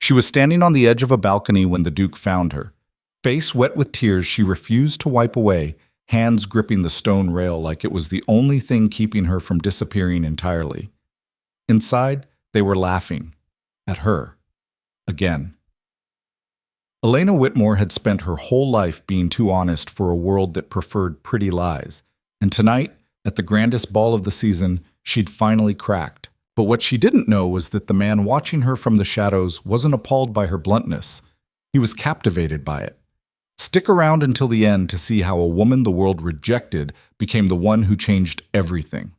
She was standing on the edge of a balcony when the Duke found her. Face wet with tears, she refused to wipe away, hands gripping the stone rail like it was the only thing keeping her from disappearing entirely. Inside, they were laughing. At her. Again. Elena Whitmore had spent her whole life being too honest for a world that preferred pretty lies. And tonight, at the grandest ball of the season, she'd finally cracked. But what she didn't know was that the man watching her from the shadows wasn't appalled by her bluntness. He was captivated by it. Stick around until the end to see how a woman the world rejected became the one who changed everything.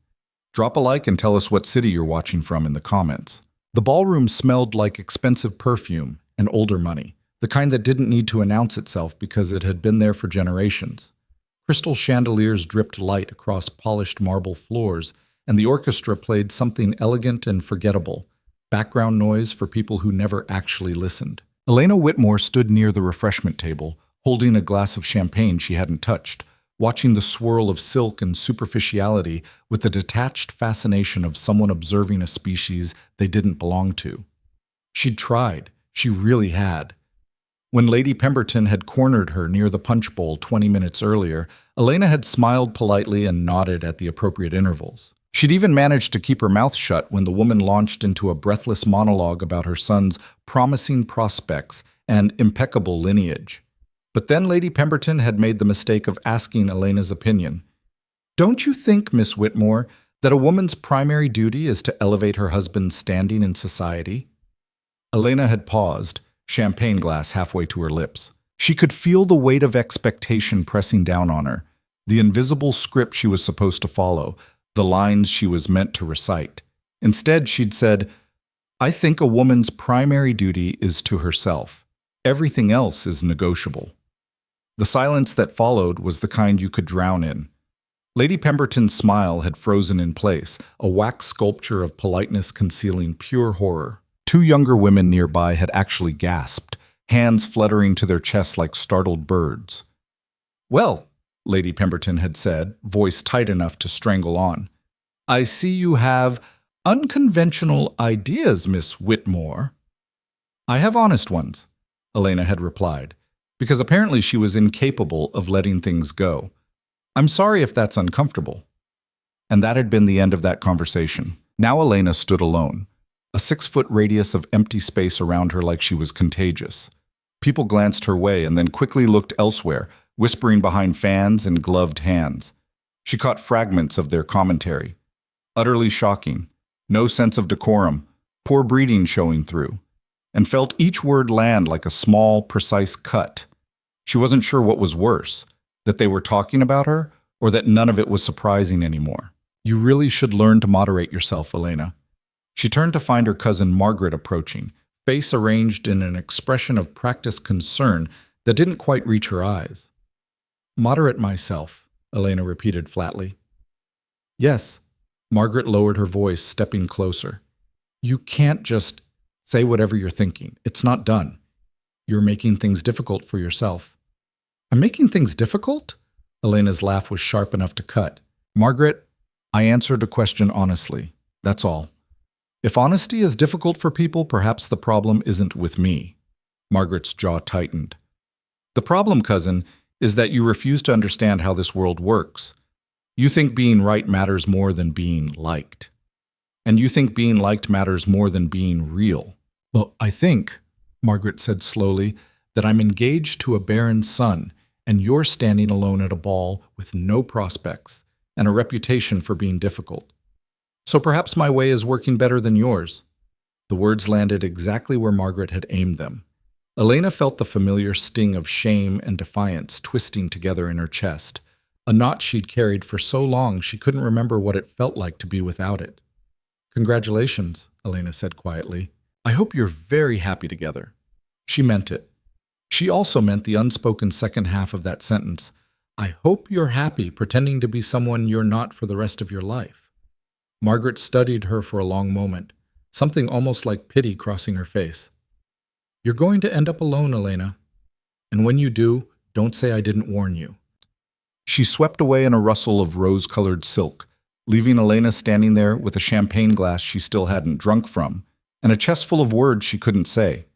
Drop a like and tell us what city you're watching from in the comments. The ballroom smelled like expensive perfume and older money, the kind that didn't need to announce itself because it had been there for generations. Crystal chandeliers dripped light across polished marble floors, and the orchestra played something elegant and forgettable, background noise for people who never actually listened. Elena Whitmore stood near the refreshment table, holding a glass of champagne she hadn't touched, watching the swirl of silk and superficiality with the detached fascination of someone observing a species they didn't belong to. She'd tried. She really had. When Lady Pemberton had cornered her near the punch bowl 20 minutes earlier, Elena had smiled politely and nodded at the appropriate intervals. She'd even managed to keep her mouth shut when the woman launched into a breathless monologue about her son's promising prospects and impeccable lineage. But then Lady Pemberton had made the mistake of asking Elena's opinion. "Don't you think, Miss Whitmore, that a woman's primary duty is to elevate her husband's standing in society?" Elena had paused, champagne glass halfway to her lips. She could feel the weight of expectation pressing down on her, the invisible script she was supposed to follow, the lines she was meant to recite. Instead, she'd said, "I think a woman's primary duty is to herself. Everything else is negotiable." The silence that followed was the kind you could drown in. Lady Pemberton's smile had frozen in place, a wax sculpture of politeness concealing pure horror. Two younger women nearby had actually gasped, hands fluttering to their chests like startled birds. "Well," Lady Pemberton had said, voice tight enough to strangle on, "I see you have unconventional ideas, Miss Whitmore." "I have honest ones," Elena had replied, because apparently she was incapable of letting things go. "I'm sorry if that's uncomfortable." And that had been the end of that conversation. Now Elena stood alone, a 6-foot radius of empty space around her like she was contagious. People glanced her way and then quickly looked elsewhere, whispering behind fans and gloved hands. She caught fragments of their commentary. Utterly shocking, no sense of decorum, poor breeding showing through, and felt each word land like a small, precise cut. She wasn't sure what was worse, that they were talking about her, or that none of it was surprising anymore. "You really should learn to moderate yourself, Elena." She turned to find her cousin Margaret approaching, face arranged in an expression of practiced concern that didn't quite reach her eyes. "Moderate myself," Elena repeated flatly. "Yes." Margaret lowered her voice, stepping closer. "You can't just say whatever you're thinking. It's not done. You're making things difficult for yourself." "I'm making things difficult?" Elena's laugh was sharp enough to cut. "Margaret, I answered a question honestly. That's all. If honesty is difficult for people, perhaps the problem isn't with me." Margaret's jaw tightened. "The problem, cousin, is that you refuse to understand how this world works. You think being right matters more than being liked. And you think being liked matters more than being real." "Well, I think," Margaret said slowly, "that I'm engaged to a barren son, and you're standing alone at a ball with no prospects and a reputation for being difficult. So perhaps my way is working better than yours." The words landed exactly where Margaret had aimed them. Elena felt the familiar sting of shame and defiance twisting together in her chest, a knot she'd carried for so long she couldn't remember what it felt like to be without it. "Congratulations," Elena said quietly. "I hope you're very happy together." She meant it. She also meant the unspoken second half of that sentence. "I hope you're happy pretending to be someone you're not for the rest of your life." Margaret studied her for a long moment, something almost like pity crossing her face. "You're going to end up alone, Elena. And when you do, don't say I didn't warn you." She swept away in a rustle of rose-colored silk, leaving Elena standing there with a champagne glass she still hadn't drunk from, and a chest full of words she couldn't say.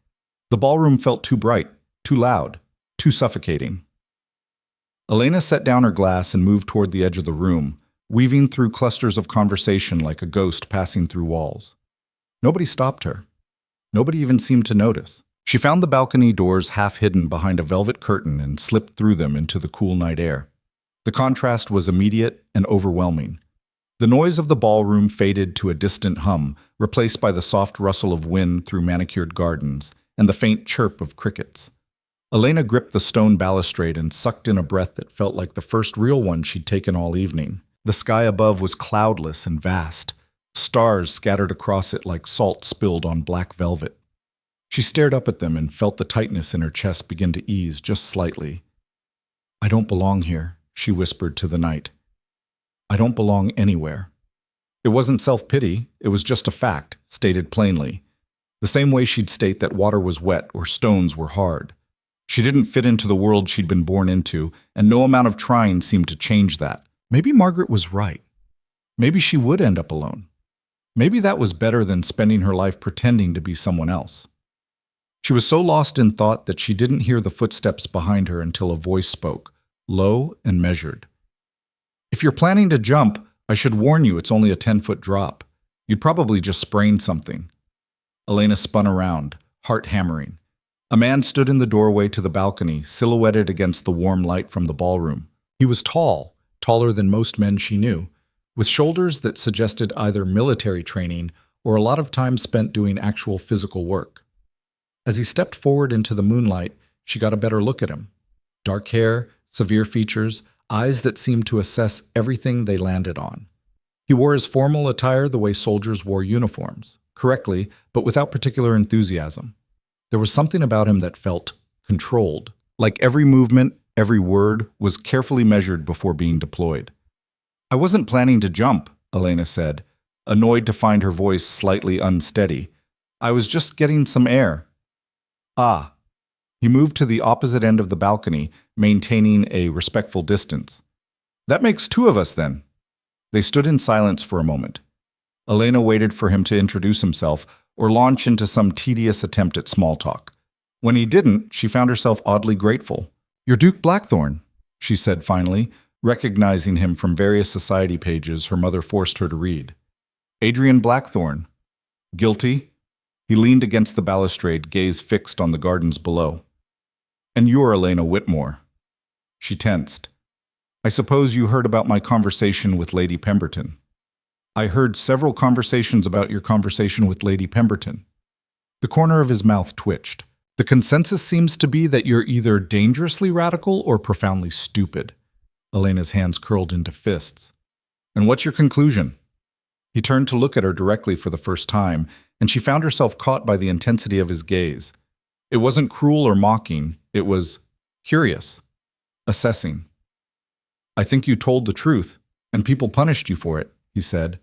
The ballroom felt too bright, too loud, too suffocating. Elena set down her glass and moved toward the edge of the room, weaving through clusters of conversation like a ghost passing through walls. Nobody stopped her. Nobody even seemed to notice. She found the balcony doors half hidden behind a velvet curtain and slipped through them into the cool night air. The contrast was immediate and overwhelming. The noise of the ballroom faded to a distant hum, replaced by the soft rustle of wind through manicured gardens and the faint chirp of crickets. Elena gripped the stone balustrade and sucked in a breath that felt like the first real one she'd taken all evening. The sky above was cloudless and vast, stars scattered across it like salt spilled on black velvet. She stared up at them and felt the tightness in her chest begin to ease just slightly. "I don't belong here," she whispered to the night. "I don't belong anywhere." It wasn't self-pity, it was just a fact, stated plainly. The same way she'd state that water was wet or stones were hard. She didn't fit into the world she'd been born into, and no amount of trying seemed to change that. Maybe Margaret was right. Maybe she would end up alone. Maybe that was better than spending her life pretending to be someone else. She was so lost in thought that she didn't hear the footsteps behind her until a voice spoke, low and measured. "If you're planning to jump, I should warn you it's only a 10-foot drop. You'd probably just sprain something." Elena spun around, heart hammering. A man stood in the doorway to the balcony, silhouetted against the warm light from the ballroom. He was tall, taller than most men she knew, with shoulders that suggested either military training or a lot of time spent doing actual physical work. As he stepped forward into the moonlight, she got a better look at him. Dark hair, severe features, eyes that seemed to assess everything they landed on. He wore his formal attire the way soldiers wore uniforms, correctly, but without particular enthusiasm. There was something about him that felt controlled, like every movement, every word was carefully measured before being deployed. "I wasn't planning to jump," Elena said, annoyed to find her voice slightly unsteady. "I was just getting some air." "Ah." He moved to the opposite end of the balcony, maintaining a respectful distance. "That makes two of us, then." They stood in silence for a moment. Elena waited for him to introduce himself or launch into some tedious attempt at small talk. When he didn't, she found herself oddly grateful. "You're Duke Blackthorne," she said finally, recognizing him from various society pages her mother forced her to read. "Adrian Blackthorne." "Guilty?" He leaned against the balustrade, gaze fixed on the gardens below. "And you're Elena Whitmore." She tensed. "I suppose you heard about my conversation with Lady Pemberton." "I heard several conversations about your conversation with Lady Pemberton." The corner of his mouth twitched. "The consensus seems to be that you're either dangerously radical or profoundly stupid." Elena's hands curled into fists. "And what's your conclusion?" He turned to look at her directly for the first time, and she found herself caught by the intensity of his gaze. It wasn't cruel or mocking, it was curious, assessing. "I think you told the truth, and people punished you for it," he said,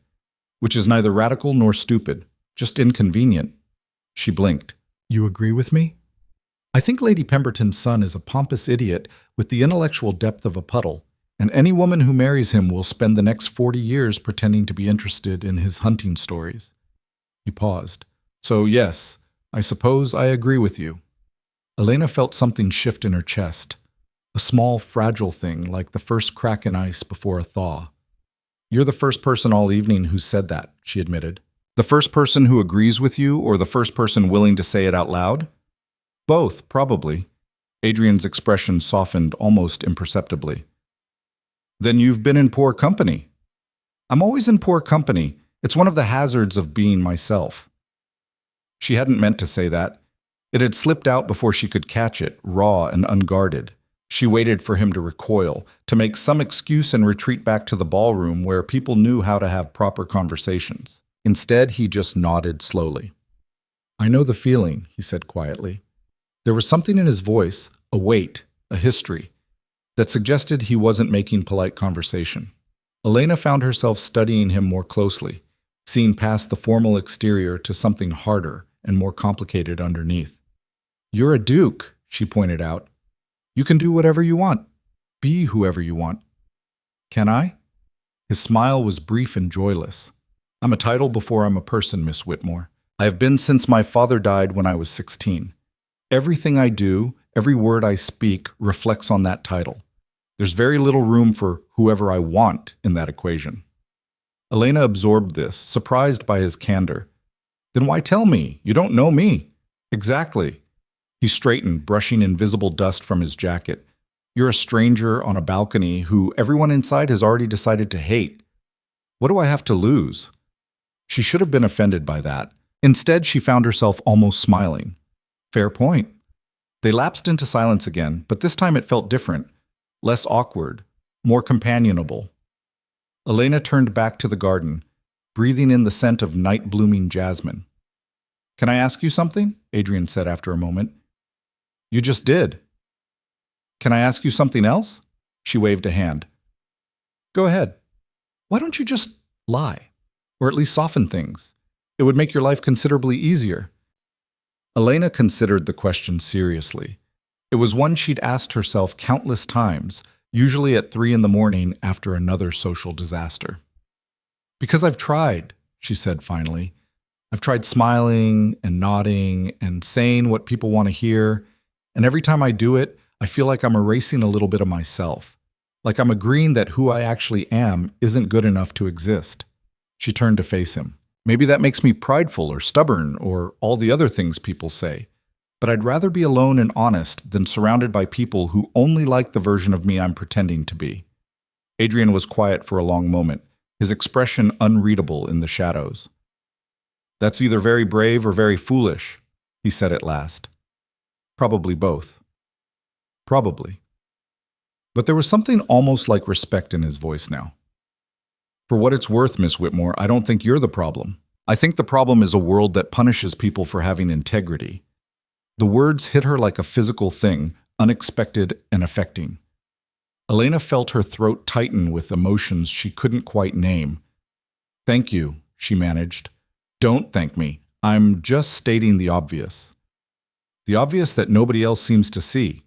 "which is neither radical nor stupid, just inconvenient." She blinked. "You agree with me?" "I think Lady Pemberton's son is a pompous idiot with the intellectual depth of a puddle, and any woman who marries him will spend the next 40 years pretending to be interested in his hunting stories." He paused. "So yes, I suppose I agree with you." Elena felt something shift in her chest, a small, fragile thing like the first crack in ice before a thaw. "You're the first person all evening who said that," she admitted. "The first person who agrees with you, or the first person willing to say it out loud?" "Both, probably." Adrian's expression softened almost imperceptibly. "Then you've been in poor company." "I'm always in poor company. It's one of the hazards of being myself." She hadn't meant to say that. It had slipped out before she could catch it, raw and unguarded. She waited for him to recoil, to make some excuse and retreat back to the ballroom where people knew how to have proper conversations. Instead, he just nodded slowly. "I know the feeling," he said quietly. There was something in his voice, a weight, a history, that suggested he wasn't making polite conversation. Elena found herself studying him more closely, seeing past the formal exterior to something harder and more complicated underneath. "You're a duke," she pointed out. "You can do whatever you want. Be whoever you want." "Can I?" His smile was brief and joyless. "I'm a title before I'm a person, Miss Whitmore. I have been since my father died when I was 16. Everything I do, every word I speak reflects on that title. There's very little room for whoever I want in that equation. Elena absorbed this, surprised by his candor. Then why tell me? You don't know me. Exactly. He straightened, brushing invisible dust from his jacket. You're a stranger on a balcony who everyone inside has already decided to hate. What do I have to lose? She should have been offended by that. Instead, she found herself almost smiling. Fair point. They lapsed into silence again, but this time it felt different, less awkward, more companionable. Elena turned back to the garden, breathing in the scent of night-blooming jasmine. Can I ask you something? Adrian said after a moment. You just did. Can I ask you something else? She waved a hand. Go ahead. Why don't you just lie? Or at least soften things? It would make your life considerably easier. Elena considered the question seriously. It was one she'd asked herself countless times, usually at 3 in the morning after another social disaster. Because I've tried, she said finally. I've tried smiling and nodding and saying what people want to hear, and every time I do it, I feel like I'm erasing a little bit of myself, like I'm agreeing that who I actually am isn't good enough to exist. She turned to face him. Maybe that makes me prideful or stubborn or all the other things people say, but I'd rather be alone and honest than surrounded by people who only like the version of me I'm pretending to be. Adrian was quiet for a long moment, his expression unreadable in the shadows. That's either very brave or very foolish, he said at last. Probably both. Probably. But there was something almost like respect in his voice now. For what it's worth, Miss Whitmore, I don't think you're the problem. I think the problem is a world that punishes people for having integrity. The words hit her like a physical thing, unexpected and affecting. Elena felt her throat tighten with emotions she couldn't quite name. Thank you, she managed. Don't thank me. I'm just stating the obvious. The obvious that nobody else seems to see.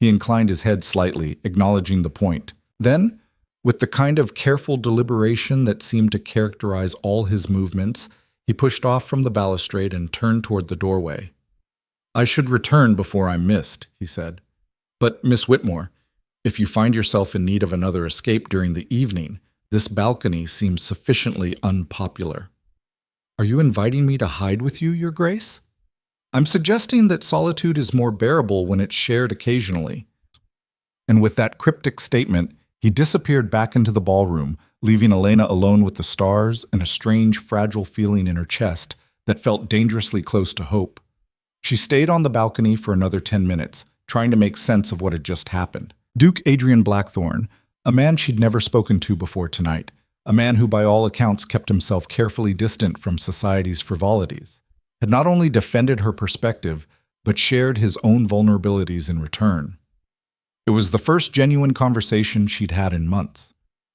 He inclined his head slightly, acknowledging the point. Then, with the kind of careful deliberation that seemed to characterize all his movements, he pushed off from the balustrade and turned toward the doorway. I should return before I'm missed, he said. But, Miss Whitmore, if you find yourself in need of another escape during the evening, this balcony seems sufficiently unpopular. Are you inviting me to hide with you, Your Grace? I'm suggesting that solitude is more bearable when it's shared occasionally. And with that cryptic statement, he disappeared back into the ballroom, leaving Elena alone with the stars and a strange, fragile feeling in her chest that felt dangerously close to hope. She stayed on the balcony for another 10 minutes, trying to make sense of what had just happened. Duke Adrian Blackthorne, a man she'd never spoken to before tonight, a man who by all accounts kept himself carefully distant from society's frivolities, had not only defended her perspective, but shared his own vulnerabilities in return. It was the first genuine conversation she'd had in months,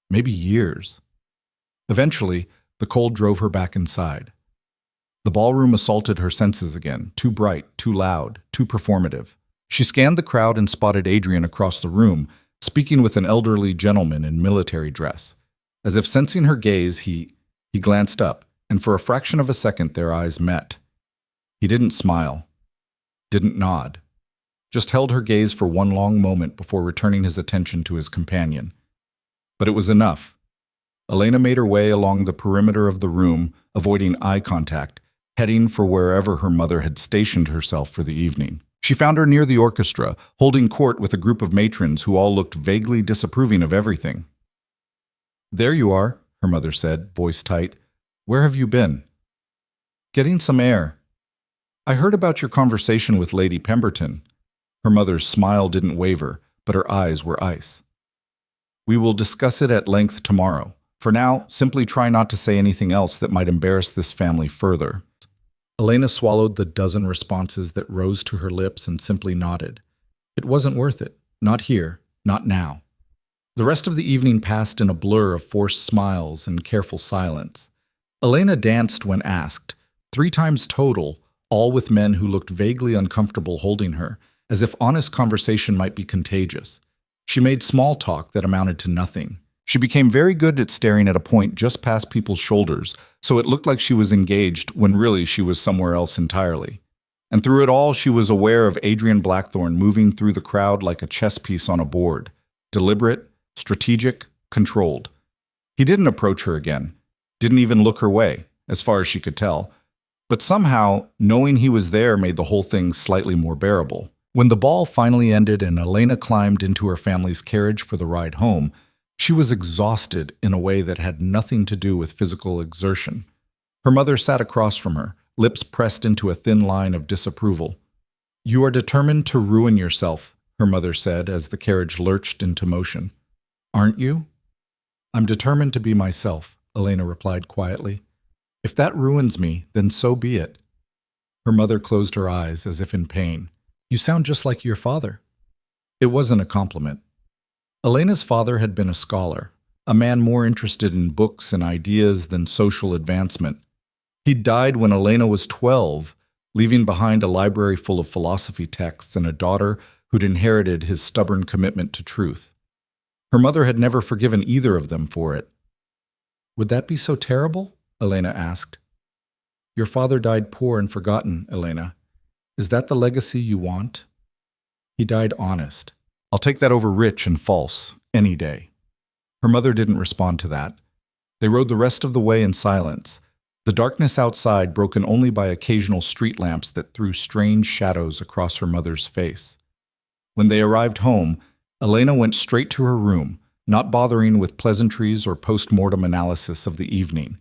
maybe years. Eventually, the cold drove her back inside. The ballroom assaulted her senses again, too bright, too loud, too performative. She scanned the crowd and spotted Adrian across the room, speaking with an elderly gentleman in military dress. As if sensing her gaze, he glanced up, and for a fraction of a second their eyes met. He didn't smile, didn't nod, just held her gaze for one long moment before returning his attention to his companion. But it was enough. Elena made her way along the perimeter of the room, avoiding eye contact, heading for wherever her mother had stationed herself for the evening. She found her near the orchestra, holding court with a group of matrons who all looked vaguely disapproving of everything. There you are, her mother said, voice tight. Where have you been? Getting some air. I heard about your conversation with Lady Pemberton. Her mother's smile didn't waver, but her eyes were ice. We will discuss it at length tomorrow. For now, simply try not to say anything else that might embarrass this family further. Elena swallowed the dozen responses that rose to her lips and simply nodded. It wasn't worth it. Not here. Not now. The rest of the evening passed in a blur of forced smiles and careful silence. Elena danced when asked, 3 times total, all with men who looked vaguely uncomfortable holding her, as if honest conversation might be contagious. She made small talk that amounted to nothing. She became very good at staring at a point just past people's shoulders, so it looked like she was engaged when really she was somewhere else entirely. And through it all, she was aware of Adrian Blackthorne moving through the crowd like a chess piece on a board, deliberate, strategic, controlled. He didn't approach her again, didn't even look her way, as far as she could tell. But somehow, knowing he was there made the whole thing slightly more bearable. When the ball finally ended and Elena climbed into her family's carriage for the ride home, she was exhausted in a way that had nothing to do with physical exertion. Her mother sat across from her, lips pressed into a thin line of disapproval. "You are determined to ruin yourself," her mother said as the carriage lurched into motion. "Aren't you?" "I'm determined to be myself," Elena replied quietly. "If that ruins me, then so be it." Her mother closed her eyes as if in pain. "You sound just like your father." It wasn't a compliment. Elena's father had been a scholar, a man more interested in books and ideas than social advancement. He died when Elena was 12, leaving behind a library full of philosophy texts and a daughter who'd inherited his stubborn commitment to truth. Her mother had never forgiven either of them for it. "Would that be so terrible?" Elena asked. "Your father died poor and forgotten, Elena. Is that the legacy you want?" "He died honest. I'll take that over rich and false, any day." Her mother didn't respond to that. They rode the rest of the way in silence, the darkness outside broken only by occasional street lamps that threw strange shadows across her mother's face. When they arrived home, Elena went straight to her room, not bothering with pleasantries or post-mortem analysis of the evening.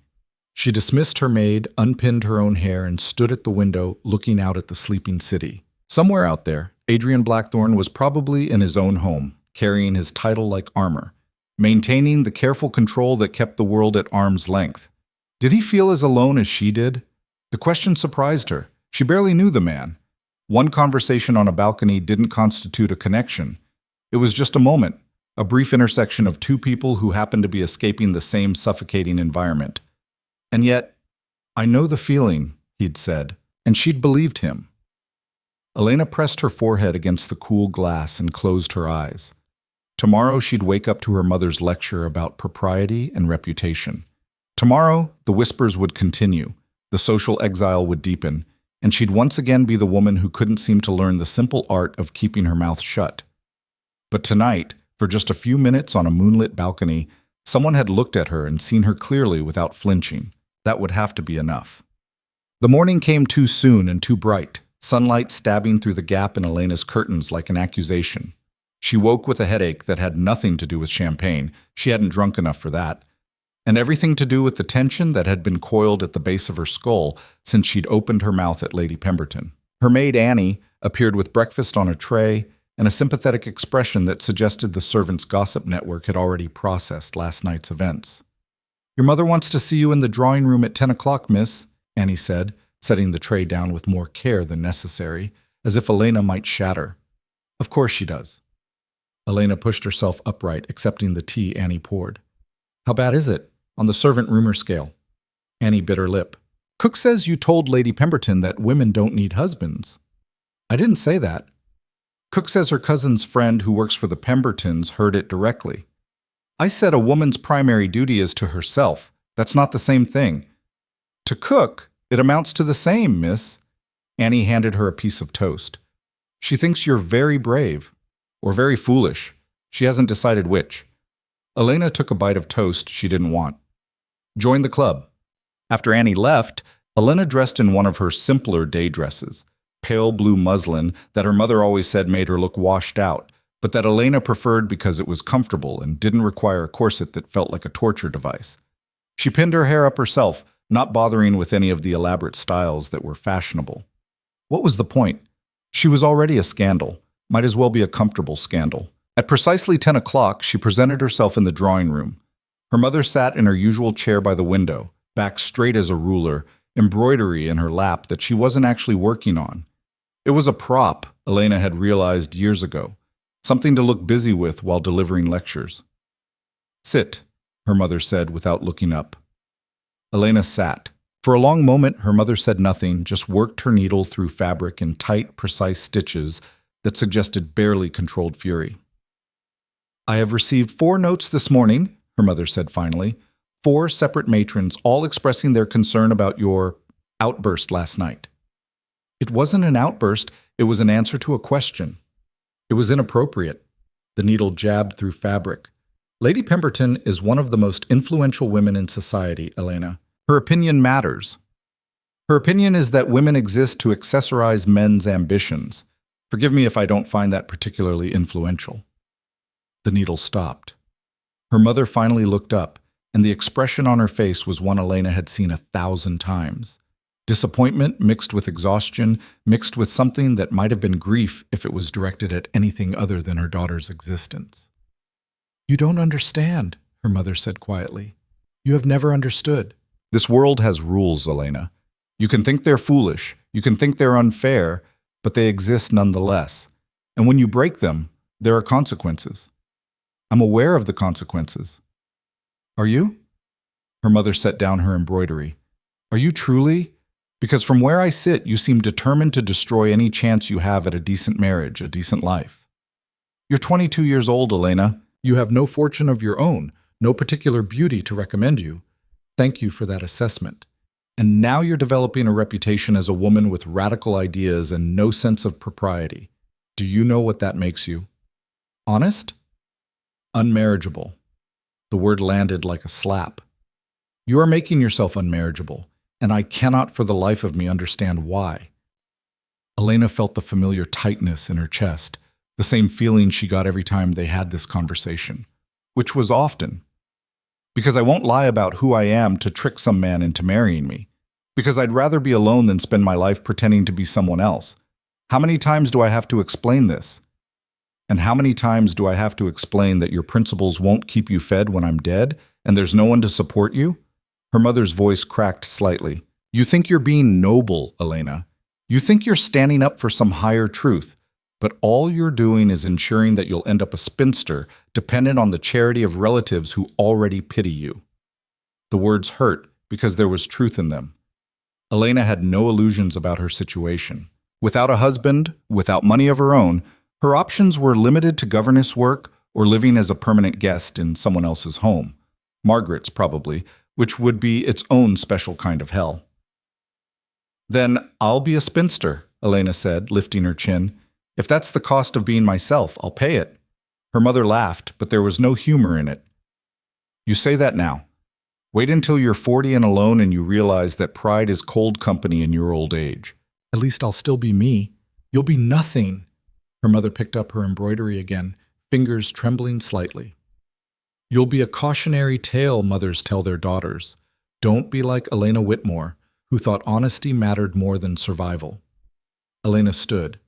She dismissed her maid, unpinned her own hair, and stood at the window looking out at the sleeping city. Somewhere out there, Adrian Blackthorne was probably in his own home, carrying his title like armor, maintaining the careful control that kept the world at arm's length. Did he feel as alone as she did? The question surprised her. She barely knew the man. One conversation on a balcony didn't constitute a connection. It was just a moment, a brief intersection of two people who happened to be escaping the same suffocating environment. And yet, "I know the feeling," he'd said, and she'd believed him. Elena pressed her forehead against the cool glass and closed her eyes. Tomorrow she'd wake up to her mother's lecture about propriety and reputation. Tomorrow, the whispers would continue, the social exile would deepen, and she'd once again be the woman who couldn't seem to learn the simple art of keeping her mouth shut. But tonight, for just a few minutes on a moonlit balcony, someone had looked at her and seen her clearly without flinching. That would have to be enough. The morning came too soon and too bright, sunlight stabbing through the gap in Elena's curtains like an accusation. She woke with a headache that had nothing to do with champagne. She hadn't drunk enough for that. And everything to do with the tension that had been coiled at the base of her skull since she'd opened her mouth at Lady Pemberton. Her maid Annie appeared with breakfast on a tray and a sympathetic expression that suggested the servants' gossip network had already processed last night's events. "Your mother wants to see you in the drawing room at 10 o'clock, miss," Annie said, setting the tray down with more care than necessary, as if Elena might shatter. "Of course she does." Elena pushed herself upright, accepting the tea Annie poured. "How bad is it, on the servant rumor scale?" Annie bit her lip. "Cook says you told Lady Pemberton that women don't need husbands." "I didn't say that. Cook says her cousin's friend who works for the Pembertons heard it directly. I said a woman's primary duty is to herself. That's not the same thing." "To Cook, it amounts to the same, miss." Annie handed her a piece of toast. "She thinks you're very brave. Or very foolish. She hasn't decided which." Elena took a bite of toast she didn't want. "Join the club." After Annie left, Elena dressed in one of her simpler day dresses, pale blue muslin that her mother always said made her look washed out, but that Elena preferred because it was comfortable and didn't require a corset that felt like a torture device. She pinned her hair up herself, not bothering with any of the elaborate styles that were fashionable. What was the point? She was already a scandal. Might as well be a comfortable scandal. At precisely 10 o'clock, she presented herself in the drawing room. Her mother sat in her usual chair by the window, back straight as a ruler, embroidery in her lap that she wasn't actually working on. It was a prop, Elena had realized years ago, something to look busy with while delivering lectures. "Sit," her mother said without looking up. Elena sat. For a long moment, her mother said nothing, just worked her needle through fabric in tight, precise stitches that suggested barely controlled fury. "I have received 4 notes this morning," her mother said finally, 4 separate matrons, all expressing their concern about your outburst last night. It wasn't an outburst, it was an answer to a question. It was inappropriate. The needle jabbed through fabric. Lady Pemberton is one of the most influential women in society, Elena. Her opinion matters. Her opinion is that women exist to accessorize men's ambitions. Forgive me if I don't find that particularly influential. The needle stopped. Her mother finally looked up, and the expression on her face was one Elena had seen 1,000 times. Disappointment mixed with exhaustion, mixed with something that might have been grief if it was directed at anything other than her daughter's existence. "You don't understand," her mother said quietly. "You have never understood." This world has rules, Elena. You can think they're foolish, you can think they're unfair, but they exist nonetheless. And when you break them, there are consequences. I'm aware of the consequences. Are you? Her mother set down her embroidery. Are you truly? Because from where I sit, you seem determined to destroy any chance you have at a decent marriage, a decent life. You're 22 years old, Elena. You have no fortune of your own, no particular beauty to recommend you. Thank you for that assessment. And now you're developing a reputation as a woman with radical ideas and no sense of propriety. Do you know what that makes you? Honest? Unmarriageable. The word landed like a slap. You are making yourself unmarriageable, and I cannot for the life of me understand why. Elena felt the familiar tightness in her chest, the same feeling she got every time they had this conversation, which was often. Because I won't lie about who I am to trick some man into marrying me. Because I'd rather be alone than spend my life pretending to be someone else. How many times do I have to explain this? And how many times do I have to explain that your principles won't keep you fed when I'm dead, and there's no one to support you? Her mother's voice cracked slightly. You think you're being noble, Elena. You think you're standing up for some higher truth, but all you're doing is ensuring that you'll end up a spinster, dependent on the charity of relatives who already pity you. The words hurt because there was truth in them. Elena had no illusions about her situation. Without a husband, without money of her own, her options were limited to governess work or living as a permanent guest in someone else's home. Margaret's, probably, which would be its own special kind of hell. Then I'll be a spinster, Elena said, lifting her chin. If that's the cost of being myself, I'll pay it. Her mother laughed, but there was no humor in it. You say that now. Wait until you're 40 and alone and you realize that pride is cold company in your old age. At least I'll still be me. You'll be nothing. Her mother picked up her embroidery again, fingers trembling slightly. You'll be a cautionary tale mothers tell their daughters. Don't be like Elena Whitmore, who thought honesty mattered more than survival. Elena stood.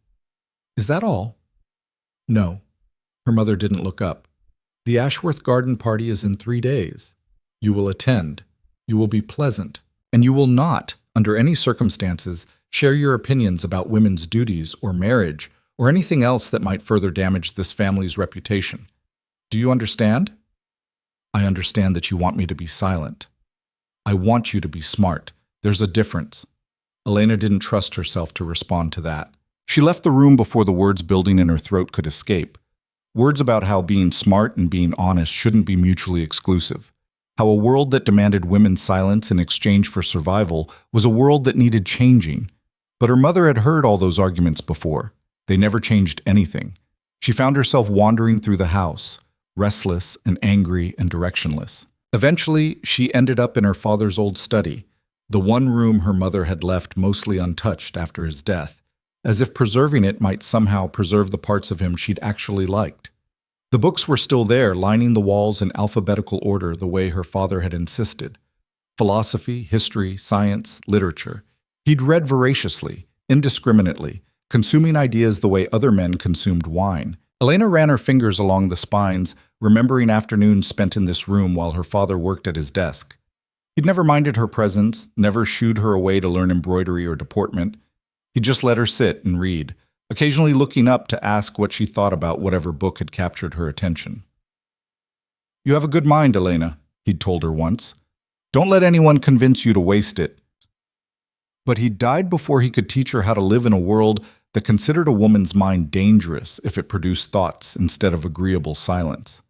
Is that all? No. Her mother didn't look up. The Ashworth Garden party is in 3 days. You will attend. You will be pleasant. And you will not, under any circumstances, share your opinions about women's duties or marriage or anything else that might further damage this family's reputation. Do you understand? I understand that you want me to be silent. I want you to be smart. There's a difference. Elena didn't trust herself to respond to that. She left the room before the words building in her throat could escape. Words about how being smart and being honest shouldn't be mutually exclusive. How a world that demanded women's silence in exchange for survival was a world that needed changing. But her mother had heard all those arguments before. They never changed anything. She found herself wandering through the house, restless and angry and directionless. Eventually, she ended up in her father's old study, the one room her mother had left mostly untouched after his death, as if preserving it might somehow preserve the parts of him she'd actually liked. The books were still there, lining the walls in alphabetical order the way her father had insisted. Philosophy, history, science, literature. He'd read voraciously, indiscriminately, consuming ideas the way other men consumed wine. Elena ran her fingers along the spines, remembering afternoons spent in this room while her father worked at his desk. He'd never minded her presence, never shooed her away to learn embroidery or deportment. He'd just let her sit and read, occasionally looking up to ask what she thought about whatever book had captured her attention. You have a good mind, Elena, he'd told her once. Don't let anyone convince you to waste it. But he died before he could teach her how to live in a world that considered a woman's mind dangerous if it produced thoughts instead of agreeable silence.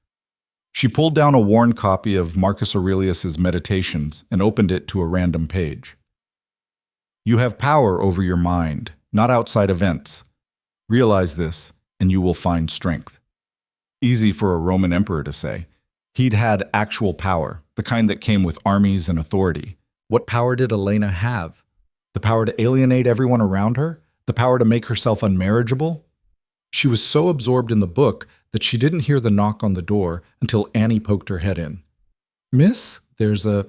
She pulled down a worn copy of Marcus Aurelius's Meditations and opened it to a random page. You have power over your mind, not outside events. Realize this, and you will find strength. Easy for a Roman emperor to say. He'd had actual power, the kind that came with armies and authority. What power did Elena have? The power to alienate everyone around her? The power to make herself unmarriageable? She was so absorbed in the book that she didn't hear the knock on the door until Annie poked her head in. "Miss, there's a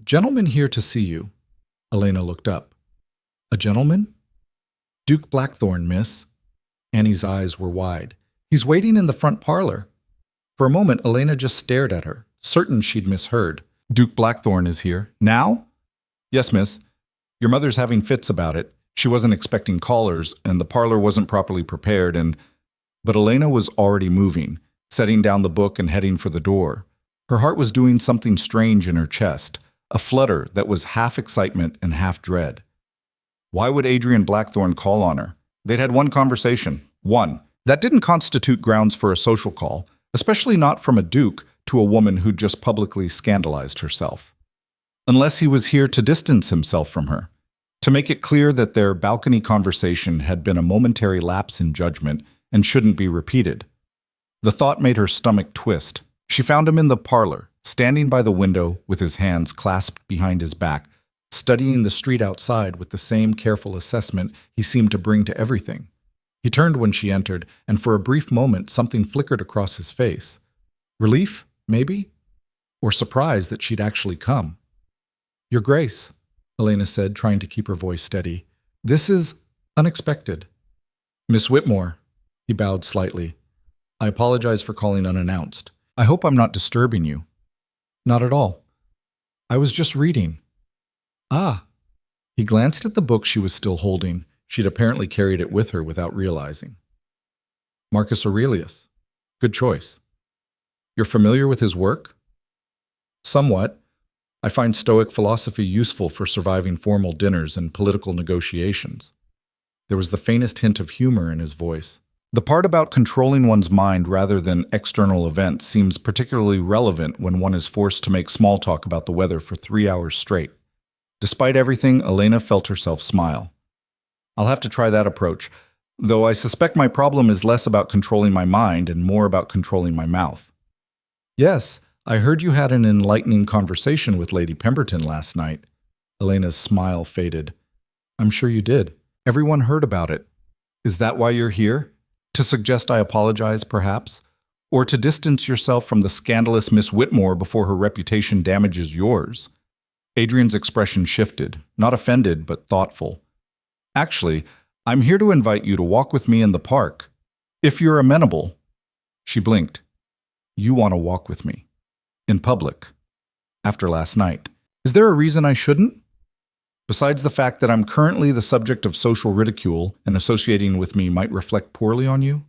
gentleman here to see you." Elena looked up. "A gentleman?" "Duke Blackthorn, miss." Annie's eyes were wide. "He's waiting in the front parlor." For a moment, Elena just stared at her, certain she'd misheard. "Duke Blackthorn is here. Now?" "Yes, miss. Your mother's having fits about it. She wasn't expecting callers, and the parlor wasn't properly prepared, and—" But Elena was already moving, setting down the book and heading for the door. Her heart was doing something strange in her chest, a flutter that was half excitement and half dread. Why would Adrian Blackthorn call on her? They'd had one conversation. One. That didn't constitute grounds for a social call, especially not from a duke to a woman who'd just publicly scandalized herself. Unless he was here to distance himself from her, to make it clear that their balcony conversation had been a momentary lapse in judgment and shouldn't be repeated. The thought made her stomach twist. She found him in the parlor, standing by the window with his hands clasped behind his back, studying the street outside with the same careful assessment he seemed to bring to everything. He turned when she entered, and for a brief moment something flickered across his face. Relief, maybe? Or surprise that she'd actually come. "Your Grace," Elena said, trying to keep her voice steady. "This is unexpected." "Miss Whitmore," he bowed slightly. "I apologize for calling unannounced. I hope I'm not disturbing you." "Not at all. I was just reading." "Ah." He glanced at the book she was still holding. She'd apparently carried it with her without realizing. "Marcus Aurelius. Good choice. You're familiar with his work?" "Somewhat. I find Stoic philosophy useful for surviving formal dinners and political negotiations." There was the faintest hint of humor in his voice. The part about controlling one's mind rather than external events seems particularly relevant when one is forced to make small talk about the weather for 3 hours straight. Despite everything, Elena felt herself smile. "I'll have to try that approach, though I suspect my problem is less about controlling my mind and more about controlling my mouth." "Yes, I heard you had an enlightening conversation with Lady Pemberton last night." Elena's smile faded. "I'm sure you did. Everyone heard about it. Is that why you're here? To suggest I apologize, perhaps? Or to distance yourself from the scandalous Miss Whitmore before her reputation damages yours?" Adrian's expression shifted, not offended, but thoughtful. "Actually, I'm here to invite you to walk with me in the park. If you're amenable." She blinked. "You want to walk with me? In public? After last night? Is there a reason I shouldn't? Besides the fact that I'm currently the subject of social ridicule and associating with me might reflect poorly on you?"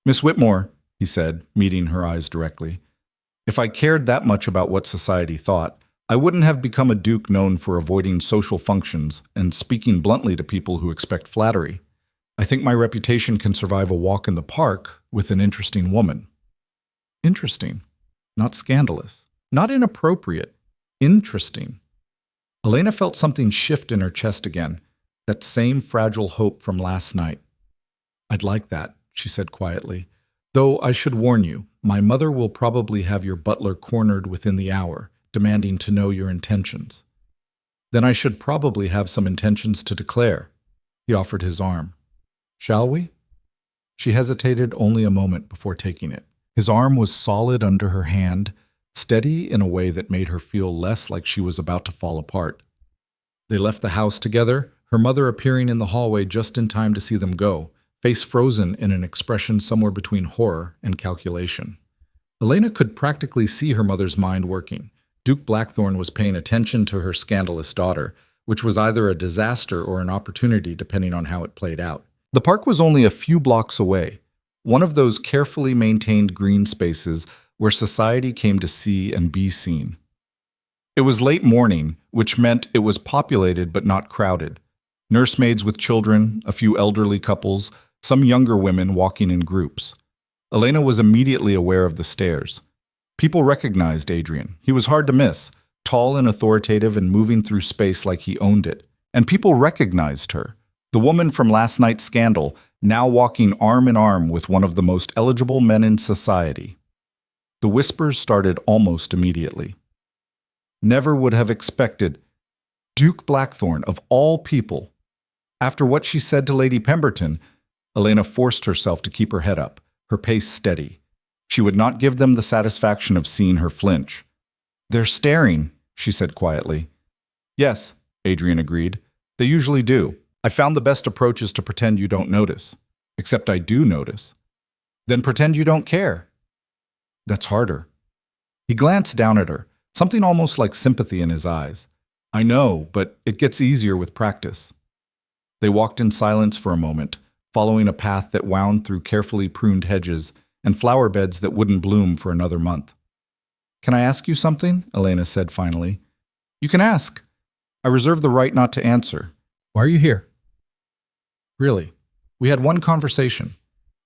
"Miss Whitmore," he said, meeting her eyes directly, "if I cared that much about what society thought, I wouldn't have become a duke known for avoiding social functions and speaking bluntly to people who expect flattery. I think my reputation can survive a walk in the park with an interesting woman." Interesting. Not scandalous. Not inappropriate. Interesting. Elena felt something shift in her chest again, that same fragile hope from last night. "I'd like that," she said quietly. "Though I should warn you, my mother will probably have your butler cornered within the hour, demanding to know your intentions." "Then I should probably have some intentions to declare." He offered his arm. "Shall we?" She hesitated only a moment before taking it. His arm was solid under her hand, steady in a way that made her feel less like she was about to fall apart. They left the house together, her mother appearing in the hallway just in time to see them go, face frozen in an expression somewhere between horror and calculation. Elena could practically see her mother's mind working. Duke Blackthorn was paying attention to her scandalous daughter, which was either a disaster or an opportunity depending on how it played out. The park was only a few blocks away, one of those carefully maintained green spaces where society came to see and be seen. It was late morning, which meant it was populated but not crowded. Nursemaids with children, a few elderly couples, some younger women walking in groups. Elena was immediately aware of the stares. People recognized Adrian. He was hard to miss, tall and authoritative and moving through space like he owned it. And people recognized her. The woman from last night's scandal, now walking arm in arm with one of the most eligible men in society. The whispers started almost immediately. Never would have expected. Duke Blackthorne, of all people. After what she said to Lady Pemberton, Elena forced herself to keep her head up, her pace steady. She would not give them the satisfaction of seeing her flinch. "They're staring," she said quietly. "Yes," Adrian agreed. "They usually do. I found the best approach is to pretend you don't notice. Except I do notice. Then pretend you don't care." "That's harder." He glanced down at her, something almost like sympathy in his eyes. "I know, but it gets easier with practice." They walked in silence for a moment, following a path that wound through carefully pruned hedges and flower beds that wouldn't bloom for another month. "Can I ask you something?" Elena said finally. "You can ask. I reserve the right not to answer. Why are you here?" "Really, we had one conversation.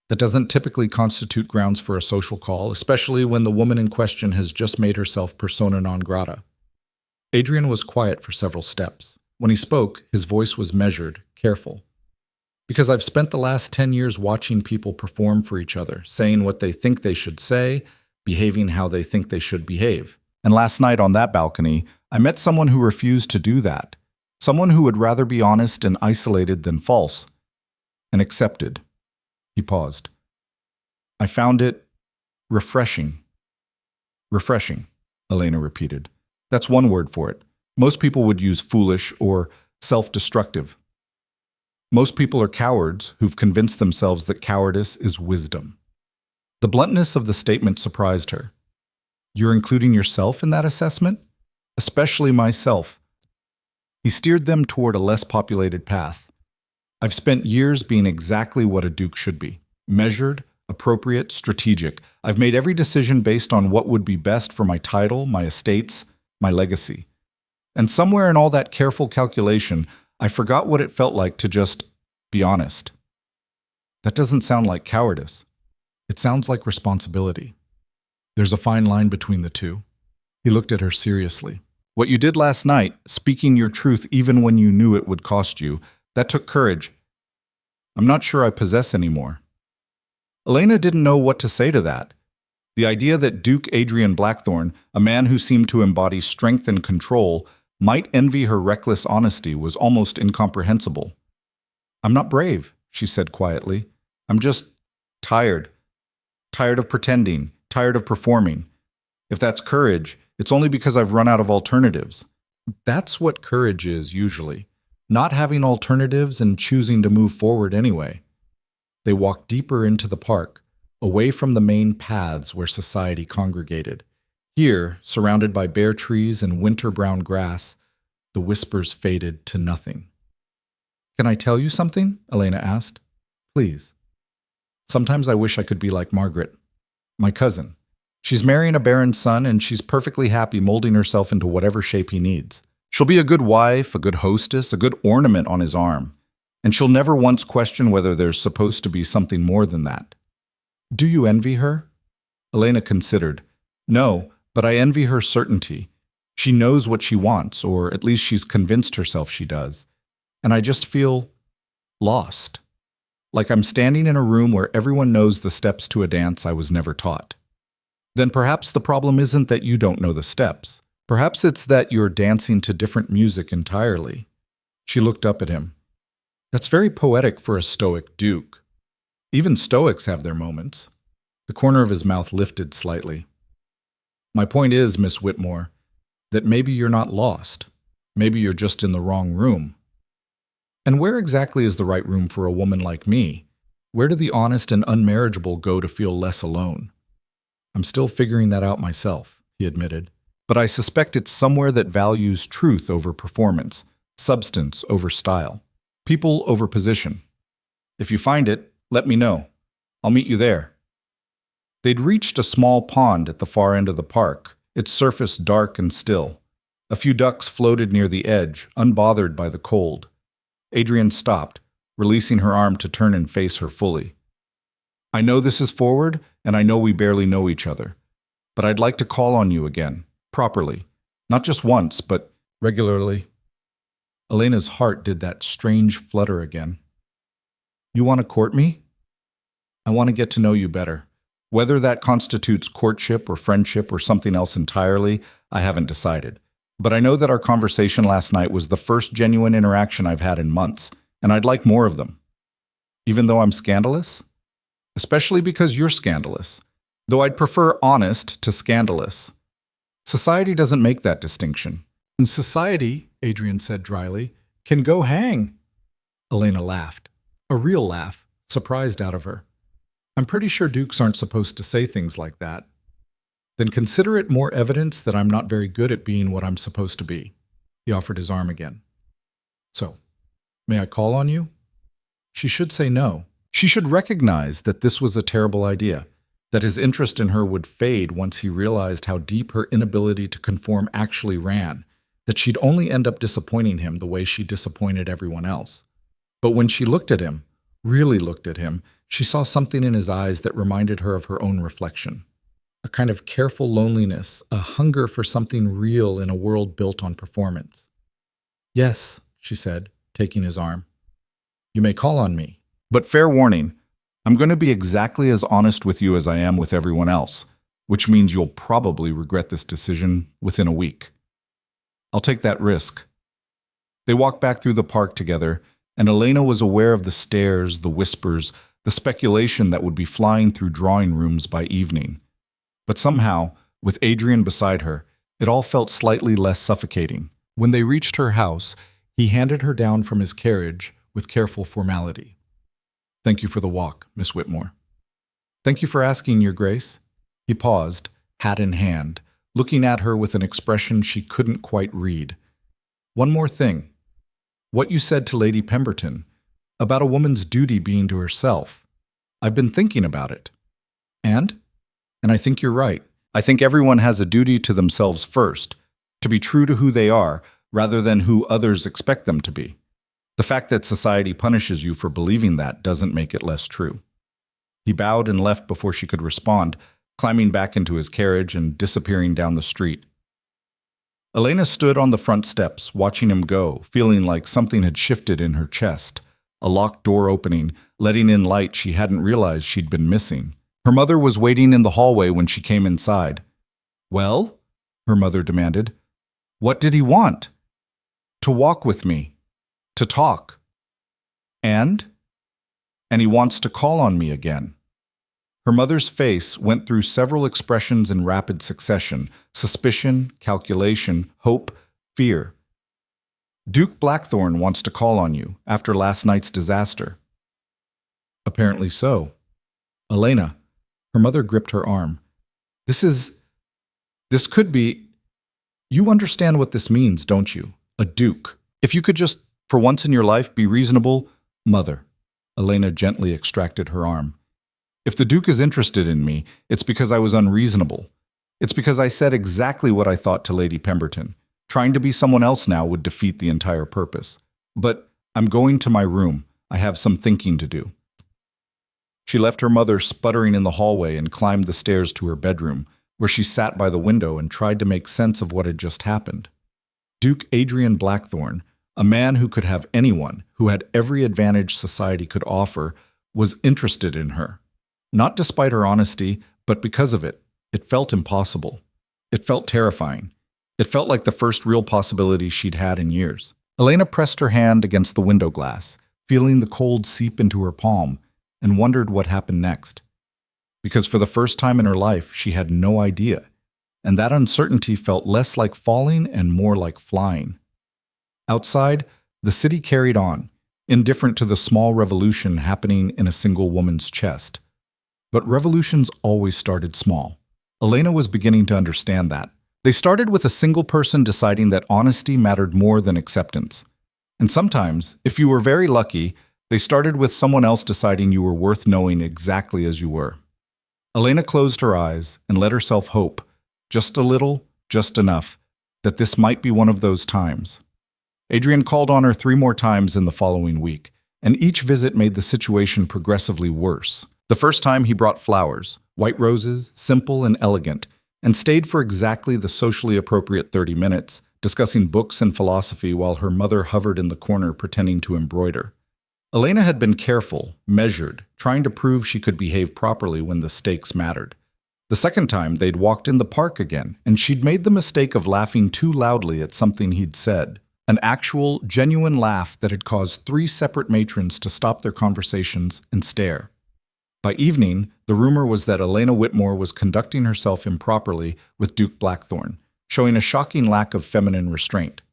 That doesn't typically constitute grounds for a social call, especially when the woman in question has just made herself persona non grata." Adrian was quiet for several steps. When he spoke, his voice was measured, careful. "Because I've spent the last 10 years watching people perform for each other, saying what they think they should say, behaving how they think they should behave. And last night on that balcony, I met someone who refused to do that. Someone who would rather be honest and isolated than false. And accepted." He paused. "I found it refreshing." "Refreshing," Elena repeated. "That's one word for it. Most people would use foolish or self-destructive. Most people are cowards who've convinced themselves that cowardice is wisdom." The bluntness of the statement surprised her. "You're including yourself in that assessment?" "Especially myself." He steered them toward a less populated path. "I've spent years being exactly what a duke should be. Measured, appropriate, strategic. I've made every decision based on what would be best for my title, my estates, my legacy. And somewhere in all that careful calculation, I forgot what it felt like to just be honest." "That doesn't sound like cowardice. It sounds like responsibility. There's a fine line between the two." He looked at her seriously. "What you did last night, speaking your truth even when you knew it would cost you, that took courage. I'm not sure I possess any more." Elena didn't know what to say to that. The idea that Duke Adrian Blackthorne, a man who seemed to embody strength and control, might envy her reckless honesty was almost incomprehensible. "I'm not brave," she said quietly. "I'm just tired. Tired of pretending, tired of performing. If that's courage, it's only because I've run out of alternatives." That's what courage is usually. Not having alternatives and choosing to move forward anyway. They walked deeper into the park, away from the main paths where society congregated. Here, surrounded by bare trees and winter-brown grass, the whispers faded to nothing. "Can I tell you something?" Elena asked. "Please." "Sometimes I wish I could be like Margaret, my cousin. She's marrying a baron's son, and she's perfectly happy molding herself into whatever shape he needs. She'll be a good wife, a good hostess, a good ornament on his arm. And she'll never once question whether there's supposed to be something more than that." "Do you envy her?" Elena considered. "No, but I envy her certainty. She knows what she wants, or at least she's convinced herself she does. And I just feel lost. Like I'm standing in a room where everyone knows the steps to a dance I was never taught." "Then perhaps the problem isn't that you don't know the steps. Perhaps it's that you're dancing to different music entirely." She looked up at him. "That's very poetic for a stoic duke. Even stoics have their moments." The corner of his mouth lifted slightly. "My point is, Miss Whitmore, that maybe you're not lost. Maybe you're just in the wrong room." "And where exactly is the right room for a woman like me? Where do the honest and unmarriageable go to feel less alone?" "I'm still figuring that out myself," he admitted. "But I suspect it's somewhere that values truth over performance, substance over style, people over position. If you find it, let me know. I'll meet you there." They'd reached a small pond at the far end of the park, its surface dark and still. A few ducks floated near the edge, unbothered by the cold. Adrian stopped, releasing her arm to turn and face her fully. "I know this is forward, and I know we barely know each other. But I'd like to call on you again, properly. Not just once, but regularly." Elena's heart did that strange flutter again. You want to court me? I want to get to know you better. Whether that constitutes courtship or friendship or something else entirely, I haven't decided. But I know that our conversation last night was the first genuine interaction I've had in months, and I'd like more of them. Even though I'm scandalous? Especially because you're scandalous. Though I'd prefer honest to scandalous. Society doesn't make that distinction. And society, Adrian said dryly, can go hang. Elena laughed. A real laugh, surprised out of her. I'm pretty sure dukes aren't supposed to say things like that. Then consider it more evidence that I'm not very good at being what I'm supposed to be. He offered his arm again. So, may I call on you? She should say no. She should recognize that this was a terrible idea, that his interest in her would fade once he realized how deep her inability to conform actually ran, that she'd only end up disappointing him the way she disappointed everyone else. But when she looked at him, really looked at him, she saw something in his eyes that reminded her of her own reflection. A kind of careful loneliness, a hunger for something real in a world built on performance. Yes, she said, taking his arm. You may call on me. But fair warning, I'm going to be exactly as honest with you as I am with everyone else, which means you'll probably regret this decision within a week. I'll take that risk. They walked back through the park together, and Elena was aware of the stares, the whispers, the speculation that would be flying through drawing rooms by evening. But somehow, with Adrian beside her, it all felt slightly less suffocating. When they reached her house, he handed her down from his carriage with careful formality. Thank you for the walk, Miss Whitmore. Thank you for asking, Your Grace. He paused, hat in hand, looking at her with an expression she couldn't quite read. One more thing. What you said to Lady Pemberton, about a woman's duty being to herself. I've been thinking about it. And I think you're right. I think everyone has a duty to themselves first, to be true to who they are, rather than who others expect them to be. The fact that society punishes you for believing that doesn't make it less true. He bowed and left before she could respond, climbing back into his carriage and disappearing down the street. Elena stood on the front steps, watching him go, feeling like something had shifted in her chest. A locked door opening, letting in light she hadn't realized she'd been missing. Her mother was waiting in the hallway when she came inside. Well? Her mother demanded. What did he want? To walk with me. To talk. And he wants to call on me again. Her mother's face went through several expressions in rapid succession: suspicion, calculation, hope, fear. Duke Blackthorne wants to call on you after last night's disaster. Apparently so. Elena, her mother gripped her arm. This could be... You understand what this means, don't you? A duke. If you could just, for once in your life, be reasonable... Mother. Elena gently extracted her arm. If the Duke is interested in me, it's because I was unreasonable. It's because I said exactly what I thought to Lady Pemberton. Trying to be someone else now would defeat the entire purpose. But I'm going to my room. I have some thinking to do. She left her mother sputtering in the hallway and climbed the stairs to her bedroom, where she sat by the window and tried to make sense of what had just happened. Duke Adrian Blackthorne, a man who could have anyone, who had every advantage society could offer, was interested in her. Not despite her honesty, but because of it. It felt impossible. It felt terrifying. It felt like the first real possibility she'd had in years. Elena pressed her hand against the window glass, feeling the cold seep into her palm, and wondered what happened next. Because for the first time in her life, she had no idea, and that uncertainty felt less like falling and more like flying. Outside, the city carried on, indifferent to the small revolution happening in a single woman's chest. But revolutions always started small. Elena was beginning to understand that. They started with a single person deciding that honesty mattered more than acceptance. And sometimes, if you were very lucky, they started with someone else deciding you were worth knowing exactly as you were. Elena closed her eyes and let herself hope, just a little, just enough, that this might be one of those times. Adrian called on her 3 more times in the following week, and each visit made the situation progressively worse. The first time he brought flowers, white roses, simple and elegant, and stayed for exactly the socially appropriate 30 minutes, discussing books and philosophy while her mother hovered in the corner pretending to embroider. Elena had been careful, measured, trying to prove she could behave properly when the stakes mattered. The second time, they'd walked in the park again, and she'd made the mistake of laughing too loudly at something he'd said. An actual, genuine laugh that had caused 3 separate matrons to stop their conversations and stare. By evening, the rumor was that Elena Whitmore was conducting herself improperly with Duke Blackthorne, showing a shocking lack of feminine restraint.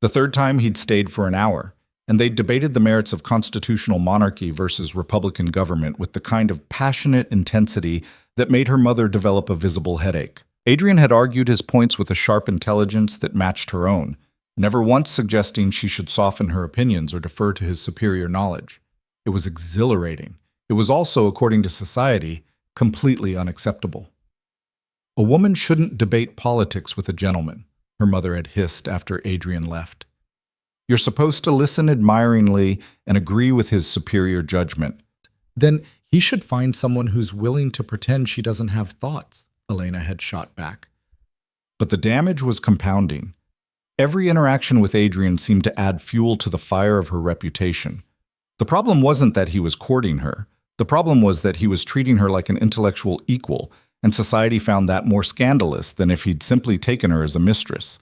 The third time, he'd stayed for an hour, and they'd debated the merits of constitutional monarchy versus Republican government with the kind of passionate intensity that made her mother develop a visible headache. Adrian had argued his points with a sharp intelligence that matched her own, never once suggesting she should soften her opinions or defer to his superior knowledge. It was exhilarating. It was also, according to society, completely unacceptable. A woman shouldn't debate politics with a gentleman, her mother had hissed after Adrian left. You're supposed to listen admiringly and agree with his superior judgment. Then he should find someone who's willing to pretend she doesn't have thoughts, Elena had shot back. But the damage was compounding. Every interaction with Adrian seemed to add fuel to the fire of her reputation. The problem wasn't that he was courting her. The problem was that he was treating her like an intellectual equal, and society found that more scandalous than if he'd simply taken her as a mistress.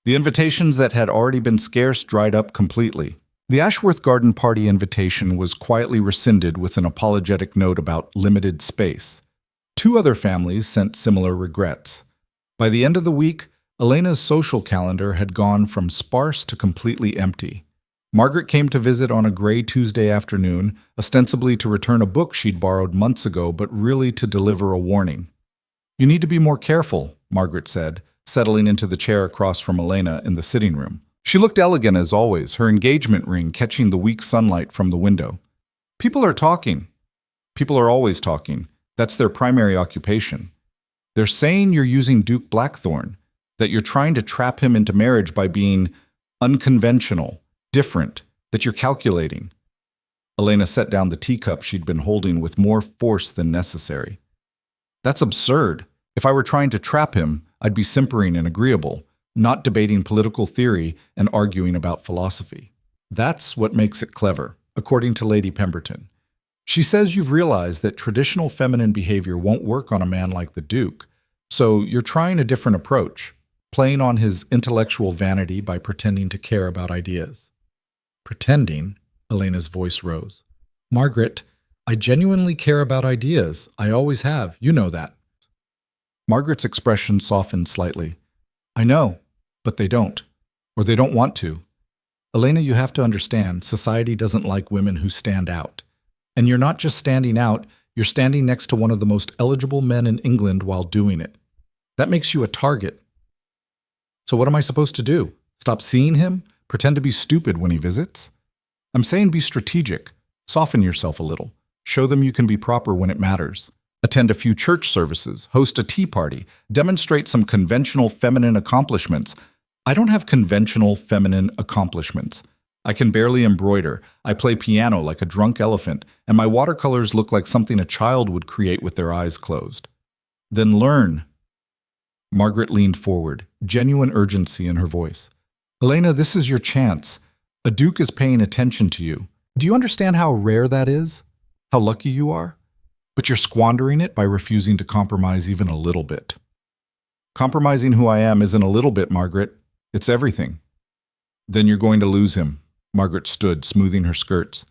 The invitations that had already been scarce dried up completely. The Ashworth Garden Party invitation was quietly rescinded with an apologetic note about limited space. 2 other families sent similar regrets. By the end of the week, Elena's social calendar had gone from sparse to completely empty. Margaret came to visit on a gray Tuesday afternoon, ostensibly to return a book she'd borrowed months ago, but really to deliver a warning. You need to be more careful, Margaret said, settling into the chair across from Elena in the sitting room. She looked elegant as always, her engagement ring catching the weak sunlight from the window. People are talking. People are always talking. That's their primary occupation. They're saying you're using Duke Blackthorne, that you're trying to trap him into marriage by being unconventional, different, that you're calculating. Elena set down the teacup she'd been holding with more force than necessary. That's absurd. If I were trying to trap him, I'd be simpering and agreeable, not debating political theory and arguing about philosophy. That's what makes it clever, according to Lady Pemberton. She says you've realized that traditional feminine behavior won't work on a man like the Duke, so you're trying a different approach, playing on his intellectual vanity by pretending to care about ideas. Pretending? Elena's voice rose. Margaret, I genuinely care about ideas. I always have. You know that. Margaret's expression softened slightly. I know, but they don't. Or they don't want to. Elena, you have to understand, society doesn't like women who stand out. And you're not just standing out, you're standing next to one of the most eligible men in England while doing it. That makes you a target. So what am I supposed to do? Stop seeing him? Pretend to be stupid when he visits? I'm saying be strategic. Soften yourself a little. Show them you can be proper when it matters. Attend a few church services, host a tea party, demonstrate some conventional feminine accomplishments. I don't have conventional feminine accomplishments. I can barely embroider, I play piano like a drunk elephant, and my watercolors look like something a child would create with their eyes closed. Then learn. Margaret leaned forward, genuine urgency in her voice. Elena, this is your chance. A duke is paying attention to you. Do you understand how rare that is? How lucky you are? But you're squandering it by refusing to compromise even a little bit. Compromising who I am isn't a little bit, Margaret. It's everything. Then you're going to lose him. Margaret stood, smoothing her skirts.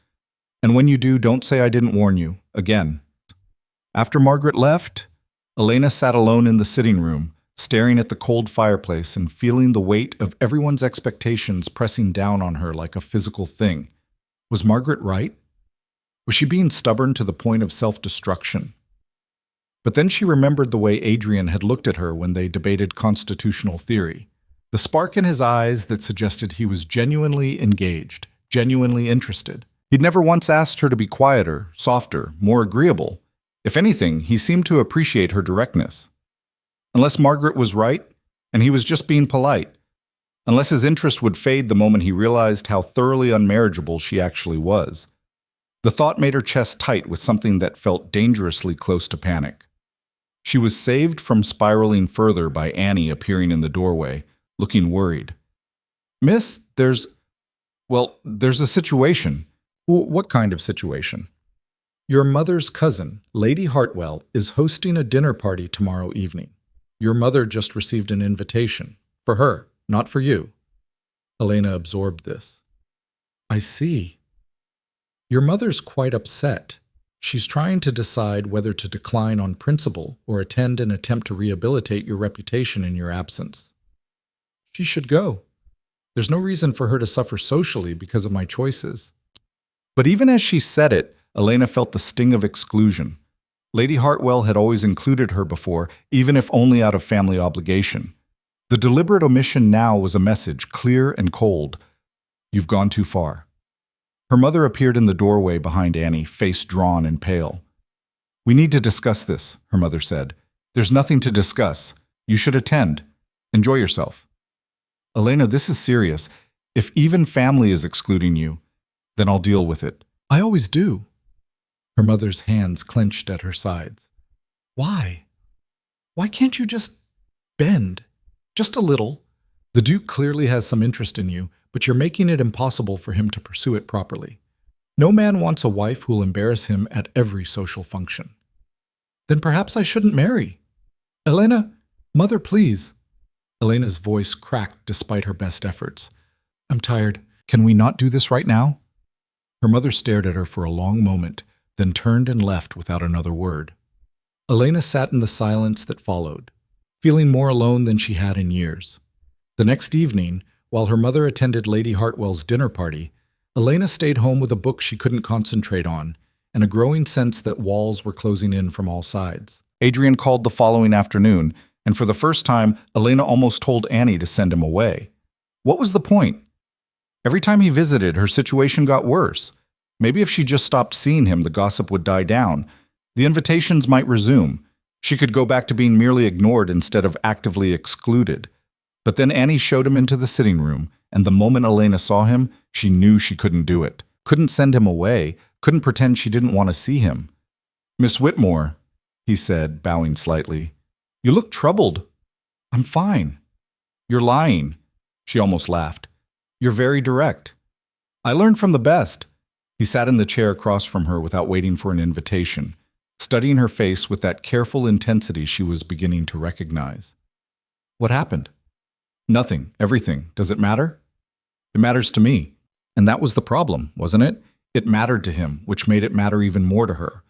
And when you do, don't say I didn't warn you. Again. After Margaret left, Elena sat alone in the sitting room, staring at the cold fireplace and feeling the weight of everyone's expectations pressing down on her like a physical thing. Was Margaret right? Was she being stubborn to the point of self-destruction? But then she remembered the way Adrian had looked at her when they debated constitutional theory. The spark in his eyes that suggested he was genuinely engaged, genuinely interested. He'd never once asked her to be quieter, softer, more agreeable. If anything, he seemed to appreciate her directness. Unless Margaret was right, and he was just being polite. Unless his interest would fade the moment he realized how thoroughly unmarriageable she actually was. The thought made her chest tight with something that felt dangerously close to panic. She was saved from spiraling further by Annie appearing in the doorway, looking worried. Miss, there's a situation. What kind of situation? Your mother's cousin, Lady Hartwell, is hosting a dinner party tomorrow evening. Your mother just received an invitation. For her, not for you. Elena absorbed this. I see. Your mother's quite upset. She's trying to decide whether to decline on principle or attend and attempt to rehabilitate your reputation in your absence. She should go. There's no reason for her to suffer socially because of my choices. But even as she said it, Elena felt the sting of exclusion. Lady Hartwell had always included her before, even if only out of family obligation. The deliberate omission now was a message, clear and cold. You've gone too far. Her mother appeared in the doorway behind Annie, face drawn and pale. We need to discuss this, her mother said. There's nothing to discuss. You should attend. Enjoy yourself. Elena, this is serious. If even family is excluding you, then I'll deal with it. I always do. Her mother's hands clenched at her sides. Why? Why can't you just bend? Just a little. The Duke clearly has some interest in you, but you're making it impossible for him to pursue it properly. No man wants a wife who'll embarrass him at every social function. Then perhaps I shouldn't marry. Elena, mother, please. Elena's voice cracked despite her best efforts. I'm tired. Can we not do this right now? Her mother stared at her for a long moment, then turned and left without another word. Elena sat in the silence that followed, feeling more alone than she had in years. The next evening, while her mother attended Lady Hartwell's dinner party, Elena stayed home with a book she couldn't concentrate on and a growing sense that walls were closing in from all sides. Adrian called the following afternoon, and for the first time, Elena almost told Annie to send him away. What was the point? Every time he visited, her situation got worse. Maybe if she just stopped seeing him, the gossip would die down. The invitations might resume. She could go back to being merely ignored instead of actively excluded. But then Annie showed him into the sitting room, and the moment Elena saw him, she knew she couldn't do it. Couldn't send him away, couldn't pretend she didn't want to see him. Miss Whitmore, he said, bowing slightly. You look troubled. I'm fine. You're lying. She almost laughed. You're very direct. I learned from the best. He sat in the chair across from her without waiting for an invitation, studying her face with that careful intensity she was beginning to recognize. What happened? Nothing. Everything. Does it matter? It matters to me. And that was the problem, wasn't it? It mattered to him, which made it matter even more to her,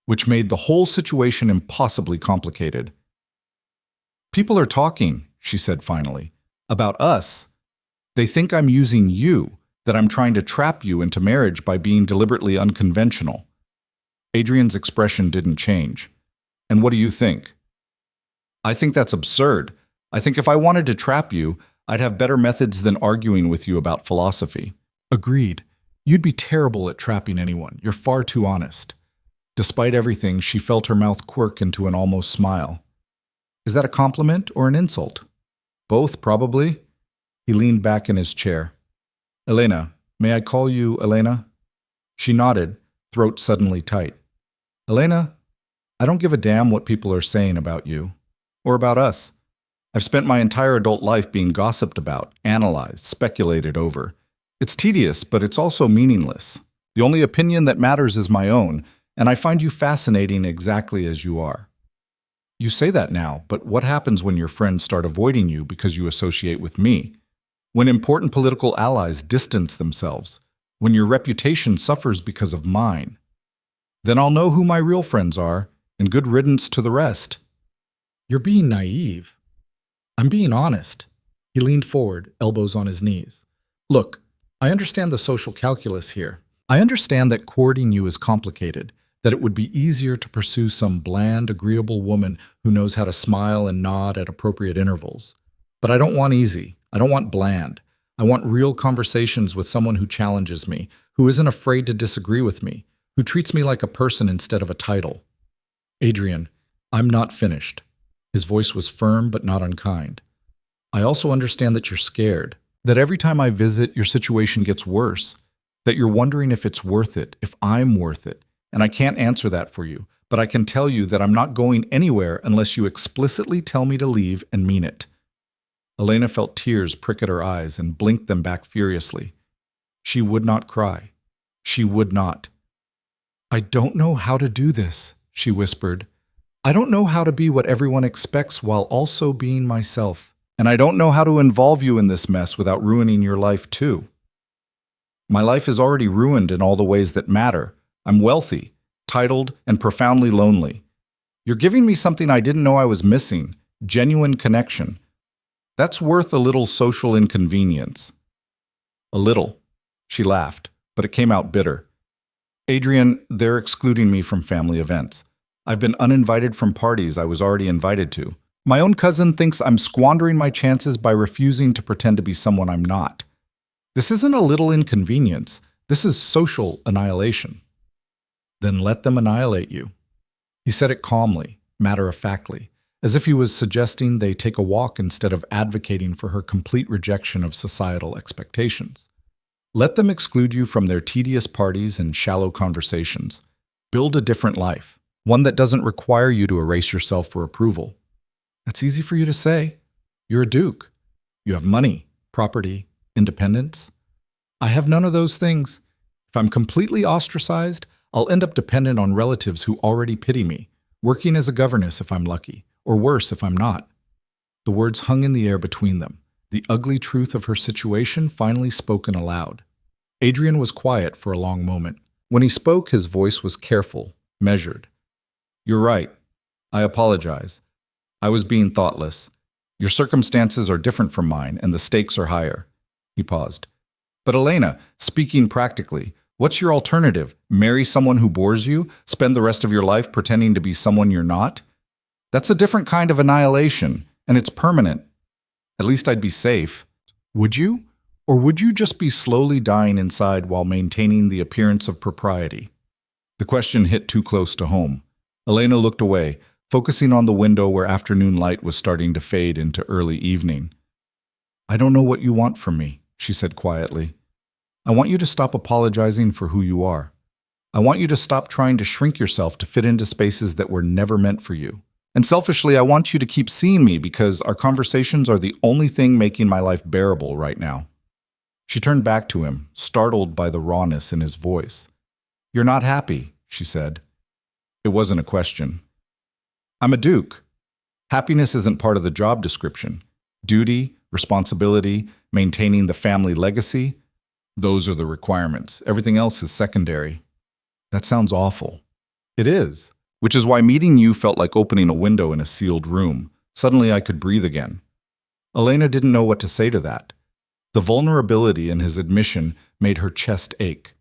which made the whole situation impossibly complicated. People are talking, she said finally, about us. They think I'm using you, that I'm trying to trap you into marriage by being deliberately unconventional. Adrian's expression didn't change. And what do you think? I think that's absurd. I think if I wanted to trap you, I'd have better methods than arguing with you about philosophy. Agreed. You'd be terrible at trapping anyone. You're far too honest. Despite everything, she felt her mouth quirk into an almost smile. Is that a compliment or an insult? Both, probably. He leaned back in his chair. Elena, may I call you Elena? She nodded, throat suddenly tight. Elena, I don't give a damn what people are saying about you. Or about us. I've spent my entire adult life being gossiped about, analyzed, speculated over. It's tedious, but it's also meaningless. The only opinion that matters is my own, and I find you fascinating exactly as you are. You say that now, but what happens when your friends start avoiding you because you associate with me? When important political allies distance themselves? When your reputation suffers because of mine? Then I'll know who my real friends are, and good riddance to the rest. You're being naive. I'm being honest. He leaned forward, elbows on his knees. Look, I understand the social calculus here. I understand that courting you is complicated, that it would be easier to pursue some bland, agreeable woman who knows how to smile and nod at appropriate intervals. But I don't want easy. I don't want bland. I want real conversations with someone who challenges me, who isn't afraid to disagree with me, who treats me like a person instead of a title. Adrian, I'm not finished. His voice was firm but not unkind. I also understand that you're scared, that every time I visit, your situation gets worse, that you're wondering if it's worth it, if I'm worth it, and I can't answer that for you, but I can tell you that I'm not going anywhere unless you explicitly tell me to leave and mean it. Elena felt tears prick at her eyes and blinked them back furiously. She would not cry. She would not. "I don't know how to do this," she whispered. "I don't know how to be what everyone expects while also being myself. And I don't know how to involve you in this mess without ruining your life too. My life is already ruined in all the ways that matter. I'm wealthy, titled, and profoundly lonely. You're giving me something I didn't know I was missing, genuine connection. That's worth a little social inconvenience." "A little," she laughed, but it came out bitter. "Adrian, they're excluding me from family events. I've been uninvited from parties I was already invited to. My own cousin thinks I'm squandering my chances by refusing to pretend to be someone I'm not. This isn't a little inconvenience. This is social annihilation." "Then let them annihilate you." He said it calmly, matter-of-factly, as if he was suggesting they take a walk instead of advocating for her complete rejection of societal expectations. "Let them exclude you from their tedious parties and shallow conversations. Build a different life, one that doesn't require you to erase yourself for approval." "That's easy for you to say. You're a duke. You have money, property, independence. I have none of those things. If I'm completely ostracized, I'll end up dependent on relatives who already pity me, working as a governess if I'm lucky, or worse if I'm not." The words hung in the air between them, the ugly truth of her situation finally spoken aloud. Adrian was quiet for a long moment. When he spoke, his voice was careful, measured. "You're right. I apologize. I was being thoughtless. Your circumstances are different from mine, and the stakes are higher." He paused. "But Elena, speaking practically, what's your alternative? Marry someone who bores you? Spend the rest of your life pretending to be someone you're not? That's a different kind of annihilation, and it's permanent. At least I'd be safe. Would you? Or would you just be slowly dying inside while maintaining the appearance of propriety?" The question hit too close to home. Elena looked away, focusing on the window where afternoon light was starting to fade into early evening. "I don't know what you want from me," she said quietly. "I want you to stop apologizing for who you are. I want you to stop trying to shrink yourself to fit into spaces that were never meant for you. And selfishly, I want you to keep seeing me because our conversations are the only thing making my life bearable right now." She turned back to him, startled by the rawness in his voice. "You're not happy," she said. It wasn't a question. "I'm a duke. Happiness isn't part of the job description. Duty, responsibility, maintaining the family legacy, those are the requirements. Everything else is secondary." "That sounds awful." "It is, which is why meeting you felt like opening a window in a sealed room. Suddenly I could breathe again." Elena didn't know what to say to that. The vulnerability in his admission made her chest ache.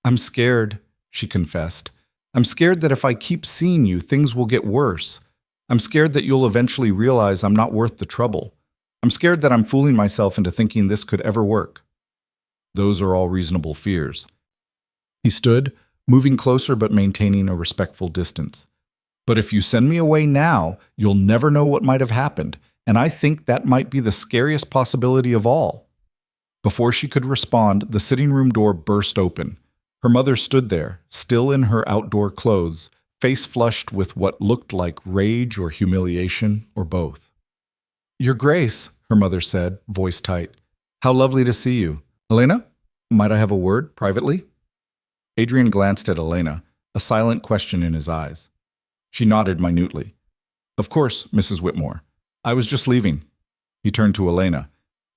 "I'm scared," she confessed. "I'm scared that if I keep seeing you, things will get worse. I'm scared that you'll eventually realize I'm not worth the trouble. I'm scared that I'm fooling myself into thinking this could ever work." "Those are all reasonable fears." He stood, moving closer but maintaining a respectful distance. "But if you send me away now, you'll never know what might have happened, and I think that might be the scariest possibility of all." Before she could respond, the sitting room door burst open. Her mother stood there, still in her outdoor clothes, face flushed with what looked like rage or humiliation, or both. "Your Grace," her mother said, voice tight. "How lovely to see you. Elena, might I have a word, privately?" Adrian glanced at Elena, a silent question in his eyes. She nodded minutely. "Of course, Mrs. Whitmore. I was just leaving." He turned to Elena.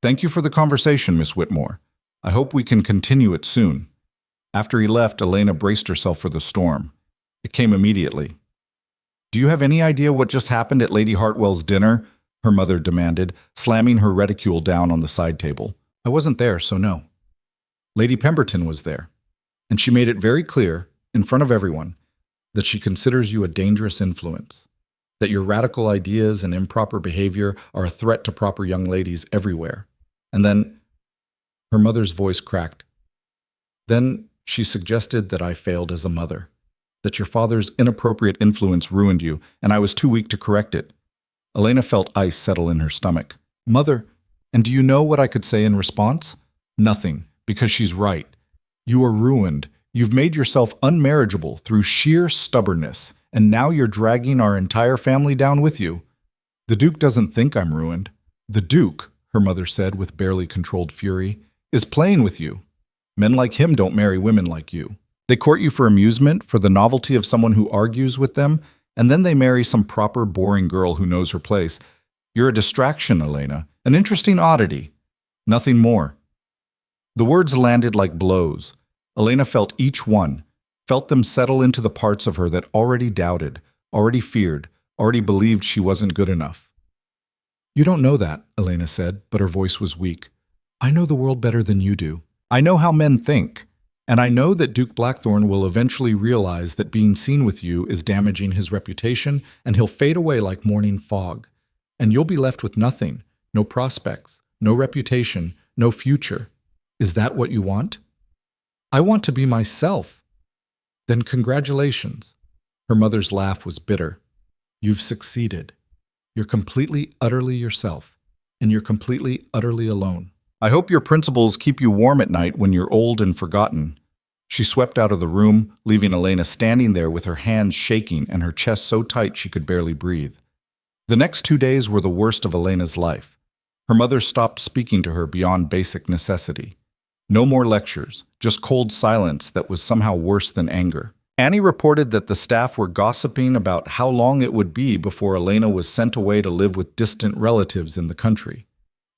"Thank you for the conversation, Miss Whitmore. I hope we can continue it soon." After he left, Elena braced herself for the storm. It came immediately. "Do you have any idea what just happened at Lady Hartwell's dinner?" her mother demanded, slamming her reticule down on the side table. "I wasn't there, so no." "Lady Pemberton was there, and she made it very clear, in front of everyone, that she considers you a dangerous influence, that your radical ideas and improper behavior are a threat to proper young ladies everywhere. And then," her mother's voice cracked, "then she suggested that I failed as a mother, that your father's inappropriate influence ruined you, and I was too weak to correct it." Elena felt ice settle in her stomach. "Mother, and do you know what I could say in response? Nothing, because she's right. You are ruined. You've made yourself unmarriageable through sheer stubbornness, and now you're dragging our entire family down with you. The Duke doesn't think I'm ruined. The Duke, her mother said with barely controlled fury, is playing with you. Men like him don't marry women like you. They court you for amusement, for the novelty of someone who argues with them, and then they marry some proper, boring girl who knows her place. You're a distraction, Elena, an interesting oddity. Nothing more. The words landed like blows. Elena felt each one, felt them settle into the parts of her that already doubted, already feared, already believed she wasn't good enough. You don't know that, Elena said, but her voice was weak. I know the world better than you do. I know how men think. And I know that Duke Blackthorn will eventually realize that being seen with you is damaging his reputation, and he'll fade away like morning fog. And you'll be left with nothing, no prospects, no reputation, no future. Is that what you want? I want to be myself. Then congratulations. Her mother's laugh was bitter. You've succeeded. You're completely, utterly yourself, and you're completely, utterly alone. I hope your principles keep you warm at night when you're old and forgotten. She swept out of the room, leaving Elena standing there with her hands shaking and her chest so tight she could barely breathe. The next 2 days were the worst of Elena's life. Her mother stopped speaking to her beyond basic necessity. No more lectures, just cold silence that was somehow worse than anger. Annie reported that the staff were gossiping about how long it would be before Elena was sent away to live with distant relatives in the country.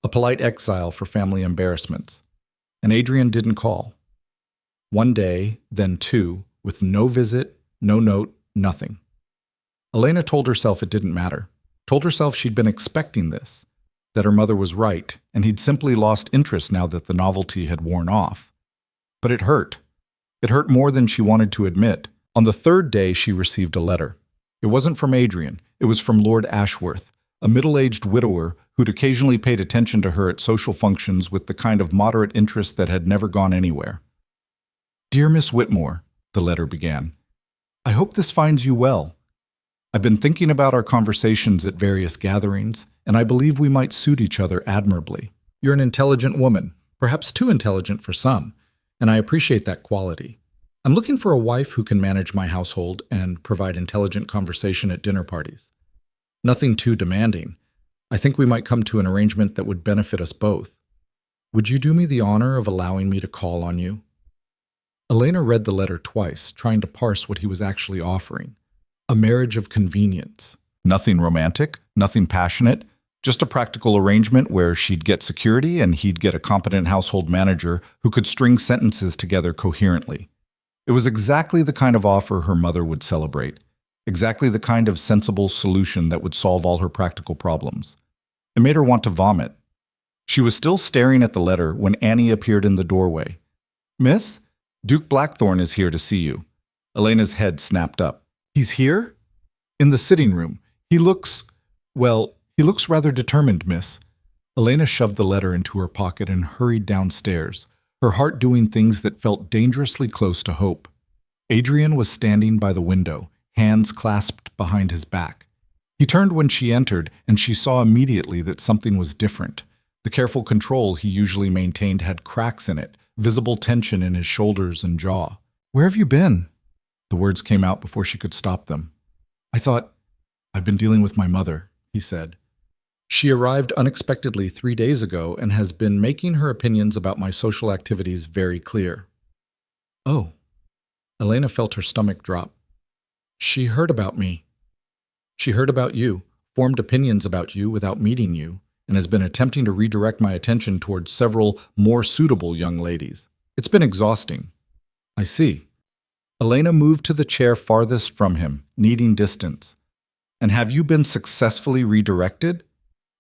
A polite exile for family embarrassments. And Adrian didn't call. 1 day, then 2, with no visit, no note, nothing. Elena told herself it didn't matter. Told herself she'd been expecting this, that her mother was right, and he'd simply lost interest now that the novelty had worn off. But it hurt. It hurt more than she wanted to admit. On the 3rd day, she received a letter. It wasn't from Adrian. It was from Lord Ashworth, a middle-aged widower who'd occasionally paid attention to her at social functions with the kind of moderate interest that had never gone anywhere. Dear Miss Whitmore, the letter began, I hope this finds you well. I've been thinking about our conversations at various gatherings, and I believe we might suit each other admirably. You're an intelligent woman, perhaps too intelligent for some, and I appreciate that quality. I'm looking for a wife who can manage my household and provide intelligent conversation at dinner parties. Nothing too demanding. I think we might come to an arrangement that would benefit us both. Would you do me the honor of allowing me to call on you? Elena read the letter twice, trying to parse what he was actually offering. A marriage of convenience. Nothing romantic, nothing passionate, just a practical arrangement where she'd get security and he'd get a competent household manager who could string sentences together coherently. It was exactly the kind of offer her mother would celebrate. Exactly the kind of sensible solution that would solve all her practical problems. It made her want to vomit. She was still staring at the letter when Annie appeared in the doorway. Miss, Duke Blackthorn is here to see you. Elena's head snapped up. He's here? In the sitting room. He looks rather determined, miss. Elena shoved the letter into her pocket and hurried downstairs, her heart doing things that felt dangerously close to hope. Adrian was standing by the window, hands clasped behind his back. He turned when she entered, and she saw immediately that something was different. The careful control he usually maintained had cracks in it, visible tension in his shoulders and jaw. Where have you been? The words came out before she could stop them. I've been dealing with my mother, he said. She arrived unexpectedly 3 days ago and has been making her opinions about my social activities very clear. Oh. Elena felt her stomach drop. She heard about me. She heard about you, formed opinions about you without meeting you, and has been attempting to redirect my attention towards several more suitable young ladies. It's been exhausting. I see. Elena moved to the chair farthest from him, needing distance. And have you been successfully redirected?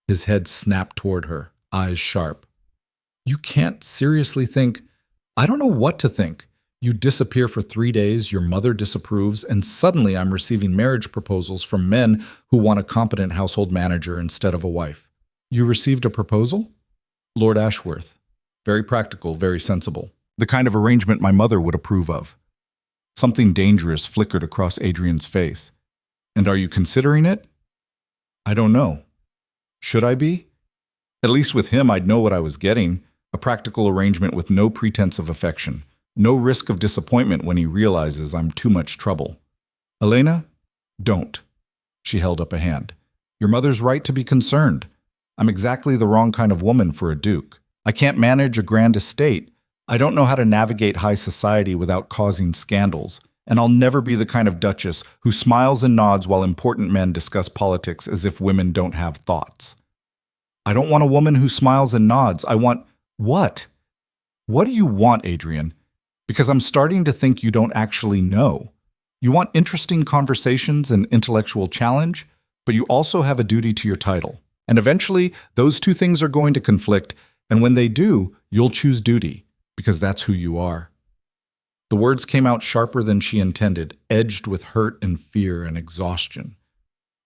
His head snapped toward her, eyes sharp. You can't seriously think, I don't know what to think. You disappear for 3 days, your mother disapproves, and suddenly I'm receiving marriage proposals from men who want a competent household manager instead of a wife. You received a proposal? Lord Ashworth. Very practical, very sensible. The kind of arrangement my mother would approve of. Something dangerous flickered across Adrian's face. And are you considering it? I don't know. Should I be? At least with him I'd know what I was getting, a practical arrangement with no pretense of affection, no risk of disappointment when he realizes I'm too much trouble. Elena, don't. She held up a hand. Your mother's right to be concerned. I'm exactly the wrong kind of woman for a duke. I can't manage a grand estate. I don't know how to navigate high society without causing scandals. And I'll never be the kind of duchess who smiles and nods while important men discuss politics as if women don't have thoughts. I don't want a woman who smiles and nods. I want what? What do you want, Adrian? Because I'm starting to think you don't actually know. You want interesting conversations and intellectual challenge, but you also have a duty to your title. And eventually, those two things are going to conflict, and when they do, you'll choose duty, because that's who you are. The words came out sharper than she intended, edged with hurt and fear and exhaustion.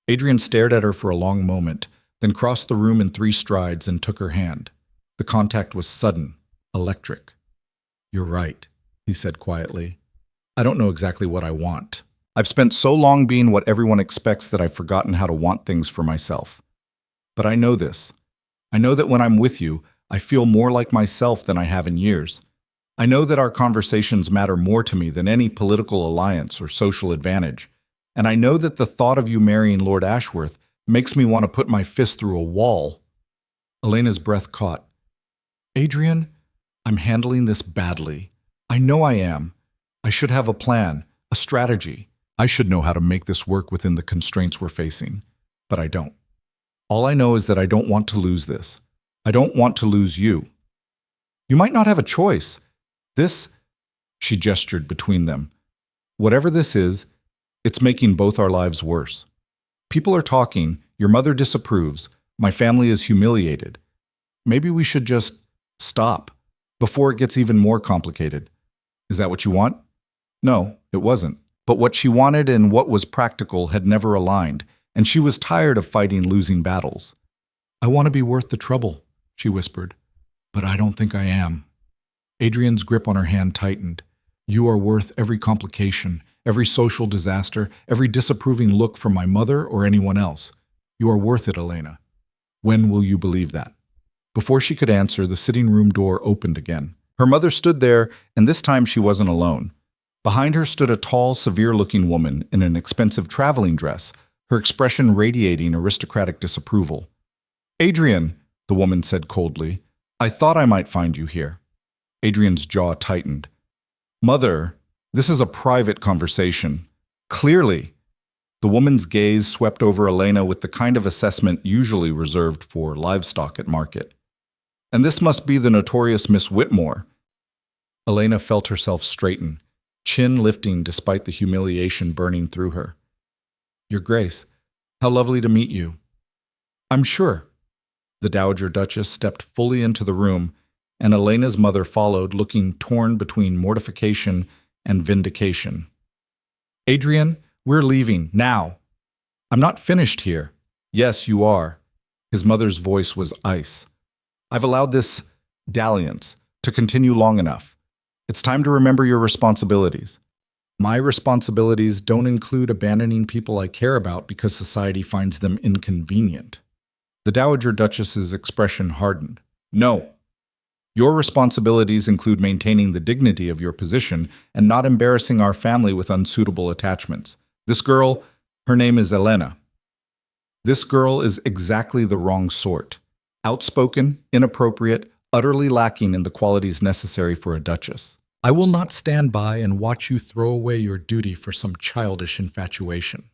Adrian stared at her for a long moment, then crossed the room in 3 strides and took her hand. The contact was sudden, electric. "You're right," he said quietly. "I don't know exactly what I want. I've spent so long being what everyone expects that I've forgotten how to want things for myself. But I know this. I know that when I'm with you, I feel more like myself than I have in years. I know that our conversations matter more to me than any political alliance or social advantage. And I know that the thought of you marrying Lord Ashworth makes me want to put my fist through a wall." Elena's breath caught. "Adrian, I'm handling this badly. I know I am. I should have a plan, a strategy. I should know how to make this work within the constraints we're facing. But I don't. All I know is that I don't want to lose this. I don't want to lose you. You might not have a choice. This," she gestured between them, "whatever this is, it's making both our lives worse. People are talking, your mother disapproves, my family is humiliated. Maybe we should just stop before it gets even more complicated. Is that what you want?" No, it wasn't. But what she wanted and what was practical had never aligned, and she was tired of fighting losing battles. "I want to be worth the trouble," she whispered, "but I don't think I am." Adrian's grip on her hand tightened. "You are worth every complication, every social disaster, every disapproving look from my mother or anyone else. You are worth it, Elena. When will you believe that?" Before she could answer, the sitting room door opened again. Her mother stood there, and this time she wasn't alone. Behind her stood a tall, severe-looking woman in an expensive traveling dress, her expression radiating aristocratic disapproval. "Adrian," the woman said coldly, "I thought I might find you here." Adrian's jaw tightened. "Mother, this is a private conversation. Clearly." The woman's gaze swept over Elena with the kind of assessment usually reserved for livestock at market. "And this must be the notorious Miss Whitmore." Elena felt herself straighten, chin lifting despite the humiliation burning through her. "Your Grace, how lovely to meet you." "I'm sure." The Dowager Duchess stepped fully into the room, and Elena's mother followed, looking torn between mortification and vindication. "Adrian, we're leaving, now." "I'm not finished here." "Yes, you are." His mother's voice was ice. "I've allowed this dalliance to continue long enough. It's time to remember your responsibilities. My responsibilities don't include abandoning people I care about because society finds them inconvenient." The Dowager Duchess's expression hardened. "No. Your responsibilities include maintaining the dignity of your position and not embarrassing our family with unsuitable attachments. This girl, her name is Elena. This girl is exactly the wrong sort. Outspoken, inappropriate, utterly lacking in the qualities necessary for a duchess. I will not stand by and watch you throw away your duty for some childish infatuation."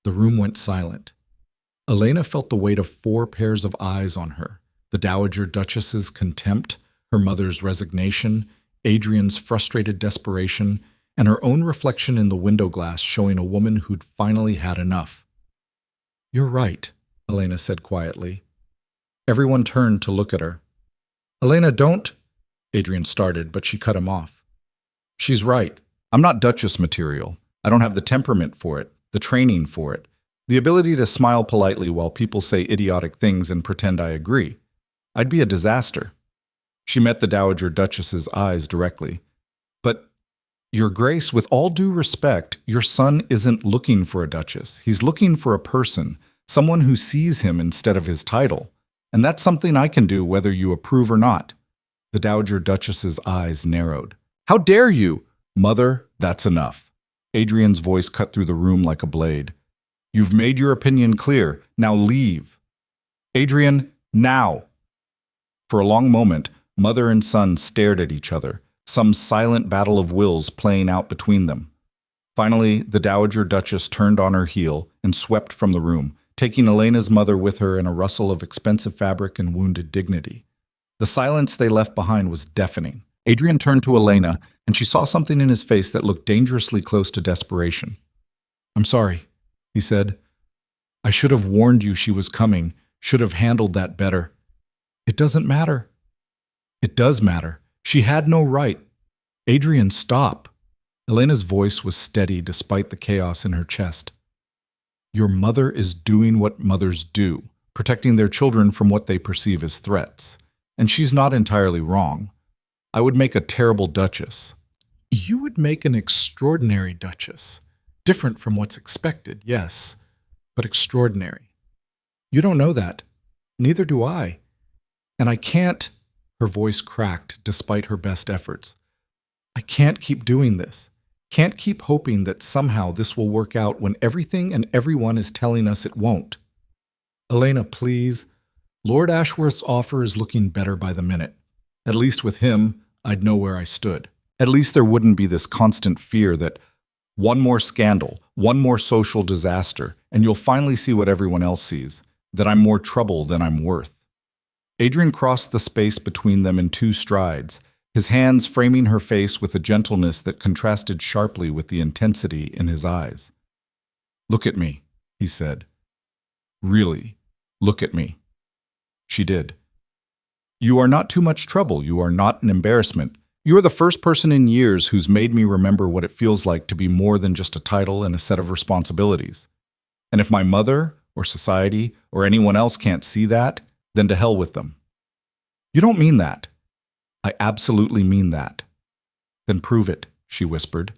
The room went silent. Elena felt the weight of 4 pairs of eyes on her. The Dowager Duchess's contempt, her mother's resignation, Adrian's frustrated desperation, and her own reflection in the window glass showing a woman who'd finally had enough. "You're right," Elena said quietly. Everyone turned to look at her. "Elena, don't—" Adrian started, but she cut him off. "She's right. I'm not duchess material. I don't have the temperament for it, the training for it, the ability to smile politely while people say idiotic things and pretend I agree. I'd be a disaster." She met the Dowager Duchess's eyes directly. "But, Your Grace, with all due respect, your son isn't looking for a duchess. He's looking for a person, someone who sees him instead of his title. And that's something I can do whether you approve or not." The Dowager Duchess's eyes narrowed. "How dare you?" "Mother, that's enough." Adrian's voice cut through the room like a blade. "You've made your opinion clear. Now leave." Adrian, now! For a long moment, mother and son stared at each other, some silent battle of wills playing out between them. Finally, the Dowager Duchess turned on her heel and swept from the room, taking Elena's mother with her in a rustle of expensive fabric and wounded dignity. The silence they left behind was deafening. Adrian turned to Elena, and she saw something in his face that looked dangerously close to desperation. "I'm sorry," he said. "I should have warned you she was coming, should have handled that better. It doesn't matter." "It does matter. She had no right." "Adrian, stop." Elena's voice was steady despite the chaos in her chest. "Your mother is doing what mothers do, protecting their children from what they perceive as threats. And she's not entirely wrong. I would make a terrible duchess." "You would make an extraordinary duchess. Different from what's expected, yes, but extraordinary. You don't know that. Neither do I. And I can't—" her voice cracked despite her best efforts. "I can't keep doing this. Can't keep hoping that somehow this will work out when everything and everyone is telling us it won't. Elena, please. Lord Ashworth's offer is looking better by the minute. At least with him, I'd know where I stood. At least there wouldn't be this constant fear that one more scandal, one more social disaster, and you'll finally see what everyone else sees, that I'm more trouble than I'm worth." Adrian crossed the space between them in 2 strides, his hands framing her face with a gentleness that contrasted sharply with the intensity in his eyes. "Look at me," he said. "Really, look at me." She did. "You are not too much trouble. You are not an embarrassment. You are the first person in years who's made me remember what it feels like to be more than just a title and a set of responsibilities. And if my mother, or society, or anyone else can't see that, then to hell with them." "You don't mean that." "I absolutely mean that." "Then prove it," she whispered.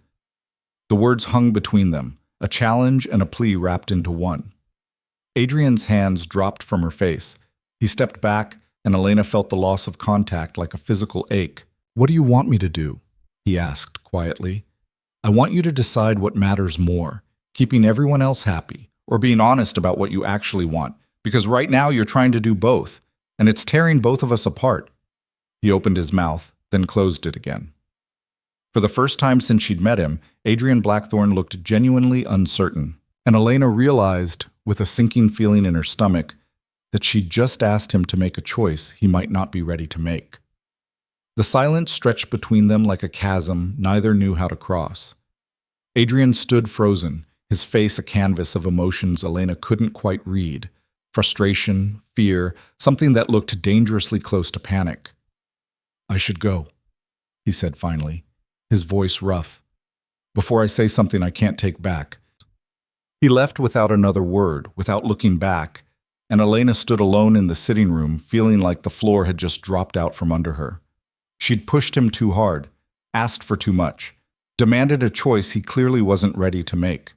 The words hung between them, a challenge and a plea wrapped into one. Adrian's hands dropped from her face. He stepped back, and Elena felt the loss of contact like a physical ache. "What do you want me to do?" he asked quietly. "I want you to decide what matters more, keeping everyone else happy, or being honest about what you actually want, because right now you're trying to do both, and it's tearing both of us apart." He opened his mouth, then closed it again. For the first time since she'd met him, Adrian Blackthorne looked genuinely uncertain, and Elena realized, with a sinking feeling in her stomach, that she'd just asked him to make a choice he might not be ready to make. The silence stretched between them like a chasm neither knew how to cross. Adrian stood frozen, his face a canvas of emotions Elena couldn't quite read. Frustration, fear, something that looked dangerously close to panic. "I should go," he said finally, his voice rough. "Before I say something I can't take back." He left without another word, without looking back, and Elena stood alone in the sitting room, feeling like the floor had just dropped out from under her. She'd pushed him too hard, asked for too much, demanded a choice he clearly wasn't ready to make.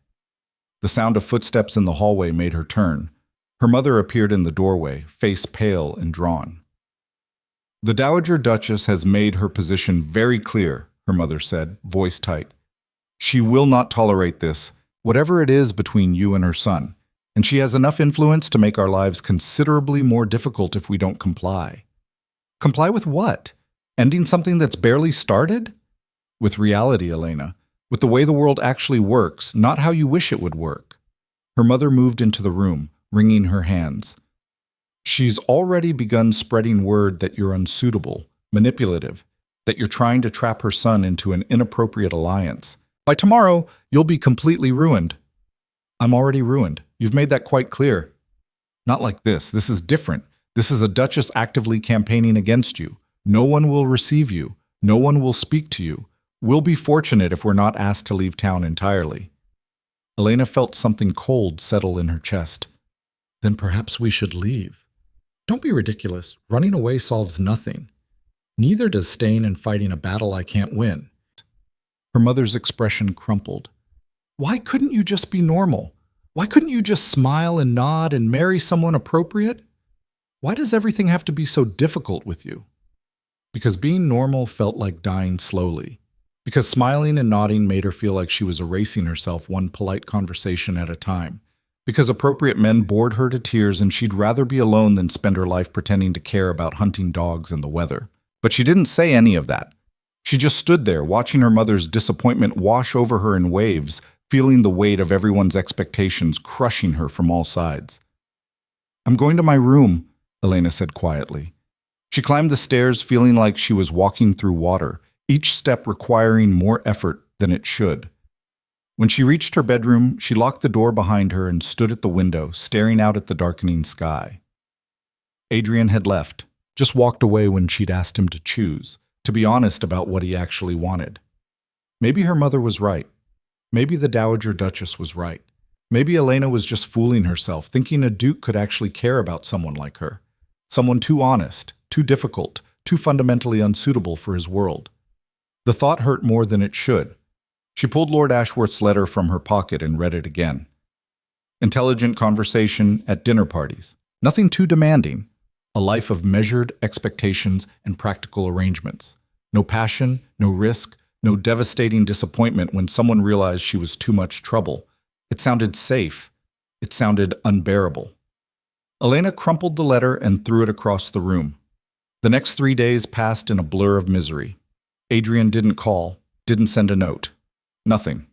The sound of footsteps in the hallway made her turn. Her mother appeared in the doorway, face pale and drawn. "The Dowager Duchess has made her position very clear," her mother said, voice tight. "She will not tolerate this, whatever it is between you and her son, and she has enough influence to make our lives considerably more difficult if we don't comply." "Comply with what? Ending something that's barely started?" "With reality, Elena. With the way the world actually works, not how you wish it would work." Her mother moved into the room, wringing her hands. "She's already begun spreading word that you're unsuitable, manipulative, that you're trying to trap her son into an inappropriate alliance. By tomorrow, you'll be completely ruined." "I'm already ruined. You've made that quite clear." "Not like this. This is different. This is a duchess actively campaigning against you. No one will receive you. No one will speak to you. We'll be fortunate if we're not asked to leave town entirely." Elena felt something cold settle in her chest. "Then perhaps we should leave." "Don't be ridiculous. Running away solves nothing. Neither does staying and fighting a battle I can't win." Her mother's expression crumpled. "Why couldn't you just be normal? Why couldn't you just smile and nod and marry someone appropriate? Why does everything have to be so difficult with you?" Because being normal felt like dying slowly. Because smiling and nodding made her feel like she was erasing herself one polite conversation at a time. Because appropriate men bored her to tears and she'd rather be alone than spend her life pretending to care about hunting dogs and the weather. But she didn't say any of that. She just stood there, watching her mother's disappointment wash over her in waves, feeling the weight of everyone's expectations crushing her from all sides. "I'm going to my room," Elena said quietly. She climbed the stairs feeling like she was walking through water, each step requiring more effort than it should. When she reached her bedroom, she locked the door behind her and stood at the window, staring out at the darkening sky. Adrian had left, just walked away when she'd asked him to choose, to be honest about what he actually wanted. Maybe her mother was right. Maybe the Dowager Duchess was right. Maybe Elena was just fooling herself, thinking a duke could actually care about someone like her. Someone too honest, too difficult, too fundamentally unsuitable for his world. The thought hurt more than it should. She pulled Lord Ashworth's letter from her pocket and read it again. Intelligent conversation at dinner parties. Nothing too demanding. A life of measured expectations and practical arrangements. No passion, no risk, no devastating disappointment when someone realized she was too much trouble. It sounded safe. It sounded unbearable. Elena crumpled the letter and threw it across the room. The next 3 days passed in a blur of misery. Adrian didn't call, didn't send a note. Nothing.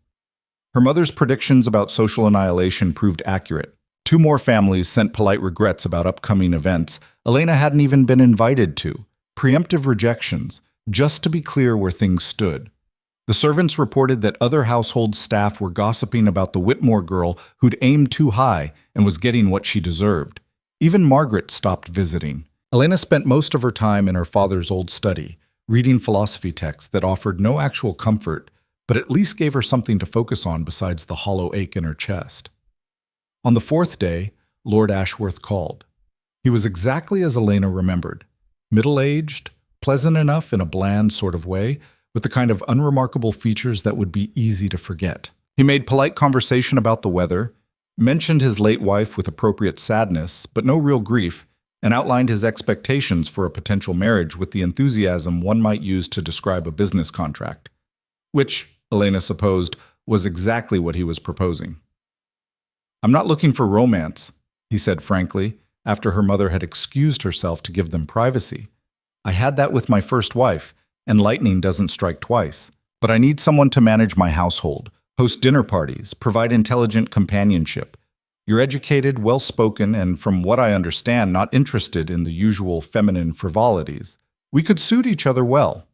Her mother's predictions about social annihilation proved accurate. 2 more families sent polite regrets about upcoming events Elena hadn't even been invited to. Preemptive rejections, just to be clear where things stood. The servants reported that other household staff were gossiping about the Whitmore girl who'd aimed too high and was getting what she deserved. Even Margaret stopped visiting. Elena spent most of her time in her father's old study, reading philosophy texts that offered no actual comfort, but at least gave her something to focus on besides the hollow ache in her chest. On the 4th day, Lord Ashworth called. He was exactly as Elena remembered. Middle-aged, pleasant enough in a bland sort of way, with the kind of unremarkable features that would be easy to forget. He made polite conversation about the weather, mentioned his late wife with appropriate sadness, but no real grief, and outlined his expectations for a potential marriage with the enthusiasm one might use to describe a business contract. Which, Elena supposed, was exactly what he was proposing. "I'm not looking for romance," he said frankly, after her mother had excused herself to give them privacy. "I had that with my first wife, and lightning doesn't strike twice. But I need someone to manage my household, host dinner parties, provide intelligent companionship. You're educated, well-spoken, and from what I understand, not interested in the usual feminine frivolities. We could suit each other well."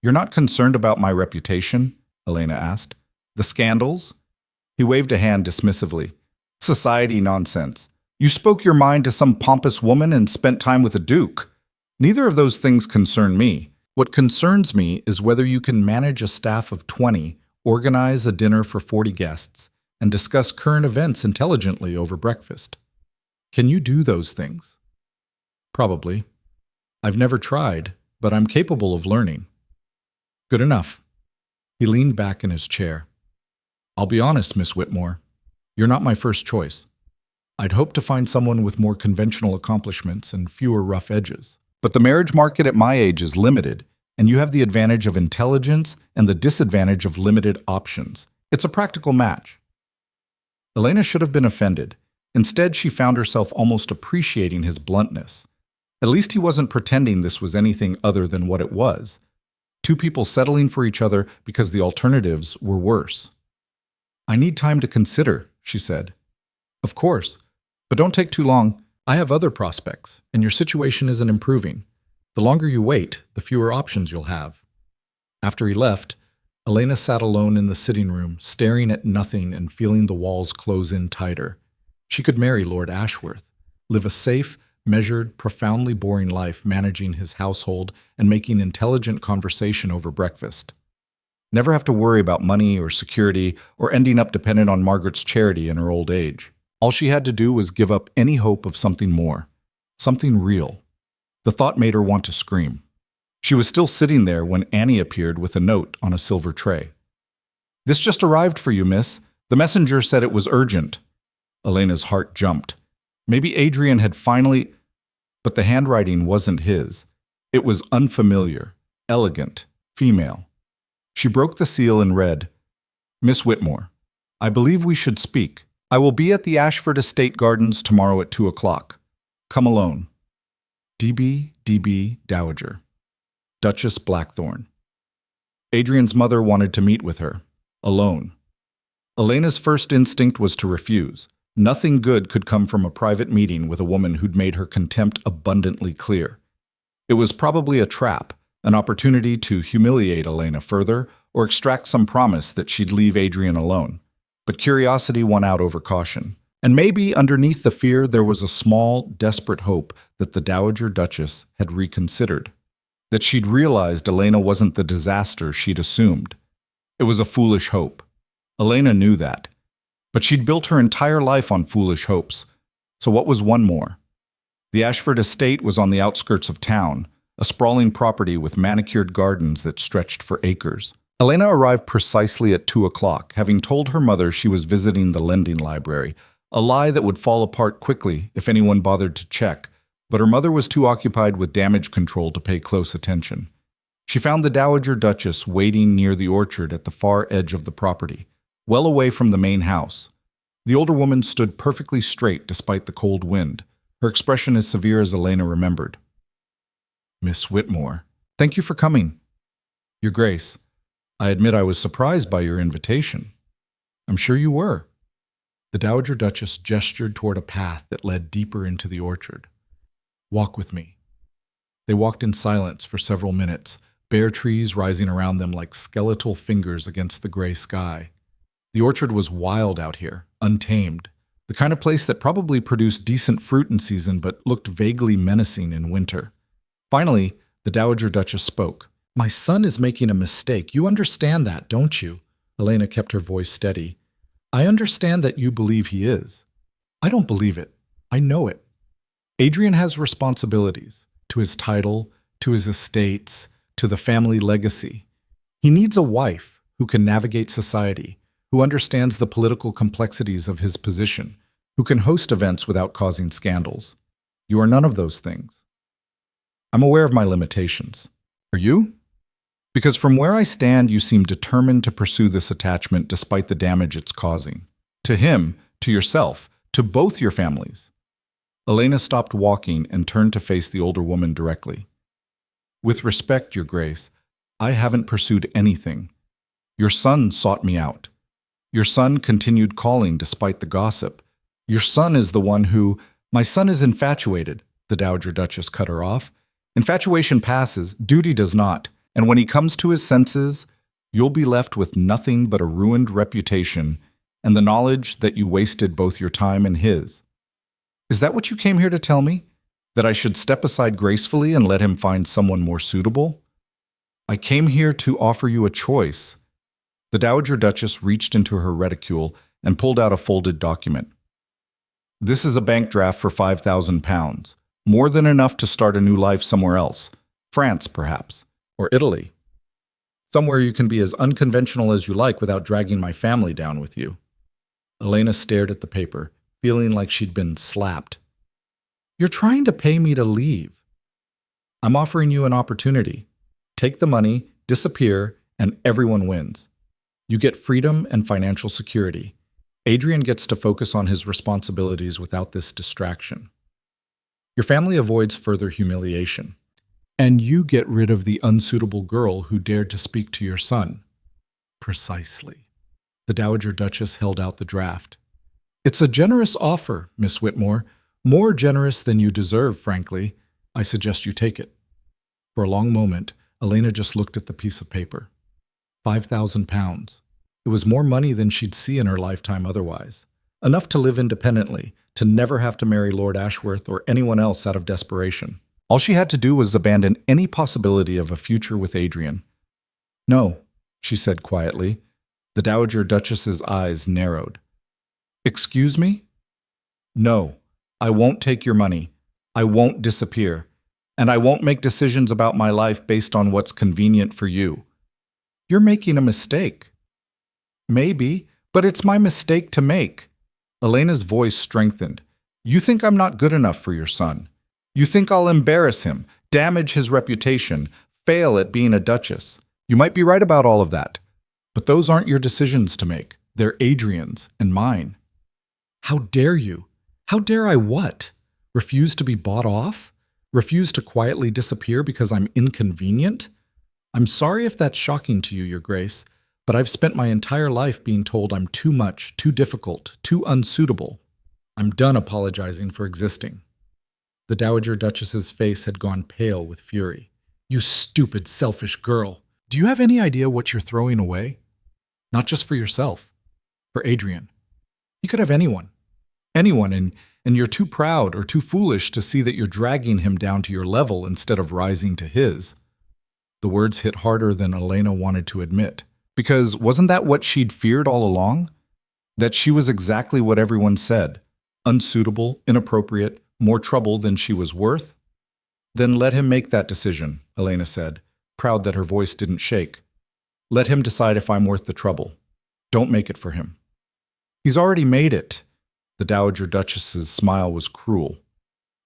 "You're not concerned about my reputation?" Elena asked. "The scandals?" He waved a hand dismissively. "Society nonsense. You spoke your mind to some pompous woman and spent time with a duke. Neither of those things concern me. What concerns me is whether you can manage a staff of 20, organize a dinner for 40 guests, and discuss current events intelligently over breakfast. Can you do those things?" "Probably. I've never tried, but I'm capable of learning." "Good enough." He leaned back in his chair. "I'll be honest, Miss Whitmore. You're not my first choice. I'd hoped to find someone with more conventional accomplishments and fewer rough edges. But the marriage market at my age is limited, and you have the advantage of intelligence and the disadvantage of limited options. It's a practical match." Elena should have been offended. Instead, she found herself almost appreciating his bluntness. At least he wasn't pretending this was anything other than what it was. 2 people settling for each other because the alternatives were worse. "I need time to consider," she said. "Of course, but don't take too long. I have other prospects, and your situation isn't improving. The longer you wait, the fewer options you'll have." After he left, Elena sat alone in the sitting room, staring at nothing and feeling the walls close in tighter. She could marry Lord Ashworth, live a safe, measured, profoundly boring life managing his household and making intelligent conversation over breakfast. Never have to worry about money or security or ending up dependent on Margaret's charity in her old age. All she had to do was give up any hope of something more, something real. The thought made her want to scream. She was still sitting there when Annie appeared with a note on a silver tray. "This just arrived for you, miss. The messenger said it was urgent." Elena's heart jumped. Maybe Adrian had finally... But the handwriting wasn't his. It was unfamiliar, elegant, female. She broke the seal and read, "Miss Whitmore, I believe we should speak. I will be at the Ashford Estate Gardens tomorrow at 2 o'clock. Come alone. DB Dowager. Duchess Blackthorne. Adrian's mother wanted to meet with her. Alone. Elena's first instinct was to refuse. Nothing good could come from a private meeting with a woman who'd made her contempt abundantly clear. It was probably a trap, an opportunity to humiliate Elena further or extract some promise that she'd leave Adrian alone. But curiosity won out over caution. And maybe underneath the fear there was a small, desperate hope that the Dowager Duchess had reconsidered. That she'd realized Elena wasn't the disaster she'd assumed. It was a foolish hope. Elena knew that. But she'd built her entire life on foolish hopes. So what was one more? The Ashford estate was on the outskirts of town, a sprawling property with manicured gardens that stretched for acres. Elena arrived precisely at 2 o'clock, having told her mother she was visiting the lending library, a lie that would fall apart quickly if anyone bothered to check, but her mother was too occupied with damage control to pay close attention. She found the Dowager Duchess waiting near the orchard at the far edge of the property, well away from the main house. The older woman stood perfectly straight despite the cold wind, her expression as severe as Elena remembered. "Miss Whitmore, thank you for coming. Your Grace, I admit I was surprised by your invitation." "I'm sure you were." The Dowager Duchess gestured toward a path that led deeper into the orchard. "Walk with me." They walked in silence for several minutes, bare trees rising around them like skeletal fingers against the gray sky. The orchard was wild out here, untamed, the kind of place that probably produced decent fruit in season but looked vaguely menacing in winter. Finally, the Dowager Duchess spoke. "My son is making a mistake. You understand that, don't you?" Elena kept her voice steady. "I understand that you believe he is. I don't believe it. I know it. Adrian has responsibilities to his title, to his estates, to the family legacy. He needs a wife who can navigate society, who understands the political complexities of his position, who can host events without causing scandals. You are none of those things. I'm aware of my limitations. Are you? Because from where I stand, you seem determined to pursue this attachment despite the damage it's causing. To him, to yourself, to both your families." Elena stopped walking and turned to face the older woman directly. "With respect, Your Grace, I haven't pursued anything. Your son sought me out. Your son continued calling despite the gossip. Your son is the one who— My son is infatuated," the Dowager Duchess cut her off. "Infatuation passes, duty does not. And when he comes to his senses, you'll be left with nothing but a ruined reputation and the knowledge that you wasted both your time and his. Is that what you came here to tell me? That I should step aside gracefully and let him find someone more suitable? I came here to offer you a choice." The Dowager Duchess reached into her reticule and pulled out a folded document. "This is a bank draft for £5,000, more than enough to start a new life somewhere else. France, perhaps. Or Italy. Somewhere you can be as unconventional as you like without dragging my family down with you." Elena stared at the paper, feeling like she'd been slapped. "You're trying to pay me to leave. I'm offering you an opportunity. Take the money, disappear, and everyone wins. You get freedom and financial security. Adrian gets to focus on his responsibilities without this distraction. Your family avoids further humiliation. And you get rid of the unsuitable girl who dared to speak to your son." "Precisely." The Dowager Duchess held out the draft. "It's a generous offer, Miss Whitmore. More generous than you deserve, frankly. I suggest you take it." For a long moment, Elena just looked at the piece of paper. £5,000. It was more money than she'd see in her lifetime otherwise. Enough to live independently, to never have to marry Lord Ashworth or anyone else out of desperation. All she had to do was abandon any possibility of a future with Adrian. "No," she said quietly. The Dowager Duchess's eyes narrowed. "Excuse me? No, I won't take your money. I won't disappear. And I won't make decisions about my life based on what's convenient for you. You're making a mistake." "Maybe, but it's my mistake to make." Elena's voice strengthened. "You think I'm not good enough for your son. You think I'll embarrass him, damage his reputation, fail at being a duchess. You might be right about all of that. But those aren't your decisions to make. They're Adrian's and mine. How dare you? How dare I what? Refuse to be bought off? Refuse to quietly disappear because I'm inconvenient? I'm sorry if that's shocking to you, Your Grace, but I've spent my entire life being told I'm too much, too difficult, too unsuitable. I'm done apologizing for existing. The Dowager Duchess's face had gone pale with fury. You stupid, selfish girl. Do you have any idea what you're throwing away? Not just for yourself, for Adrian. You could have anyone. Anyone, and you're too proud or too foolish to see that you're dragging him down to your level instead of rising to his. The words hit harder than Elena wanted to admit. Because wasn't that what she'd feared all along? That she was exactly what everyone said. Unsuitable, inappropriate, more trouble than she was worth? Then let him make that decision, Elena said, proud that her voice didn't shake. Let him decide if I'm worth the trouble. Don't make it for him. He's already made it. The Dowager Duchess's smile was cruel.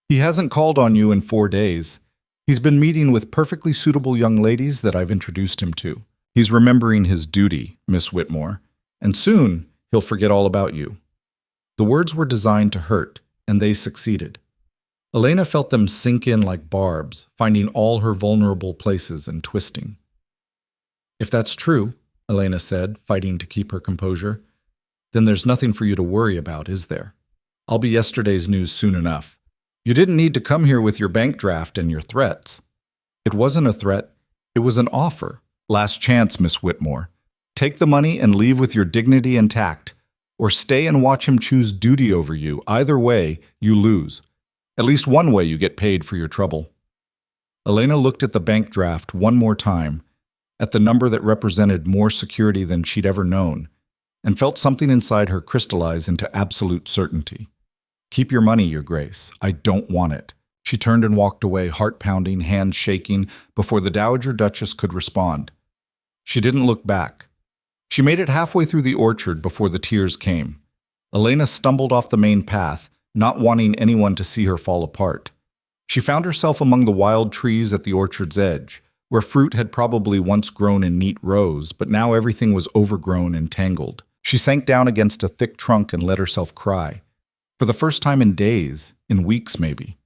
He hasn't called on you in 4 days. He's been meeting with perfectly suitable young ladies that I've introduced him to. He's remembering his duty, Miss Whitmore, and soon he'll forget all about you. The words were designed to hurt, and they succeeded. Elena felt them sink in like barbs, finding all her vulnerable places and twisting. If that's true, Elena said, fighting to keep her composure, then there's nothing for you to worry about, is there? I'll be yesterday's news soon enough. You didn't need to come here with your bank draft and your threats. It wasn't a threat, it was an offer. Last chance, Miss Whitmore. Take the money and leave with your dignity intact, or stay and watch him choose duty over you. Either way, you lose. At least one way you get paid for your trouble. Elena looked at the bank draft one more time, at the number that represented more security than she'd ever known, and felt something inside her crystallize into absolute certainty. Keep your money, Your Grace. I don't want it. She turned and walked away, heart pounding, hands shaking, before the Dowager Duchess could respond. She didn't look back. She made it halfway through the orchard before the tears came. Elena stumbled off the main path, not wanting anyone to see her fall apart. She found herself among the wild trees at the orchard's edge, where fruit had probably once grown in neat rows, but now everything was overgrown and tangled. She sank down against a thick trunk and let herself cry. For the first time in days, in weeks maybe.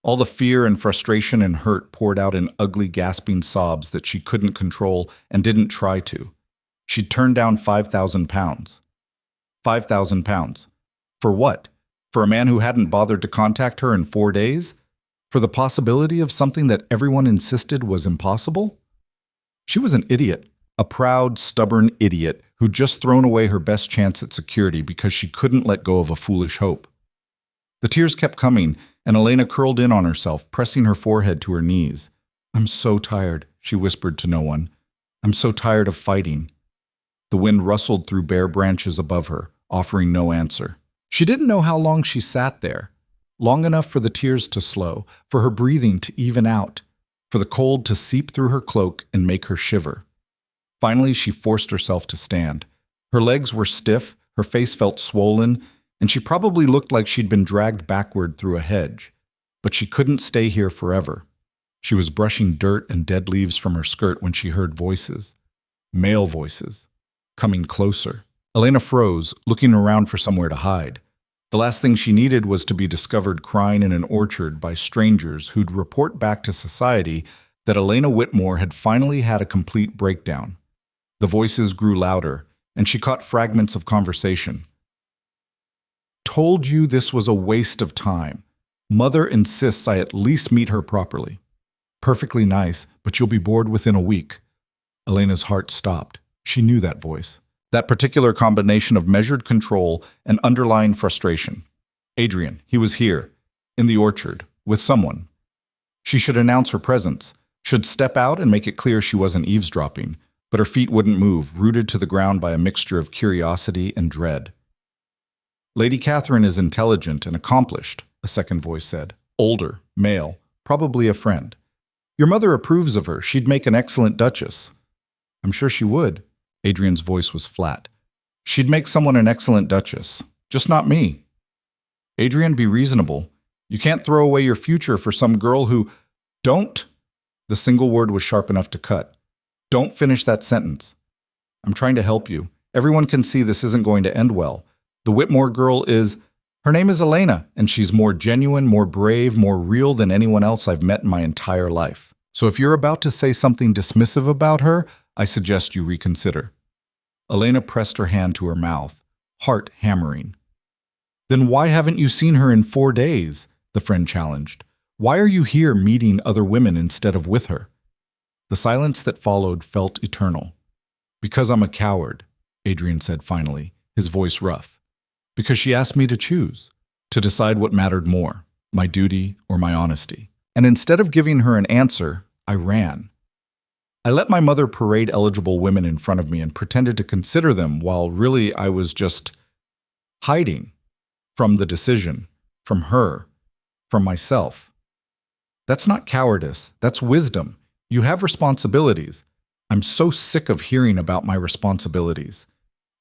All the fear and frustration and hurt poured out in ugly, gasping sobs that she couldn't control and didn't try to. She'd turned down 5,000 pounds. 5,000 pounds. For what? For a man who hadn't bothered to contact her in 4 days? For the possibility of something that everyone insisted was impossible? She was an idiot, a proud, stubborn idiot who'd just thrown away her best chance at security because she couldn't let go of a foolish hope. The tears kept coming, and Elena curled in on herself, pressing her forehead to her knees. I'm so tired, she whispered to no one. I'm so tired of fighting. The wind rustled through bare branches above her, offering no answer. She didn't know how long she sat there. Long enough for the tears to slow, for her breathing to even out, for the cold to seep through her cloak and make her shiver. Finally, she forced herself to stand. Her legs were stiff, her face felt swollen, and she probably looked like she'd been dragged backward through a hedge. But she couldn't stay here forever. She was brushing dirt and dead leaves from her skirt when she heard voices. Male voices. Coming closer. Elena froze, looking around for somewhere to hide. The last thing she needed was to be discovered crying in an orchard by strangers who'd report back to society that Elena Whitmore had finally had a complete breakdown. The voices grew louder, and she caught fragments of conversation. Told you this was a waste of time. Mother insists I at least meet her properly. Perfectly nice, but you'll be bored within a week. Elena's heart stopped. She knew that voice. That particular combination of measured control and underlying frustration. Adrian, he was here, in the orchard, with someone. She should announce her presence, should step out and make it clear she wasn't eavesdropping, but her feet wouldn't move, rooted to the ground by a mixture of curiosity and dread. Lady Catherine is intelligent and accomplished, a second voice said. Older, male, probably a friend. Your mother approves of her. She'd make an excellent duchess. I'm sure she would. Adrian's voice was flat. She'd make someone an excellent duchess. Just not me. Adrian, be reasonable. You can't throw away your future for some girl who... Don't. The single word was sharp enough to cut. Don't finish that sentence. I'm trying to help you. Everyone can see this isn't going to end well. The Whitmore girl is... Her name is Elena, and she's more genuine, more brave, more real than anyone else I've met in my entire life. So if you're about to say something dismissive about her, I suggest you reconsider." Elena pressed her hand to her mouth, heart hammering. "Then why haven't you seen her in 4 days?" the friend challenged. "Why are you here meeting other women instead of with her?" The silence that followed felt eternal. "Because I'm a coward," Adrian said finally, his voice rough. "Because she asked me to choose, to decide what mattered more, my duty or my honesty. And instead of giving her an answer, I ran. I let my mother parade eligible women in front of me and pretended to consider them while really I was just hiding from the decision, from her, from myself. That's not cowardice, that's wisdom. You have responsibilities. I'm so sick of hearing about my responsibilities."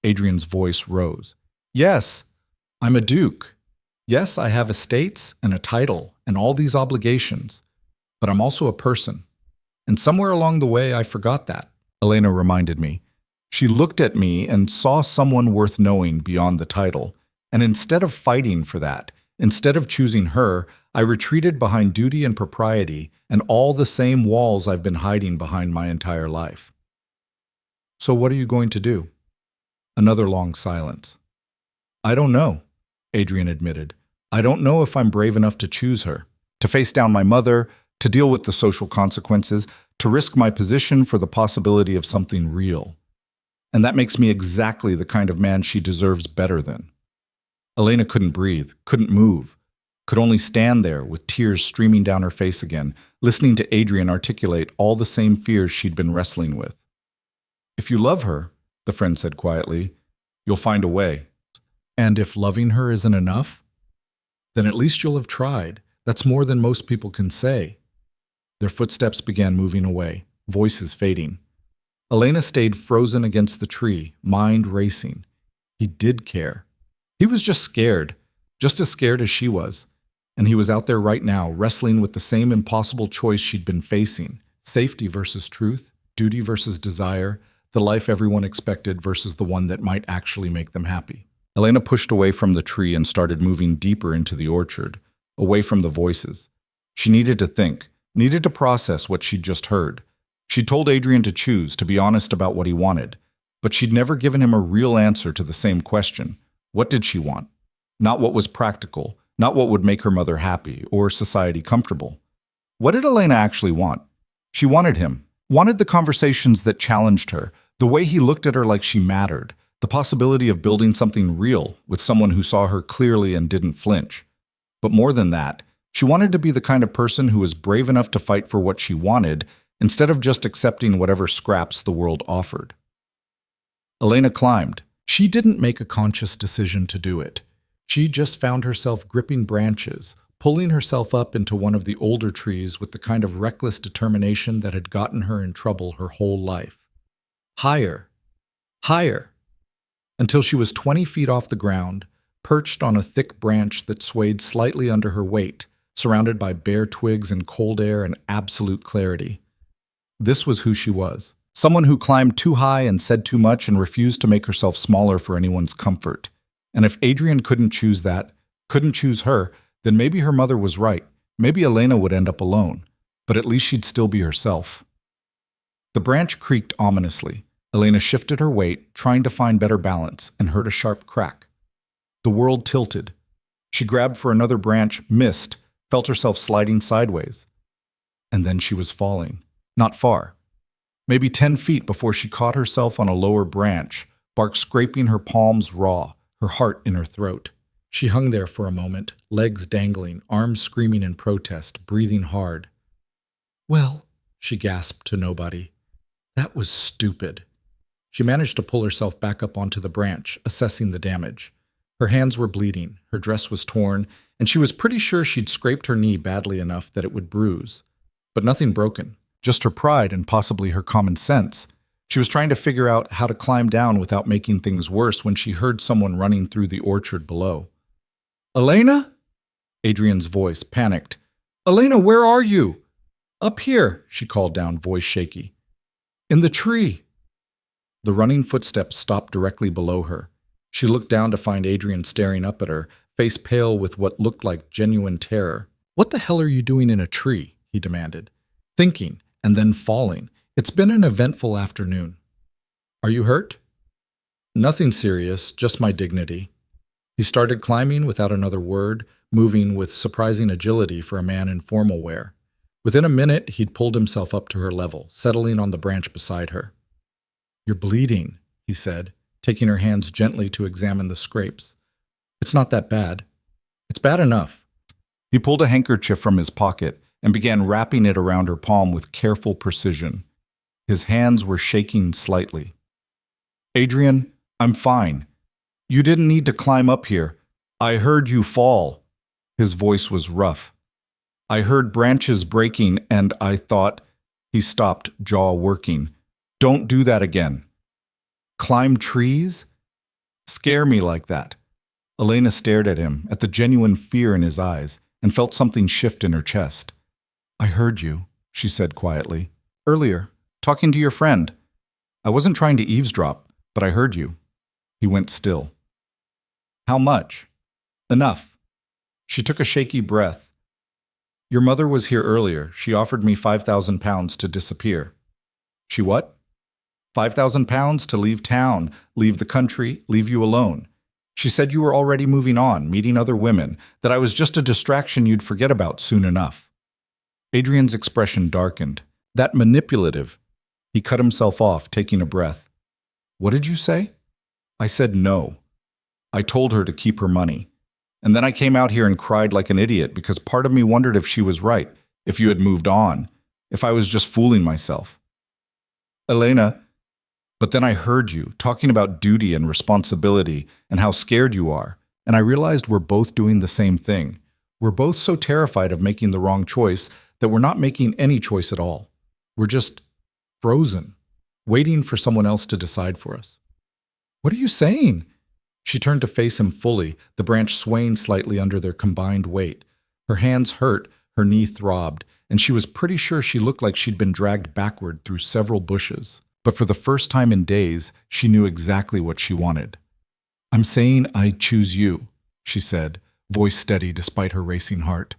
Adrian's voice rose. "Yes, I'm a duke. Yes, I have estates and a title and all these obligations. But I'm also a person. And somewhere along the way, I forgot that," Elena reminded me. She looked at me and saw someone worth knowing beyond the title. And instead of fighting for that, instead of choosing her, I retreated behind duty and propriety and all the same walls I've been hiding behind my entire life. "So what are you going to do?" Another long silence. "I don't know," Adrian admitted. "I don't know if I'm brave enough to choose her, to face down my mother, to deal with the social consequences, to risk my position for the possibility of something real. And that makes me exactly the kind of man she deserves better than." Elena couldn't breathe, couldn't move, could only stand there with tears streaming down her face again, listening to Adrian articulate all the same fears she'd been wrestling with. "If you love her," the friend said quietly, "you'll find a way. And if loving her isn't enough, then at least you'll have tried. That's more than most people can say." Their footsteps began moving away, voices fading. Elena stayed frozen against the tree, mind racing. He did care. He was just scared, just as scared as she was. And he was out there right now, wrestling with the same impossible choice she'd been facing. Safety versus truth, duty versus desire, the life everyone expected versus the one that might actually make them happy. Elena pushed away from the tree and started moving deeper into the orchard, away from the voices. She needed to think, needed to process what she'd just heard. She told Adrian to choose, to be honest about what he wanted, but she'd never given him a real answer to the same question. What did she want? Not what was practical, not what would make her mother happy or society comfortable. What did Elena actually want? She wanted him, wanted the conversations that challenged her, the way he looked at her like she mattered, the possibility of building something real with someone who saw her clearly and didn't flinch. But more than that, she wanted to be the kind of person who was brave enough to fight for what she wanted instead of just accepting whatever scraps the world offered. Elena climbed. She didn't make a conscious decision to do it. She just found herself gripping branches, pulling herself up into one of the older trees with the kind of reckless determination that had gotten her in trouble her whole life. Higher, higher, until she was 20 feet off the ground, perched on a thick branch that swayed slightly under her weight, surrounded by bare twigs and cold air and absolute clarity. This was who she was. Someone who climbed too high and said too much and refused to make herself smaller for anyone's comfort. And if Adrian couldn't choose that, couldn't choose her, then maybe her mother was right. Maybe Elena would end up alone, but at least she'd still be herself. The branch creaked ominously. Elena shifted her weight, trying to find better balance, and heard a sharp crack. The world tilted. She grabbed for another branch, missed, felt herself sliding sideways. And then she was falling. Not far. Maybe 10 feet before she caught herself on a lower branch, bark scraping her palms raw, her heart in her throat. She hung there for a moment, legs dangling, arms screaming in protest, breathing hard. "Well," she gasped to nobody, "that was stupid." She managed to pull herself back up onto the branch, assessing the damage. Her hands were bleeding, her dress was torn, and she was pretty sure she'd scraped her knee badly enough that it would bruise. But nothing broken, just her pride and possibly her common sense. She was trying to figure out how to climb down without making things worse when she heard someone running through the orchard below. "Elena?" Adrian's voice, panicked. "Elena, where are you?" "Up here," she called down, voice shaky. "In the tree." The running footsteps stopped directly below her. She looked down to find Adrian staring up at her, face pale with what looked like genuine terror. "What the hell are you doing in a tree?" he demanded. "Thinking, and then falling. It's been an eventful afternoon." "Are you hurt?" "Nothing serious, just my dignity." He started climbing without another word, moving with surprising agility for a man in formal wear. Within a minute, he'd pulled himself up to her level, settling on the branch beside her. "You're bleeding," he said, taking her hands gently to examine the scrapes. "It's not that bad." "It's bad enough." He pulled a handkerchief from his pocket and began wrapping it around her palm with careful precision. His hands were shaking slightly. "Adrian, I'm fine. You didn't need to climb up here. I heard you fall." His voice was rough. "I heard branches breaking and I thought—" He stopped, jaw working. "Don't do that again." "Climb trees? Scare me like that." Elena stared at him, at the genuine fear in his eyes, and felt something shift in her chest. "I heard you," she said quietly. "Earlier, talking to your friend. I wasn't trying to eavesdrop, but I heard you." He went still. "How much?" "Enough." She took a shaky breath. "Your mother was here earlier. She offered me £5,000 to disappear." "She what?" £5,000 to leave town, leave the country, leave you alone. She said you were already moving on, meeting other women, that I was just a distraction you'd forget about soon enough. Adrian's expression darkened. That manipulative. He cut himself off, taking a breath. "What did you say?" "I said no. I told her to keep her money. And then I came out here and cried like an idiot because part of me wondered if she was right, if you had moved on, if I was just fooling myself." "Elena, but then I heard you talking about duty and responsibility and how scared you are, and I realized we're both doing the same thing. We're both so terrified of making the wrong choice that we're not making any choice at all. We're just frozen, waiting for someone else to decide for us." "What are you saying?" She turned to face him fully, the branch swaying slightly under their combined weight. Her hands hurt, her knee throbbed, and she was pretty sure she looked like she'd been dragged backward through several bushes. But for the first time in days, she knew exactly what she wanted. "I'm saying I choose you," she said, voice steady despite her racing heart.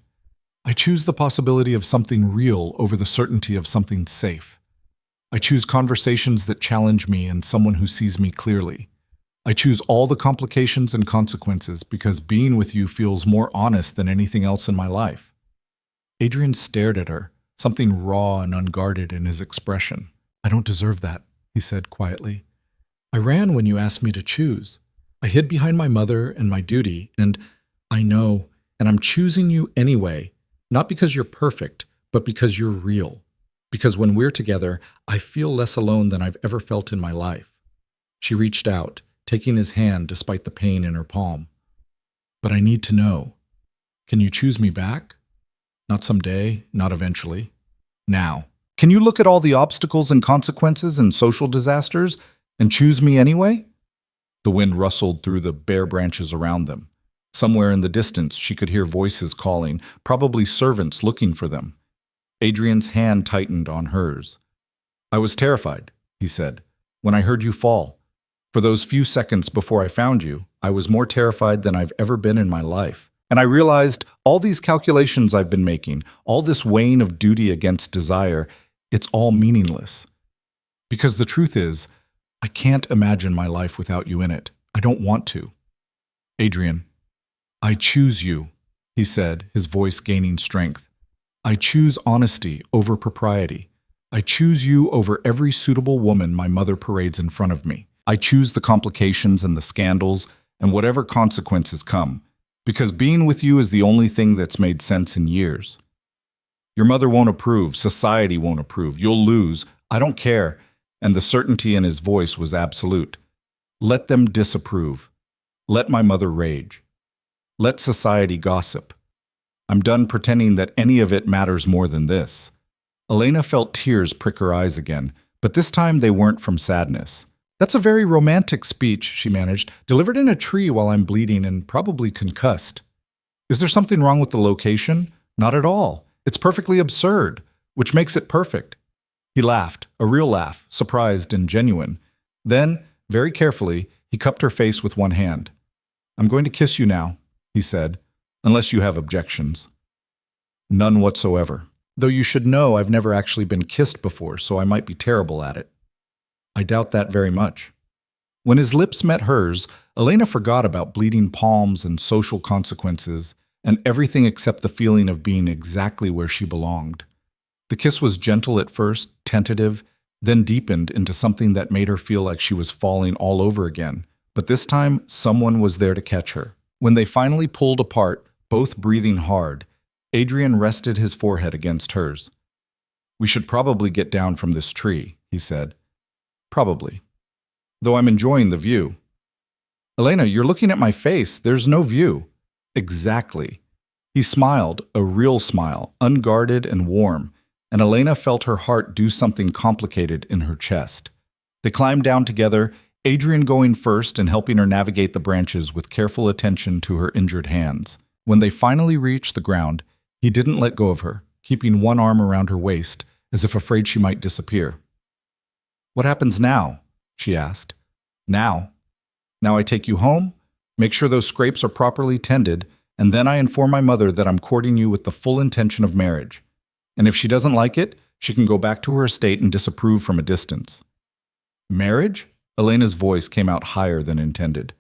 "I choose the possibility of something real over the certainty of something safe. I choose conversations that challenge me and someone who sees me clearly. I choose all the complications and consequences because being with you feels more honest than anything else in my life." Adrian stared at her, something raw and unguarded in his expression. "I don't deserve that," he said quietly. "I ran when you asked me to choose. I hid behind my mother and my duty, and I know, and I'm choosing you anyway, not because you're perfect, but because you're real. Because when we're together, I feel less alone than I've ever felt in my life." She reached out, taking his hand despite the pain in her palm. "But I need to know. Can you choose me back? Not someday, not eventually. Now. Can you look at all the obstacles and consequences and social disasters and choose me anyway?" The wind rustled through the bare branches around them. Somewhere in the distance, she could hear voices calling, probably servants looking for them. Adrian's hand tightened on hers. "I was terrified," he said, "when I heard you fall. For those few seconds before I found you, I was more terrified than I've ever been in my life. And I realized all these calculations I've been making, all this weighing of duty against desire, it's all meaningless. Because the truth is, I can't imagine my life without you in it. I don't want to." "Adrian, I choose you," he said, his voice gaining strength. "I choose honesty over propriety. I choose you over every suitable woman my mother parades in front of me. I choose the complications and the scandals and whatever consequences come, because being with you is the only thing that's made sense in years. Your mother won't approve, society won't approve, you'll lose, I don't care," and the certainty in his voice was absolute. "Let them disapprove. Let my mother rage. Let society gossip. I'm done pretending that any of it matters more than this." Elena felt tears prick her eyes again, but this time they weren't from sadness. "That's a very romantic speech," she managed, "delivered in a tree while I'm bleeding and probably concussed. Is there something wrong with the location? Not at all. It's perfectly absurd, which makes it perfect." He laughed, a real laugh, surprised and genuine. Then, Very carefully, he cupped her face with one hand. "I'm going to kiss you now," he said, "unless you have objections." "None whatsoever. Though you should know I've never actually been kissed before, so I might be terrible at it." "I doubt that very much." When his lips met hers, Elena forgot about bleeding palms and social consequences and everything except the feeling of being exactly where she belonged. The kiss was gentle at first, tentative, then deepened into something that made her feel like she was falling all over again. But this time, someone was there to catch her. When they finally pulled apart, both breathing hard, Adrian rested his forehead against hers. "We should probably get down from this tree," he said. "Probably. Though I'm enjoying the view." "Elena, you're looking at my face. There's no view." "Exactly." He smiled, a real smile, unguarded and warm, and Elena felt her heart do something complicated in her chest. They climbed down together, Adrian going first and helping her navigate the branches with careful attention to her injured hands. When they finally reached the ground, he didn't let go of her, keeping one arm around her waist, as if afraid she might disappear. "What happens now?" she asked. "Now? Now I take you home, make sure those scrapes are properly tended, and then I inform my mother that I'm courting you with the full intention of marriage. And if she doesn't like it, she can go back to her estate and disapprove from a distance." "Marriage?" Elena's voice came out higher than intended.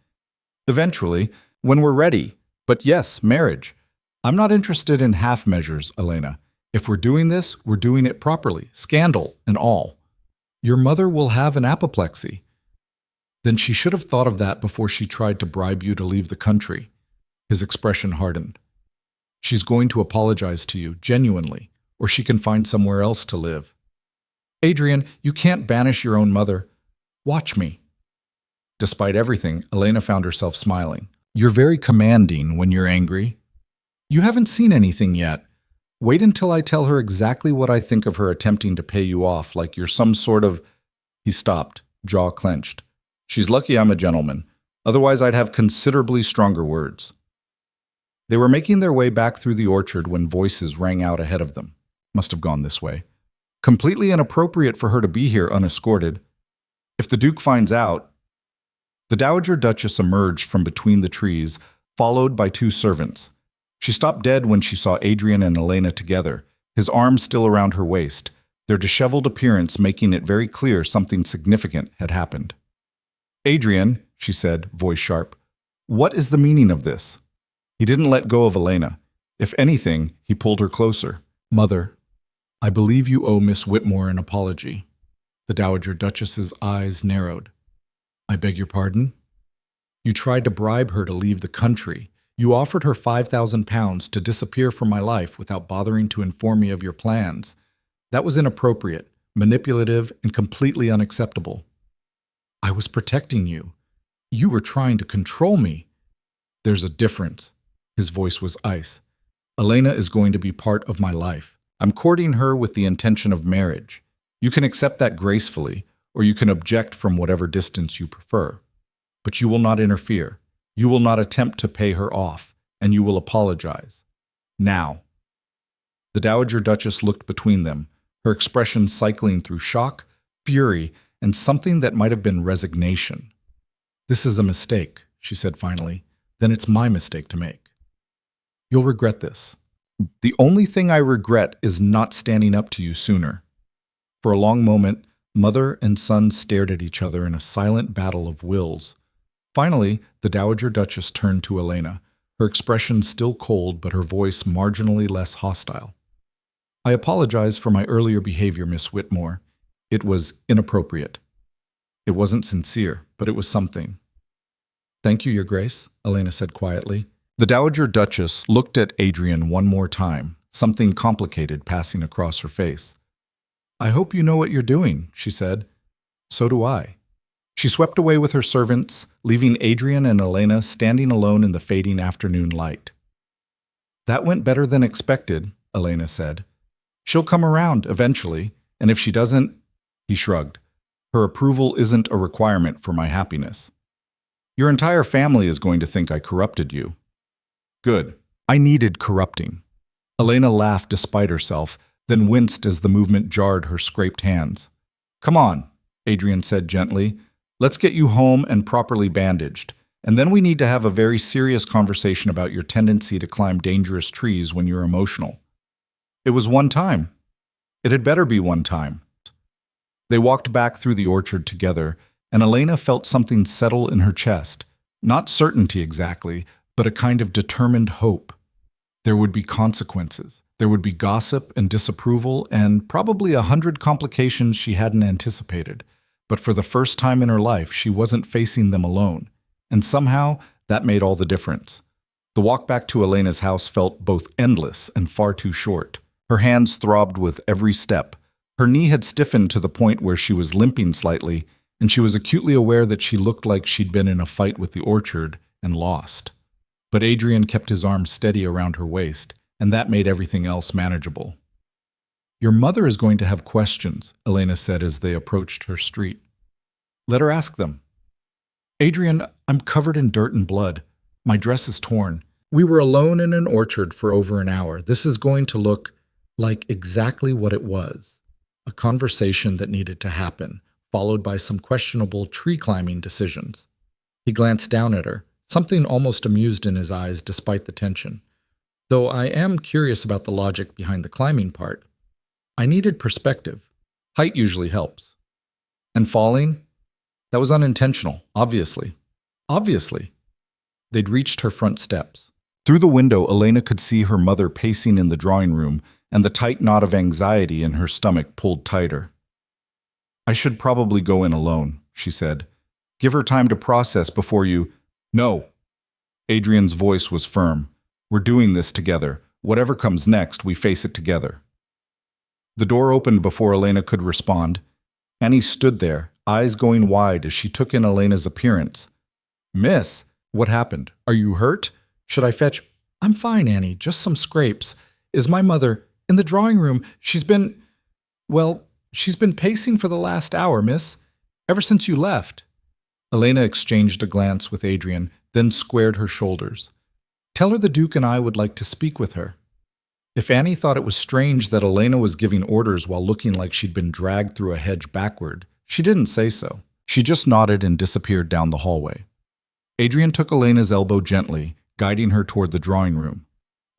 "Eventually, when we're ready. But yes, marriage. I'm not interested in half measures, Elena. If we're doing this, we're doing it properly, scandal and all. Your mother will have an apoplexy." "Then she should have thought of that before she tried to bribe you to leave the country." His expression hardened. "She's going to apologize to you, genuinely, or she can find somewhere else to live." "Adrian, you can't banish your own mother. Watch me." Despite everything, Elena found herself smiling. "You're very commanding when you're angry." "You haven't seen anything yet. Wait until I tell her exactly what I think of her attempting to pay you off, like you're some sort of—" He stopped, jaw clenched. "She's lucky I'm a gentleman. Otherwise I'd have considerably stronger words." They were making their way back through the orchard when voices rang out ahead of them. Must have gone this way. "Completely inappropriate for her to be here unescorted. If the Duke finds out—" The Dowager Duchess emerged from between the trees, followed by two servants. She stopped dead when she saw Adrian and Elena together, his arm still around her waist, their disheveled appearance making it very clear something significant had happened. "Adrian," she said, voice sharp, "what is the meaning of this?" He didn't let go of Elena. If anything, he pulled her closer. "Mother, I believe you owe Miss Whitmore an apology." The Dowager Duchess's eyes narrowed. "I beg your pardon?" "You tried to bribe her to leave the country. You offered her £5,000 to disappear from my life without bothering to inform me of your plans. That was inappropriate, manipulative, and completely unacceptable." "I was protecting you. You were trying to control me." "There's a difference." His voice was ice. "Elena is going to be part of my life. I'm courting her with the intention of marriage. You can accept that gracefully, or you can object from whatever distance you prefer. But you will not interfere. You will not attempt to pay her off, and you will apologize. Now." The Dowager Duchess looked between them, her expression cycling through shock, fury, and something that might have been resignation. "This is a mistake," she said finally. "Then it's my mistake to make. You'll regret this. The only thing I regret is not standing up to you sooner." For a long moment, mother and son stared at each other in a silent battle of wills. Finally, the Dowager Duchess turned to Elena, her expression still cold but her voice marginally less hostile. "I apologize for my earlier behavior, Miss Whitmore. It was inappropriate. It wasn't sincere, but it was something." "Thank you, Your Grace," Elena said quietly. The Dowager Duchess looked at Adrian one more time, something complicated passing across her face. "I hope you know what you're doing," she said. "So do I." She swept away with her servants, leaving Adrian and Elena standing alone in the fading afternoon light. "That went better than expected," Elena said. "She'll come around eventually, and if she doesn't—" He shrugged. "Her approval isn't a requirement for my happiness. Your entire family is going to think I corrupted you." "Good. I needed corrupting." Elena laughed despite herself, then winced as the movement jarred her scraped hands. "Come on," Adrian said gently. Let's get you home and properly bandaged. And then we need to have a very serious conversation about your tendency to climb dangerous trees when you're emotional. It was one time. It had better be one time. They walked back through the orchard together, and Elena felt something settle in her chest. Not certainty exactly, but a kind of determined hope. There would be consequences. There would be gossip and disapproval and probably 100 complications she hadn't anticipated. But for the first time in her life, she wasn't facing them alone. And somehow, that made all the difference. The walk back to Elena's house felt both endless and far too short. Her hands throbbed with every step. Her knee had stiffened to the point where she was limping slightly, and she was acutely aware that she looked like she'd been in a fight with the orchard and lost. But Adrian kept his arm steady around her waist, and that made everything else manageable. "Your mother is going to have questions," Elena said as they approached her street. "Let her ask them." "Adrian, I'm covered in dirt and blood. My dress is torn. We were alone in an orchard for over an hour. This is going to look like exactly what it was. A conversation that needed to happen, followed by some questionable tree-climbing decisions." He glanced down at her, something almost amused in his eyes despite the tension. "Though I am curious about the logic behind the climbing part. I needed perspective. Height usually helps. And falling? That was unintentional, obviously." "Obviously." They'd reached her front steps. Through the window, Elena could see her mother pacing in the drawing room, and the tight knot of anxiety in her stomach pulled tighter. "I should probably go in alone," she said. "Give her time to process before you—" "No." Adrian's voice was firm. "We're doing this together. Whatever comes next, we face it together." The door opened before Elena could respond. Annie stood there, eyes going wide as she took in Elena's appearance. "Miss, what happened? Are you hurt? Should I fetch—" "I'm fine, Annie, just some scrapes. Is my mother—" "In the drawing room. She's been pacing for the last hour, miss. Ever since you left." Elena exchanged a glance with Adrian, then squared her shoulders. "Tell her the Duke and I would like to speak with her." If Annie thought it was strange that Elena was giving orders while looking like she'd been dragged through a hedge backward, she didn't say so. She just nodded and disappeared down the hallway. Adrian took Elena's elbow gently, guiding her toward the drawing room.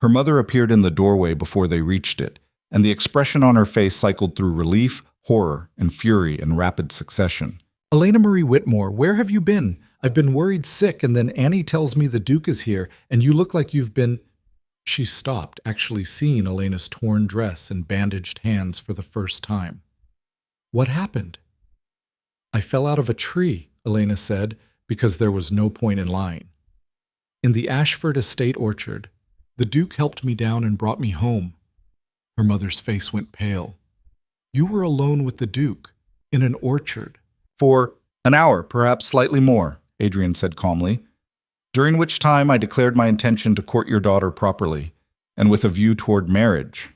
Her mother appeared in the doorway before they reached it, and the expression on her face cycled through relief, horror, and fury in rapid succession. "Elena Marie Whitmore, where have you been? I've been worried sick, and then Annie tells me the Duke is here, and you look like you've been—" She stopped, actually seeing Elena's torn dress and bandaged hands for the first time. "What happened?" "I fell out of a tree," Elena said, because there was no point in lying. "In the Ashford Estate orchard. The Duke helped me down and brought me home." Her mother's face went pale. "You were alone with the Duke, in an orchard." "For an hour, perhaps slightly more," Adrian said calmly, "during which time I declared my intention to court your daughter properly, and with a view toward marriage.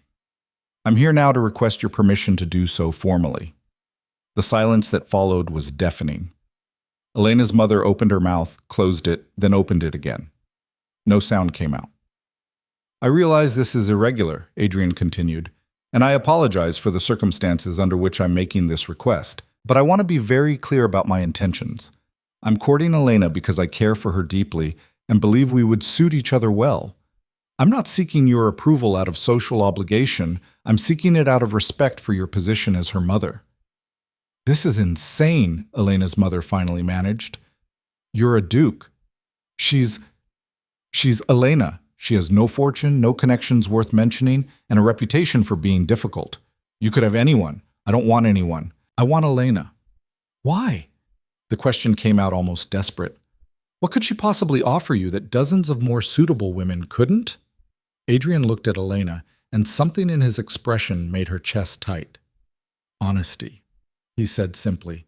I'm here now to request your permission to do so formally." The silence that followed was deafening. Elena's mother opened her mouth, closed it, then opened it again. No sound came out. "I realize this is irregular," Adrian continued, "and I apologize for the circumstances under which I'm making this request, but I want to be very clear about my intentions. I'm courting Elena because I care for her deeply and believe we would suit each other well. I'm not seeking your approval out of social obligation. I'm seeking it out of respect for your position as her mother." "This is insane," Elena's mother finally managed. "You're a duke. She's Elena. She has no fortune, no connections worth mentioning, and a reputation for being difficult. You could have anyone. I don't want anyone. I want Elena." "Why?" The question came out almost desperate. "What could she possibly offer you that dozens of more suitable women couldn't?" Adrian looked at Elena, and something in his expression made her chest tight. "Honesty," he said simply.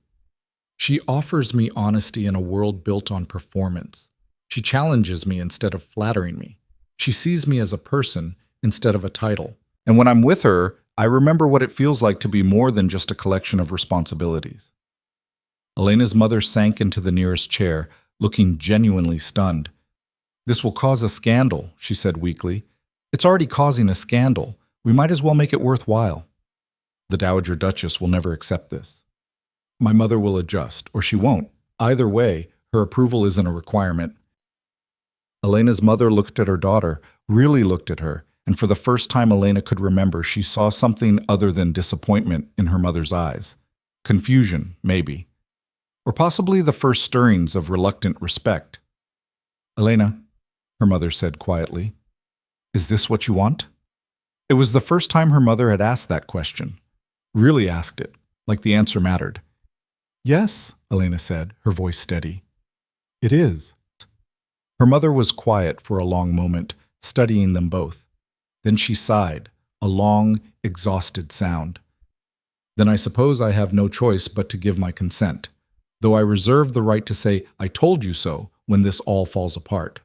"She offers me honesty in a world built on performance. She challenges me instead of flattering me. She sees me as a person instead of a title. And when I'm with her, I remember what it feels like to be more than just a collection of responsibilities." Elena's mother sank into the nearest chair, looking genuinely stunned. "This will cause a scandal," she said weakly. "It's already causing a scandal. We might as well make it worthwhile. The Dowager Duchess will never accept this. My mother will adjust, or she won't. Either way, her approval isn't a requirement. Elena's mother looked at her daughter, really looked at her, and for the first time Elena could remember, she saw something other than disappointment in her mother's eyes. Confusion, maybe. Or possibly the first stirrings of reluctant respect. "Elena," her mother said quietly, "is this what you want?" It was the first time her mother had asked that question. Really asked it, like the answer mattered. "Yes," Elena said, her voice steady. "It is." Her mother was quiet for a long moment, studying them both. Then she sighed, a long, exhausted sound. "Then I suppose I have no choice but to give my consent, though I reserve the right to say, 'I told you so,' when this all falls apart."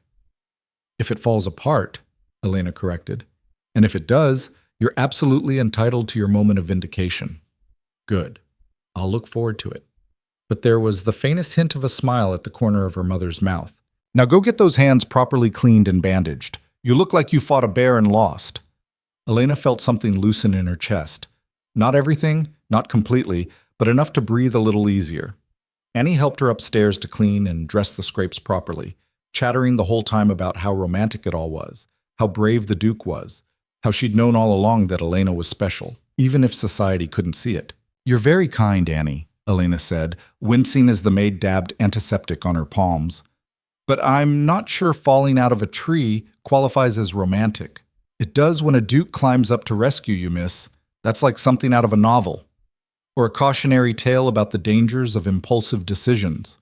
"If it falls apart," Elena corrected, "and if it does, you're absolutely entitled to your moment of vindication." "Good. I'll look forward to it." But there was the faintest hint of a smile at the corner of her mother's mouth. "Now go get those hands properly cleaned and bandaged. You look like you fought a bear and lost." Elena felt something loosen in her chest. Not everything, not completely, but enough to breathe a little easier. Annie helped her upstairs to clean and dress the scrapes properly, chattering the whole time about how romantic it all was, how brave the Duke was, how she'd known all along that Elena was special, even if society couldn't see it. "You're very kind, Annie," Elena said, wincing as the maid dabbed antiseptic on her palms. "But I'm not sure falling out of a tree qualifies as romantic." "It does when a duke climbs up to rescue you, miss. That's like something out of a novel. Or a cautionary tale about the dangers of impulsive decisions."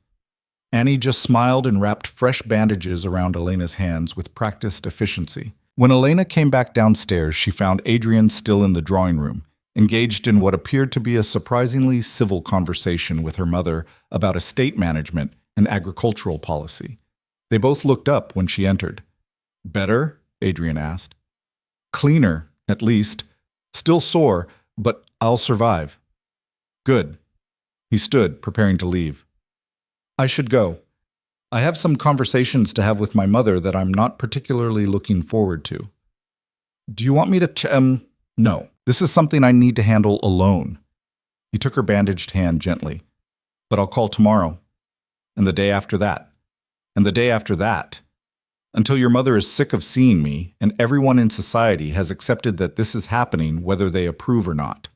Annie just smiled and wrapped fresh bandages around Elena's hands with practiced efficiency. When Elena came back downstairs, she found Adrian still in the drawing room, engaged in what appeared to be a surprisingly civil conversation with her mother about estate management and agricultural policy. They both looked up when she entered. "Better?" Adrian asked. "Cleaner, at least. Still sore, but I'll survive." "Good." He stood, preparing to leave. "I should go. I have some conversations to have with my mother that I'm not particularly looking forward to." "Do you want me to No. This is something I need to handle alone." He took her bandaged hand gently. "But I'll call tomorrow. And the day after that. And the day after that. Until your mother is sick of seeing me, and everyone in society has accepted that this is happening whether they approve or not."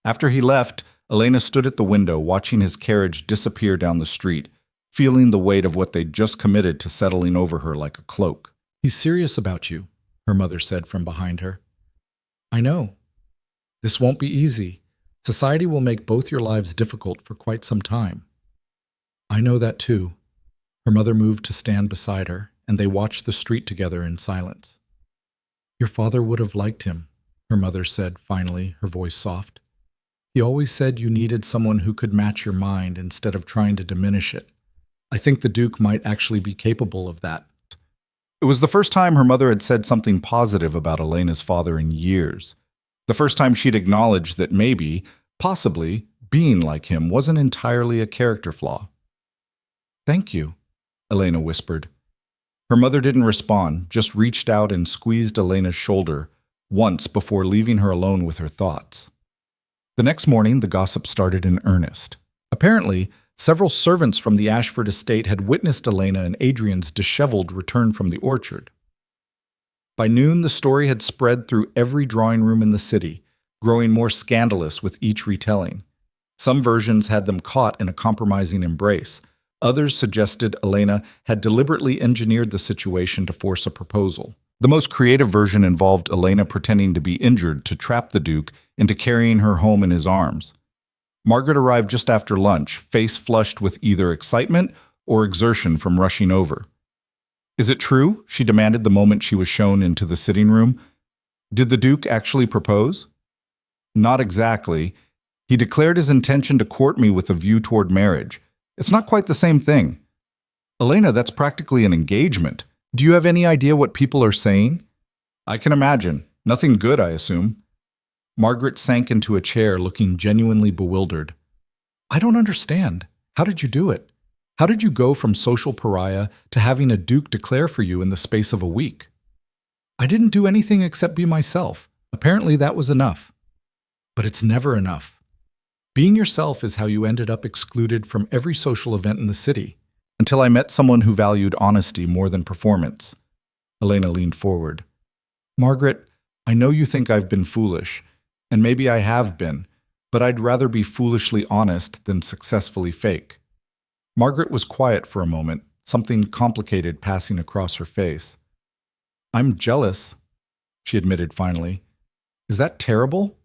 After he left, Elena stood at the window watching his carriage disappear down the street, feeling the weight of what they'd just committed to settling over her like a cloak. "He's serious about you," her mother said from behind her. "I know. This won't be easy. Society will make both your lives difficult for quite some time." "I know that too." Her mother moved to stand beside her, and they watched the street together in silence. "Your father would have liked him," her mother said finally, her voice soft. "He always said you needed someone who could match your mind instead of trying to diminish it. I think the Duke might actually be capable of that." It was the first time her mother had said something positive about Elena's father in years. The first time she'd acknowledged that maybe, possibly, being like him wasn't entirely a character flaw. "Thank you," Elena whispered. Her mother didn't respond, just reached out and squeezed Elena's shoulder once before leaving her alone with her thoughts. The next morning, the gossip started in earnest. Apparently, several servants from the Ashford estate had witnessed Elena and Adrian's disheveled return from the orchard. By noon, the story had spread through every drawing room in the city, growing more scandalous with each retelling. Some versions had them caught in a compromising embrace. Others suggested Elena had deliberately engineered the situation to force a proposal. The most creative version involved Elena pretending to be injured to trap the Duke into carrying her home in his arms. Margaret arrived just after lunch, face flushed with either excitement or exertion from rushing over. "Is it true?" she demanded the moment she was shown into the sitting room. "Did the Duke actually propose?" "Not exactly. He declared his intention to court me with a view toward marriage. It's not quite the same thing." "Elena, that's practically an engagement. Do you have any idea what people are saying?" "I can imagine. Nothing good, I assume." Margaret sank into a chair, looking genuinely bewildered. "I don't understand. How did you do it? How did you go from social pariah to having a Duke declare for you in the space of a week?" "I didn't do anything except be myself. Apparently that was enough." "But it's never enough." Being yourself is how you ended up excluded from every social event in the city, until I met someone who valued honesty more than performance. Elena leaned forward. Margaret, I know you think I've been foolish, and maybe I have been, but I'd rather be foolishly honest than successfully fake. Margaret was quiet for a moment, something complicated passing across her face. I'm jealous, she admitted finally. Is that terrible?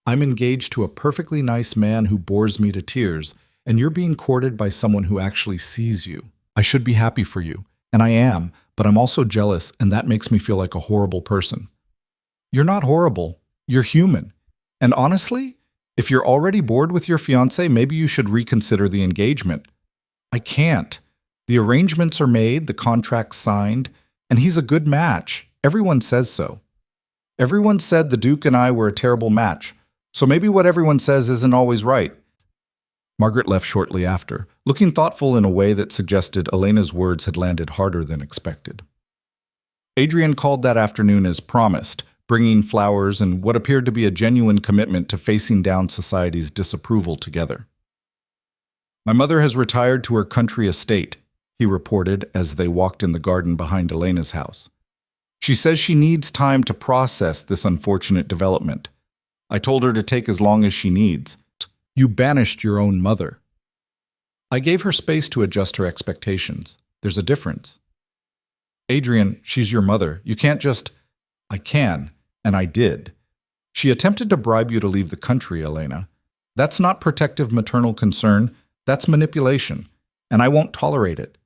I'm engaged to a perfectly nice man who bores me to tears, and you're being courted by someone who actually sees you. I should be happy for you, and I am, but I'm also jealous, and that makes me feel like a horrible person. You're not horrible. You're human. And honestly, if you're already bored with your fiancé, maybe you should reconsider the engagement. I can't. The arrangements are made, the contract's signed, and he's a good match. Everyone says so. Everyone said the Duke and I were a terrible match, so maybe what everyone says isn't always right. Margaret left shortly after, looking thoughtful in a way that suggested Elena's words had landed harder than expected. Adrian called that afternoon as promised, bringing flowers and what appeared to be a genuine commitment to facing down society's disapproval together. My mother has retired to her country estate, he reported as they walked in the garden behind Elena's house. She says she needs time to process this unfortunate development. I told her to take as long as she needs. You banished your own mother. I gave her space to adjust her expectations. There's a difference. Adrian, she's your mother. You can't just... I can, and I did. She attempted to bribe you to leave the country, Elena. That's not protective maternal concern. That's manipulation, and I won't tolerate it.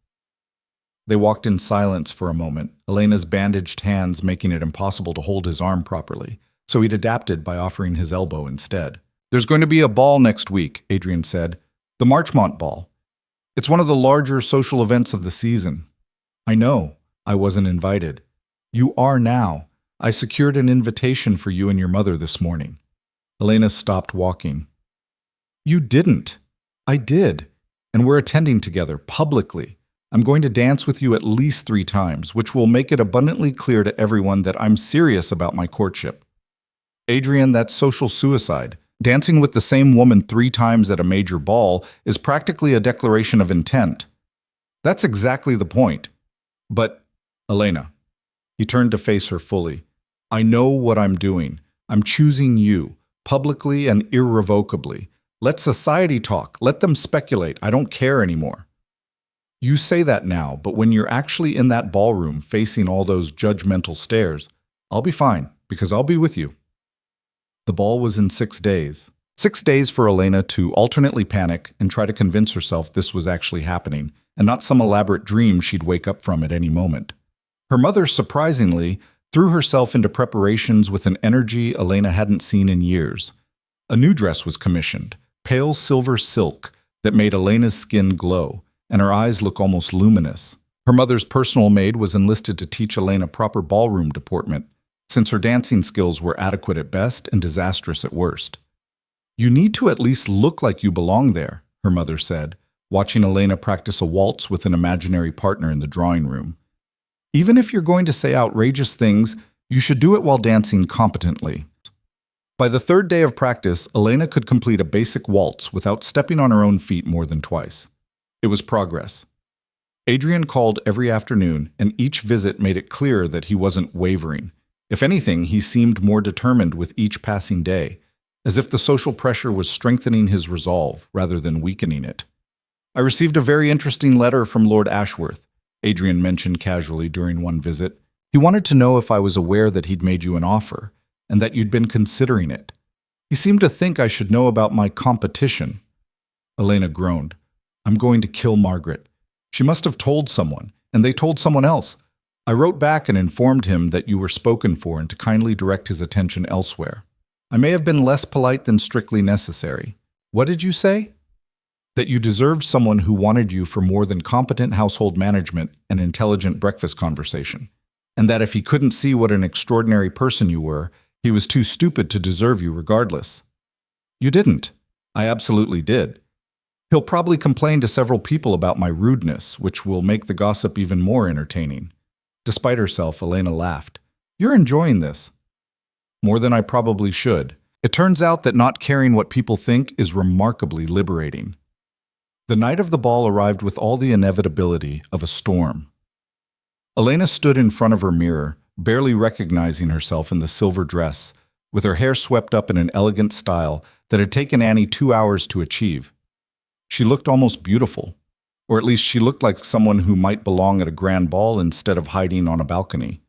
They walked in silence for a moment, Elena's bandaged hands making it impossible to hold his arm properly, so he'd adapted by offering his elbow instead. There's going to be a ball next week, Adrian said. The Marchmont Ball. It's one of the larger social events of the season. I know. I wasn't invited. You are now. I secured an invitation for you and your mother this morning. Elena stopped walking. You didn't. I did. And we're attending together, publicly. I'm going to dance with you at least 3 times, which will make it abundantly clear to everyone that I'm serious about my courtship. Adrian, that's social suicide. Dancing with the same woman 3 times at a major ball is practically a declaration of intent. That's exactly the point. But, Elena, he turned to face her fully. I know what I'm doing. I'm choosing you, publicly and irrevocably. Let society talk. Let them speculate. I don't care anymore. You say that now, but when you're actually in that ballroom facing all those judgmental stares, I'll be fine, because I'll be with you. The ball was in 6 days. 6 days for Elena to alternately panic and try to convince herself this was actually happening, and not some elaborate dream she'd wake up from at any moment. Her mother, surprisingly, threw herself into preparations with an energy Elena hadn't seen in years. A new dress was commissioned, pale silver silk that made Elena's skin glow, and her eyes look almost luminous. Her mother's personal maid was enlisted to teach Elena proper ballroom deportment, since her dancing skills were adequate at best and disastrous at worst. You need to at least look like you belong there, her mother said, watching Elena practice a waltz with an imaginary partner in the drawing room. Even if you're going to say outrageous things, you should do it while dancing competently. By the 3rd day of practice, Elena could complete a basic waltz without stepping on her own feet more than twice. It was progress. Adrian called every afternoon, and each visit made it clear that he wasn't wavering. If anything, he seemed more determined with each passing day, as if the social pressure was strengthening his resolve rather than weakening it. I received a very interesting letter from Lord Ashworth, Adrian mentioned casually during one visit. He wanted to know if I was aware that he'd made you an offer, and that you'd been considering it. He seemed to think I should know about my competition. Elena groaned. I'm going to kill Margaret. She must have told someone, and they told someone else. I wrote back and informed him that you were spoken for and to kindly direct his attention elsewhere. I may have been less polite than strictly necessary. What did you say? That you deserved someone who wanted you for more than competent household management and intelligent breakfast conversation, and that if he couldn't see what an extraordinary person you were, he was too stupid to deserve you regardless. You didn't. I absolutely did. He'll probably complain to several people about my rudeness, which will make the gossip even more entertaining. Despite herself, Elena laughed. You're enjoying this. More than I probably should. It turns out that not caring what people think is remarkably liberating. The night of the ball arrived with all the inevitability of a storm. Elena stood in front of her mirror, barely recognizing herself in the silver dress, with her hair swept up in an elegant style that had taken Annie 2 hours to achieve. She looked almost beautiful, or at least she looked like someone who might belong at a grand ball instead of hiding on a balcony.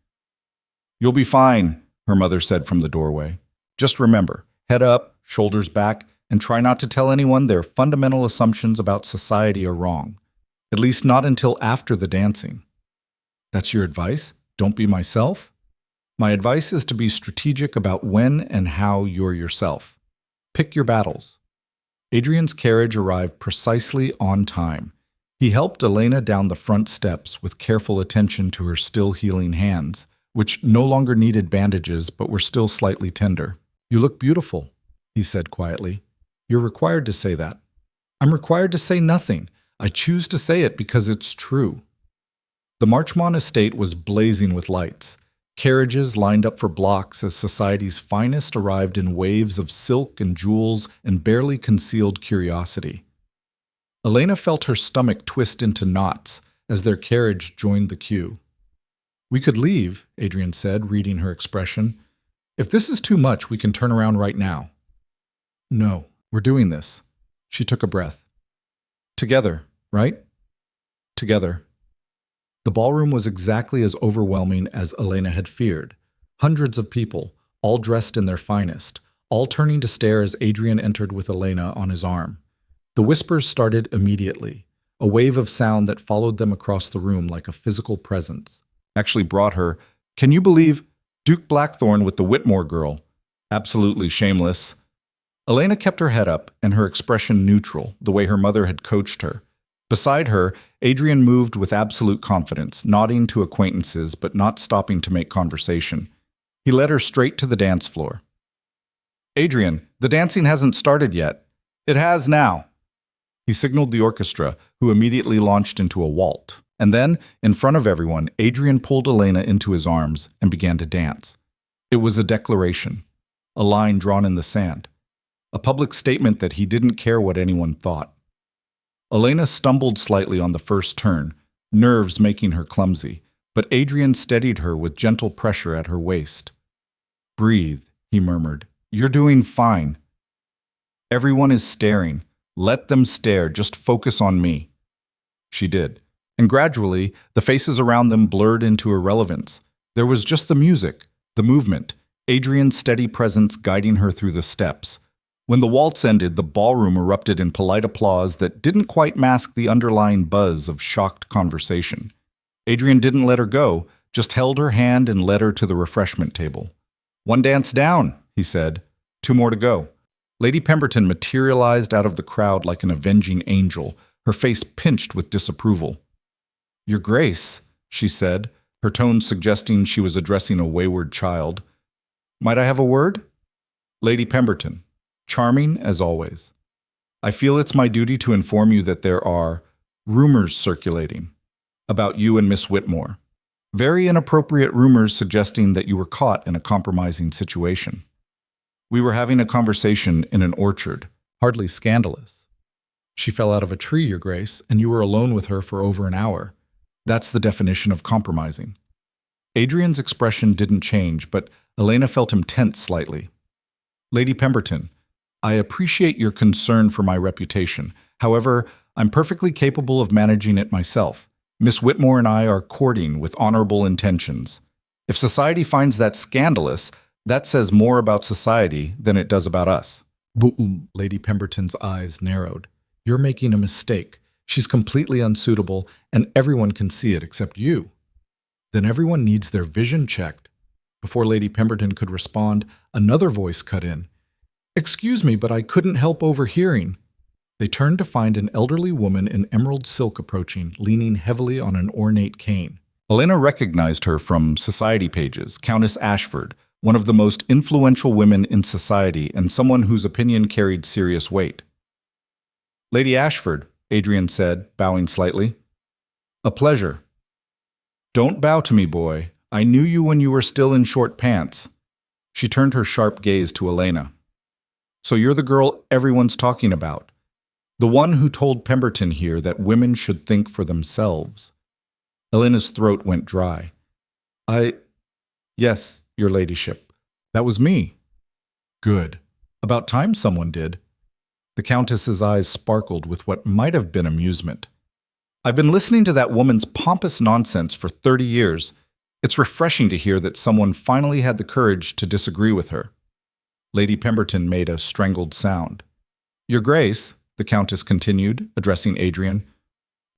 "You'll be fine," her mother said from the doorway. "Just remember, head up, shoulders back, and try not to tell anyone their fundamental assumptions about society are wrong, at least not until after the dancing." "That's your advice? Don't be myself?" "My advice is to be strategic about when and how you're yourself. Pick your battles." Adrian's carriage arrived precisely on time. He helped Elena down the front steps with careful attention to her still healing hands, which no longer needed bandages but were still slightly tender. "You look beautiful," he said quietly. "You're required to say that." "I'm required to say nothing. I choose to say it because it's true." The Marchmont estate was blazing with lights. Carriages lined up for blocks as society's finest arrived in waves of silk and jewels and barely concealed curiosity. Elena felt her stomach twist into knots as their carriage joined the queue. "We could leave," Adrian said, reading her expression. "If this is too much, we can turn around right now." "No, we're doing this." She took a breath. "Together, right?" "Together." The ballroom was exactly as overwhelming as Elena had feared. Hundreds of people, all dressed in their finest, all turning to stare as Adrian entered with Elena on his arm. The whispers started immediately, a wave of sound that followed them across the room like a physical presence. Actually brought her, "Can you believe Duke Blackthorne with the Whitmore girl? Absolutely shameless." Elena kept her head up and her expression neutral, the way her mother had coached her. Beside her, Adrian moved with absolute confidence, nodding to acquaintances but not stopping to make conversation. He led her straight to the dance floor. "Adrian, the dancing hasn't started yet." "It has now." He signaled the orchestra, who immediately launched into a waltz. And then, in front of everyone, Adrian pulled Elena into his arms and began to dance. It was a declaration, a line drawn in the sand, a public statement that he didn't care what anyone thought. Elena stumbled slightly on the first turn, nerves making her clumsy, but Adrian steadied her with gentle pressure at her waist. "Breathe," he murmured. "You're doing fine. Everyone is staring. Let them stare. Just focus on me." She did. And gradually, the faces around them blurred into irrelevance. There was just the music, the movement, Adrian's steady presence guiding her through the steps. When the waltz ended, the ballroom erupted in polite applause that didn't quite mask the underlying buzz of shocked conversation. Adrian didn't let her go, just held her hand and led her to the refreshment table. "One dance down," he said. "2 more to go." Lady Pemberton materialized out of the crowd like an avenging angel, her face pinched with disapproval. "Your Grace," she said, her tone suggesting she was addressing a wayward child. "Might I have a word?" "Lady Pemberton, charming as always. I feel it's my duty to inform you that there are rumors circulating about you and Miss Whitmore. Very inappropriate rumors suggesting that you were caught in a compromising situation. We were having a conversation in an orchard, hardly scandalous. She fell out of a tree, Your Grace, and you were alone with her for over an hour. That's the definition of compromising." Adrian's expression didn't change, but Elena felt him tense slightly. "Lady Pemberton, I appreciate your concern for my reputation. However, I'm perfectly capable of managing it myself. Miss Whitmore and I are courting with honorable intentions. If society finds that scandalous, that says more about society than it does about us." Boom! Lady Pemberton's eyes narrowed. "You're making a mistake. She's completely unsuitable, and everyone can see it except you." "Then everyone needs their vision checked." Before Lady Pemberton could respond, another voice cut in. "Excuse me, but I couldn't help overhearing." They turned to find an elderly woman in emerald silk approaching, leaning heavily on an ornate cane. Elena recognized her from society pages, Countess Ashford, one of the most influential women in society and someone whose opinion carried serious weight. "Lady Ashford," Adrian said, bowing slightly. "A pleasure." "Don't bow to me, boy. I knew you when you were still in short pants." She turned her sharp gaze to Elena. So you're the girl everyone's talking about. The one who told Pemberton here that women should think for themselves. Elena's throat went dry. Yes, your ladyship. That was me. Good. About time someone did. The Countess's eyes sparkled with what might have been amusement. I've been listening to that woman's pompous nonsense for 30 years. It's refreshing to hear that someone finally had the courage to disagree with her. Lady Pemberton made a strangled sound. Your Grace, the Countess continued, addressing Adrian,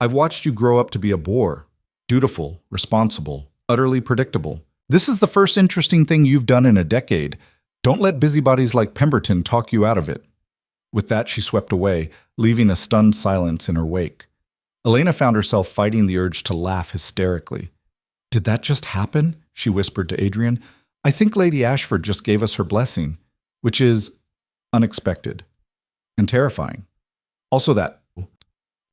I've watched you grow up to be a bore. Dutiful, responsible, utterly predictable. This is the first interesting thing you've done in a decade. Don't let busybodies like Pemberton talk you out of it. With that, she swept away, leaving a stunned silence in her wake. Elena found herself fighting the urge to laugh hysterically. Did that just happen? She whispered to Adrian. I think Lady Ashford just gave us her blessing, which is unexpected and terrifying. Also that.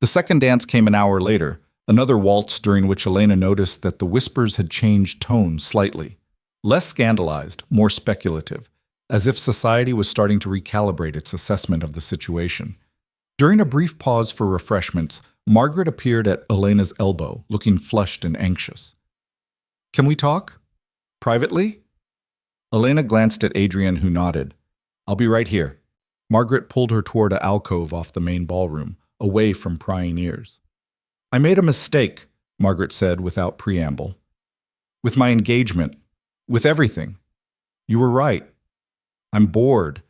The second dance came an hour later, another waltz during which Elena noticed that the whispers had changed tone slightly. Less scandalized, more speculative, as if society was starting to recalibrate its assessment of the situation. During a brief pause for refreshments, Margaret appeared at Elena's elbow, looking flushed and anxious. Can we talk? Privately? Elena glanced at Adrian, who nodded. I'll be right here. Margaret pulled her toward an alcove off the main ballroom, away from prying ears. I made a mistake, Margaret said without preamble. With my engagement. With everything. You were right. I'm bored,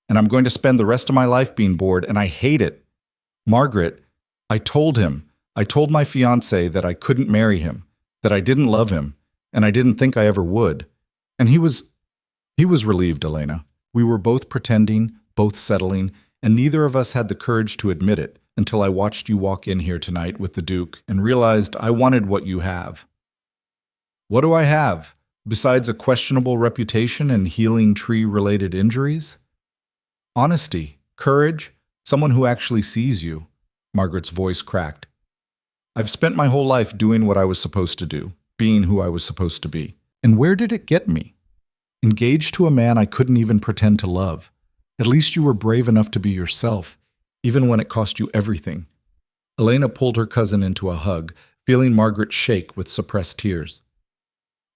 and I'm going to spend the rest of my life being bored, and I hate it. Margaret, I told my fiancé that I couldn't marry him, that I didn't love him, and I didn't think I ever would. And he was relieved, Elena. We were both pretending, both settling, and neither of us had the courage to admit it until I watched you walk in here tonight with the Duke and realized I wanted what you have. What do I have, besides a questionable reputation and healing tree-related injuries? Honesty, courage, someone who actually sees you. Margaret's voice cracked. I've spent my whole life doing what I was supposed to do, being who I was supposed to be. And where did it get me? Engaged to a man I couldn't even pretend to love. At least you were brave enough to be yourself, even when it cost you everything. Elena pulled her cousin into a hug, feeling Margaret shake with suppressed tears.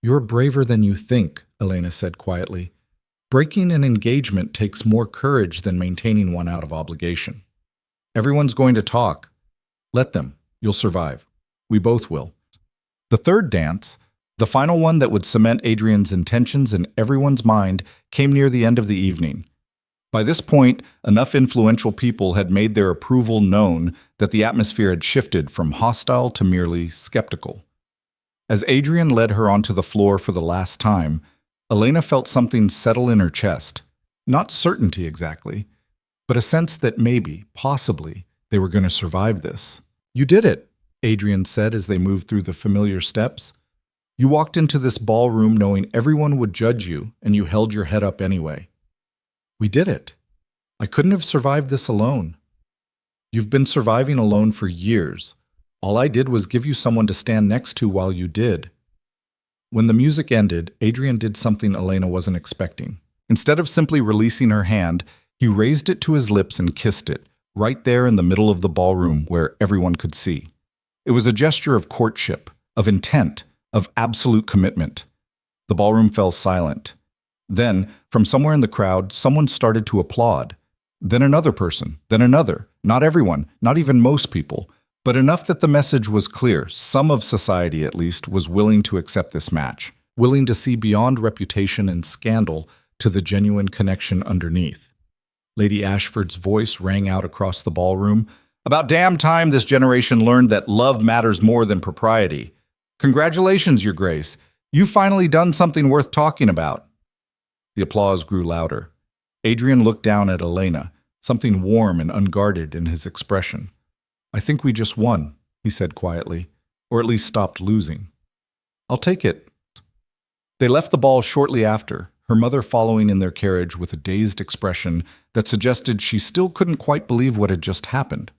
You're braver than you think, Elena said quietly. Breaking an engagement takes more courage than maintaining one out of obligation. Everyone's going to talk. Let them. You'll survive. We both will. The third dance, the final one that would cement Adrian's intentions in everyone's mind, came near the end of the evening. By this point, enough influential people had made their approval known that the atmosphere had shifted from hostile to merely skeptical. As Adrian led her onto the floor for the last time, Elena felt something settle in her chest. Not certainty exactly, but a sense that maybe, possibly, they were going to survive this. You did it, Adrian said as they moved through the familiar steps. You walked into this ballroom knowing everyone would judge you, and you held your head up anyway. We did it. I couldn't have survived this alone. You've been surviving alone for years. All I did was give you someone to stand next to while you did. When the music ended, Adrian did something Elena wasn't expecting. Instead of simply releasing her hand, he raised it to his lips and kissed it, right there in the middle of the ballroom where everyone could see. It was a gesture of courtship, of intent, of absolute commitment. The ballroom fell silent. Then, from somewhere in the crowd, someone started to applaud. Then another person, then another. Not everyone, not even most people, but enough that the message was clear. Some of society, at least, was willing to accept this match, willing to see beyond reputation and scandal to the genuine connection underneath. Lady Ashford's voice rang out across the ballroom. About damn time this generation learned that love matters more than propriety. Congratulations, Your Grace. You've finally done something worth talking about. The applause grew louder. Adrian looked down at Elena, something warm and unguarded in his expression. I think we just won, he said quietly, or at least stopped losing. I'll take it. They left the ball shortly after, her mother following in their carriage with a dazed expression that suggested she still couldn't quite believe what had just happened.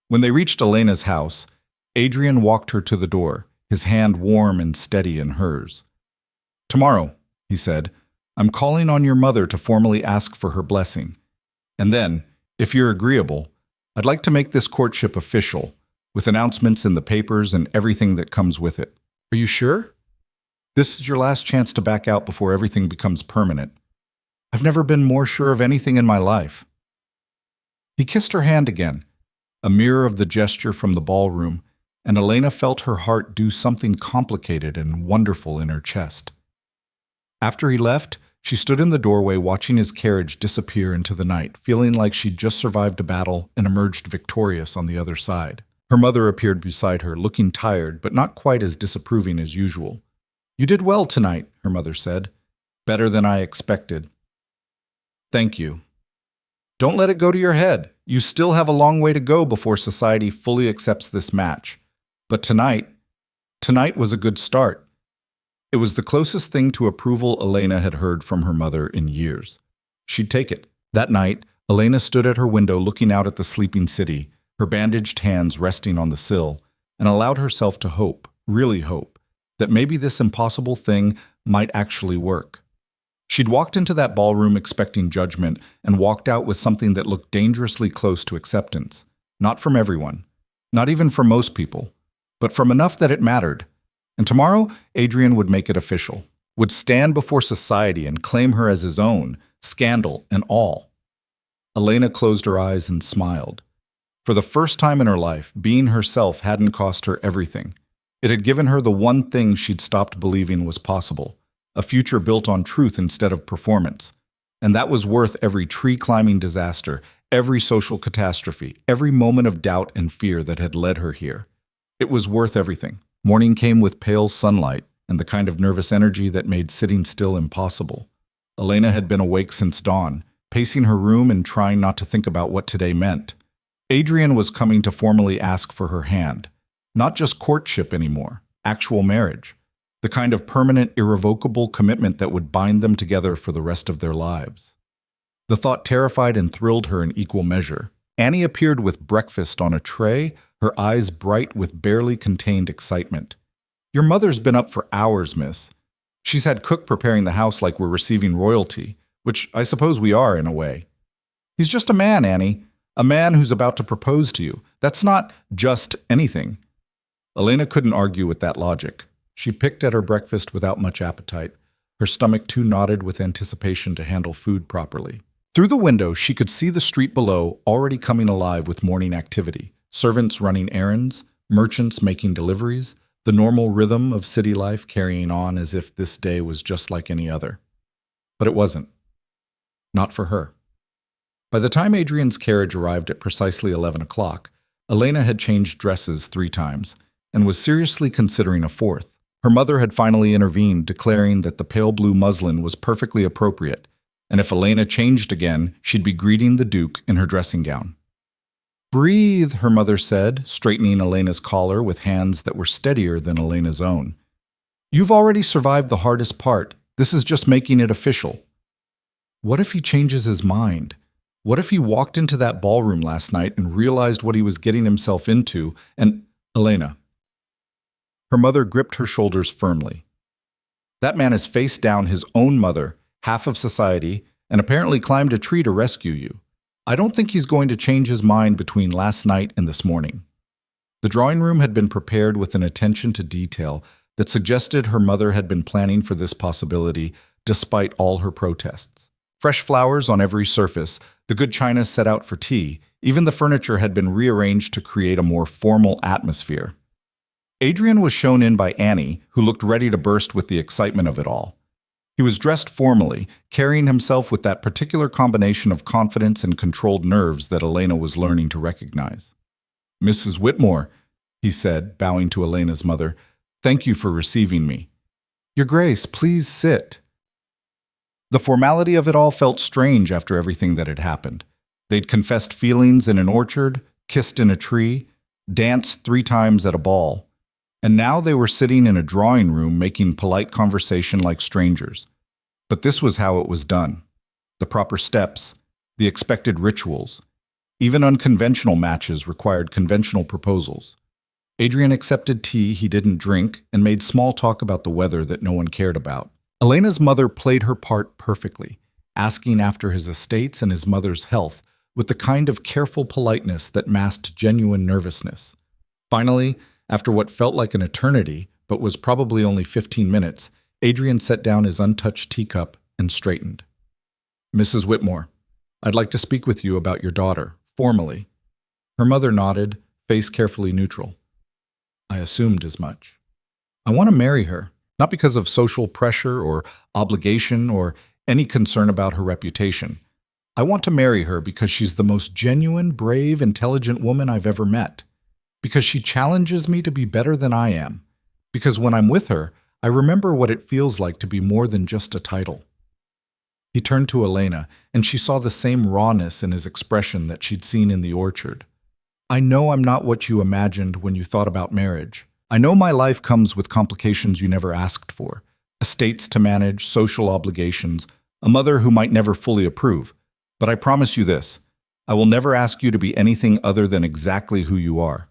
When they reached Elena's house, Adrian walked her to the door, his hand warm and steady in hers. Tomorrow, he said, I'm calling on your mother to formally ask for her blessing. And then, if you're agreeable, I'd like to make this courtship official, with announcements in the papers and everything that comes with it. Are you sure? This is your last chance to back out before everything becomes permanent. I've never been more sure of anything in my life." He kissed her hand again, a mirror of the gesture from the ballroom, and Elena felt her heart do something complicated and wonderful in her chest. After he left, she stood in the doorway watching his carriage disappear into the night, feeling like she'd just survived a battle and emerged victorious on the other side. Her mother appeared beside her, looking tired, but not quite as disapproving as usual. "You did well tonight," her mother said. "Better than I expected." "Thank you." "Don't let it go to your head. You still have a long way to go before society fully accepts this match. But tonight was a good start." It was the closest thing to approval Elena had heard from her mother in years. She'd take it. That night, Elena stood at her window looking out at the sleeping city, her bandaged hands resting on the sill, and allowed herself to hope, really hope, that maybe this impossible thing might actually work. She'd walked into that ballroom expecting judgment and walked out with something that looked dangerously close to acceptance. Not from everyone, not even from most people, but from enough that it mattered. And tomorrow, Adrian would make it official, would stand before society and claim her as his own, scandal and all. Elena closed her eyes and smiled. For the first time in her life, being herself hadn't cost her everything. It had given her the one thing she'd stopped believing was possible, a future built on truth instead of performance. And that was worth every tree-climbing disaster, every social catastrophe, every moment of doubt and fear that had led her here. It was worth everything. Morning came with pale sunlight and the kind of nervous energy that made sitting still impossible. Elena had been awake since dawn, pacing her room and trying not to think about what today meant. Adrian was coming to formally ask for her hand. Not just courtship anymore, actual marriage. The kind of permanent, irrevocable commitment that would bind them together for the rest of their lives. The thought terrified and thrilled her in equal measure. Annie appeared with breakfast on a tray, her eyes bright with barely contained excitement. "Your mother's been up for hours, miss. She's had cook preparing the house like we're receiving royalty, which I suppose we are in a way." "He's just a man, Annie. A man who's about to propose to you. That's not just anything." Elena couldn't argue with that logic. She picked at her breakfast without much appetite, her stomach too knotted with anticipation to handle food properly. Through the window, she could see the street below already coming alive with morning activity. Servants running errands, merchants making deliveries, the normal rhythm of city life carrying on as if this day was just like any other. But it wasn't. Not for her. By the time Adrian's carriage arrived at precisely 11 o'clock, Elena had changed dresses 3 times and was seriously considering a 4th. Her mother had finally intervened, declaring that the pale blue muslin was perfectly appropriate, and if Elena changed again, she'd be greeting the Duke in her dressing gown. "Breathe," her mother said, straightening Elena's collar with hands that were steadier than Elena's own. "You've already survived the hardest part. This is just making it official." What if he changes his mind? What if he walked into that ballroom last night and realized what he was getting himself into and... Elena. Her mother gripped her shoulders firmly. "That man has faced down his own mother, half of society, and apparently climbed a tree to rescue you. I don't think he's going to change his mind between last night and this morning." The drawing room had been prepared with an attention to detail that suggested her mother had been planning for this possibility despite all her protests. Fresh flowers on every surface, the good china set out for tea, even the furniture had been rearranged to create a more formal atmosphere. Adrian was shown in by Annie, who looked ready to burst with the excitement of it all. He was dressed formally, carrying himself with that particular combination of confidence and controlled nerves that Elena was learning to recognize. "Mrs. Whitmore," he said, bowing to Elena's mother, "thank you for receiving me." "Your Grace, please sit." The formality of it all felt strange after everything that had happened. They'd confessed feelings in an orchard, kissed in a tree, danced 3 times at a ball. And now they were sitting in a drawing room making polite conversation like strangers. But this was how it was done. The proper steps, the expected rituals. Even unconventional matches required conventional proposals. Adrian accepted tea he didn't drink and made small talk about the weather that no one cared about. Elena's mother played her part perfectly, asking after his estates and his mother's health with the kind of careful politeness that masked genuine nervousness. Finally, after what felt like an eternity, but was probably only 15 minutes, Adrian set down his untouched teacup and straightened. "Mrs. Whitmore, I'd like to speak with you about your daughter, formally." Her mother nodded, face carefully neutral. "I assumed as much. I want to marry her, not because of social pressure or obligation or any concern about her reputation. I want to marry her because she's the most genuine, brave, intelligent woman I've ever met. Because she challenges me to be better than I am. Because when I'm with her, I remember what it feels like to be more than just a title." He turned to Elena, and she saw the same rawness in his expression that she'd seen in the orchard. "I know I'm not what you imagined when you thought about marriage. I know my life comes with complications you never asked for. Estates to manage, social obligations, a mother who might never fully approve. But I promise you this, I will never ask you to be anything other than exactly who you are.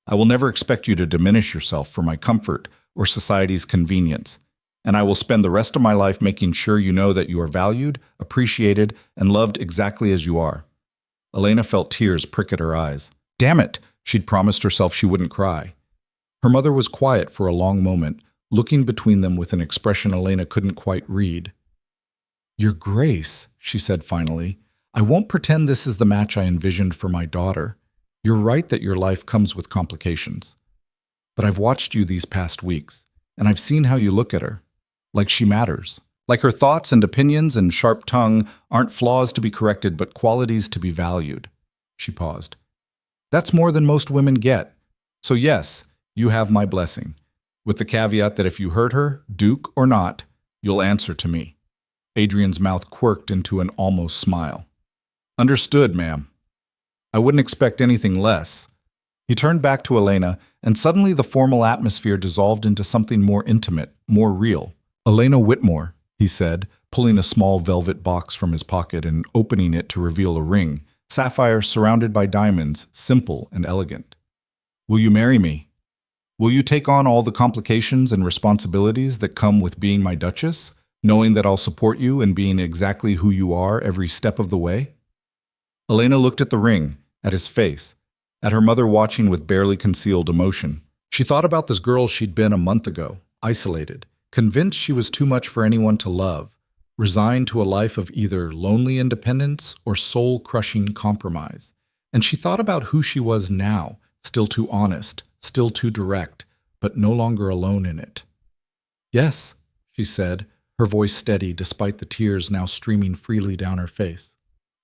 I will never expect you to diminish yourself for my comfort or society's convenience. And I will spend the rest of my life making sure you know that you are valued, appreciated, and loved exactly as you are." Elena felt tears prick at her eyes. Damn it, she'd promised herself she wouldn't cry. Her mother was quiet for a long moment, looking between them with an expression Elena couldn't quite read. "Your Grace," she said finally, "I won't pretend this is the match I envisioned for my daughter. You're right that your life comes with complications. But I've watched you these past weeks, and I've seen how you look at her. Like she matters. Like her thoughts and opinions and sharp tongue aren't flaws to be corrected, but qualities to be valued." She paused. "That's more than most women get. So yes, you have my blessing, with the caveat that if you hurt her, Duke or not, you'll answer to me." Adrian's mouth quirked into an almost smile. "Understood, ma'am. I wouldn't expect anything less." He turned back to Elena, and suddenly the formal atmosphere dissolved into something more intimate, more real. "Elena Whitmore," he said, pulling a small velvet box from his pocket and opening it to reveal a ring, sapphire surrounded by diamonds, simple and elegant. "Will you marry me? Will you take on all the complications and responsibilities that come with being my Duchess, knowing that I'll support you in being exactly who you are every step of the way?" Elena looked at the ring, at his face, at her mother watching with barely concealed emotion. She thought about this girl she'd been a month ago, isolated, convinced she was too much for anyone to love, resigned to a life of either lonely independence or soul-crushing compromise. And she thought about who she was now, still too honest, still too direct, but no longer alone in it. "Yes," she said, her voice steady despite the tears now streaming freely down her face.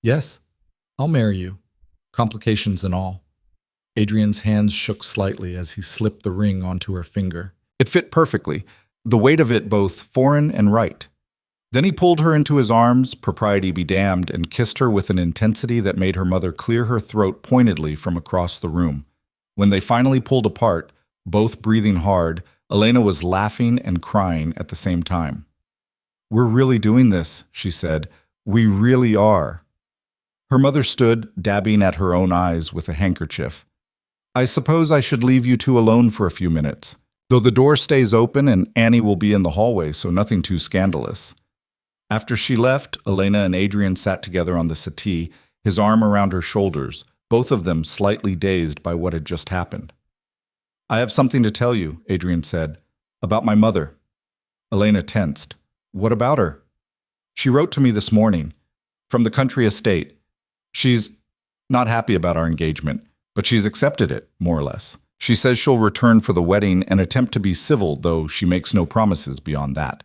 "Yes, I'll marry you, complications and all." Adrian's hands shook slightly as he slipped the ring onto her finger. It fit perfectly, the weight of it both foreign and right. Then he pulled her into his arms, propriety be damned, and kissed her with an intensity that made her mother clear her throat pointedly from across the room. When they finally pulled apart, both breathing hard, Elena was laughing and crying at the same time. "We're really doing this," she said. "We really are." Her mother stood, dabbing at her own eyes with a handkerchief. "I suppose I should leave you two alone for a few minutes, though the door stays open and Annie will be in the hallway, so nothing too scandalous." After she left, Elena and Adrian sat together on the settee, his arm around her shoulders, both of them slightly dazed by what had just happened. "I have something to tell you," Adrian said, "about my mother." Elena tensed. "What about her?" "She wrote to me this morning, from the country estate. She's not happy about our engagement, but she's accepted it, more or less. She says she'll return for the wedding and attempt to be civil, though she makes no promises beyond that.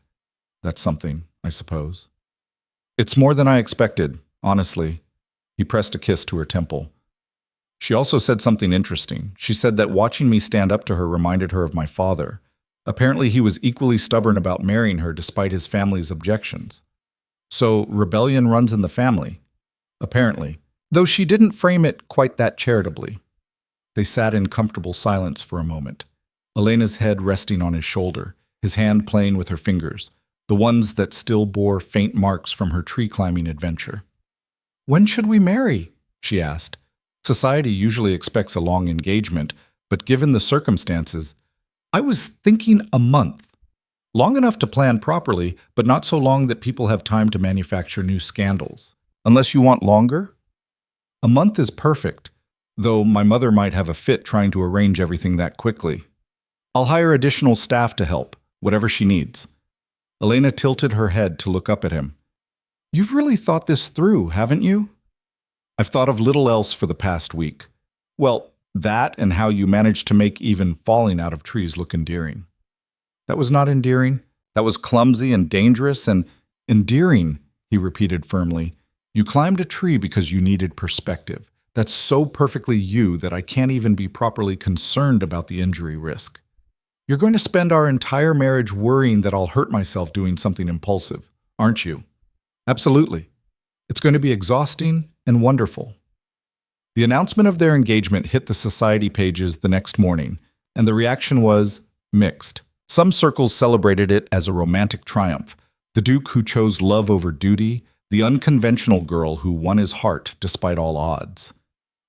That's something, I suppose." "It's more than I expected, honestly." He pressed a kiss to her temple. "She also said something interesting. She said that watching me stand up to her reminded her of my father. Apparently he was equally stubborn about marrying her despite his family's objections. So rebellion runs in the family. Apparently. Though she didn't frame it quite that charitably." They sat in comfortable silence for a moment, Elena's head resting on his shoulder, his hand playing with her fingers, the ones that still bore faint marks from her tree-climbing adventure. "When should we marry?" she asked. Society usually expects a long engagement, but given the circumstances, "I was thinking a month." Long enough to plan properly, but not so long that people have time to manufacture new scandals. Unless you want longer? A month is perfect, though my mother might have a fit trying to arrange everything that quickly. I'll hire additional staff to help, whatever she needs. Elena tilted her head to look up at him. You've really thought this through, haven't you? I've thought of little else for the past week. Well, that and how you managed to make even falling out of trees look endearing. That was not endearing. That was clumsy and dangerous and endearing, he repeated firmly. You climbed a tree because you needed perspective. That's so perfectly you that I can't even be properly concerned about the injury risk. You're going to spend our entire marriage worrying that I'll hurt myself doing something impulsive, aren't you? Absolutely. It's going to be exhausting and wonderful. The announcement of their engagement hit the society pages the next morning, and the reaction was mixed. Some circles celebrated it as a romantic triumph, the Duke who chose love over duty, the unconventional girl who won his heart despite all odds.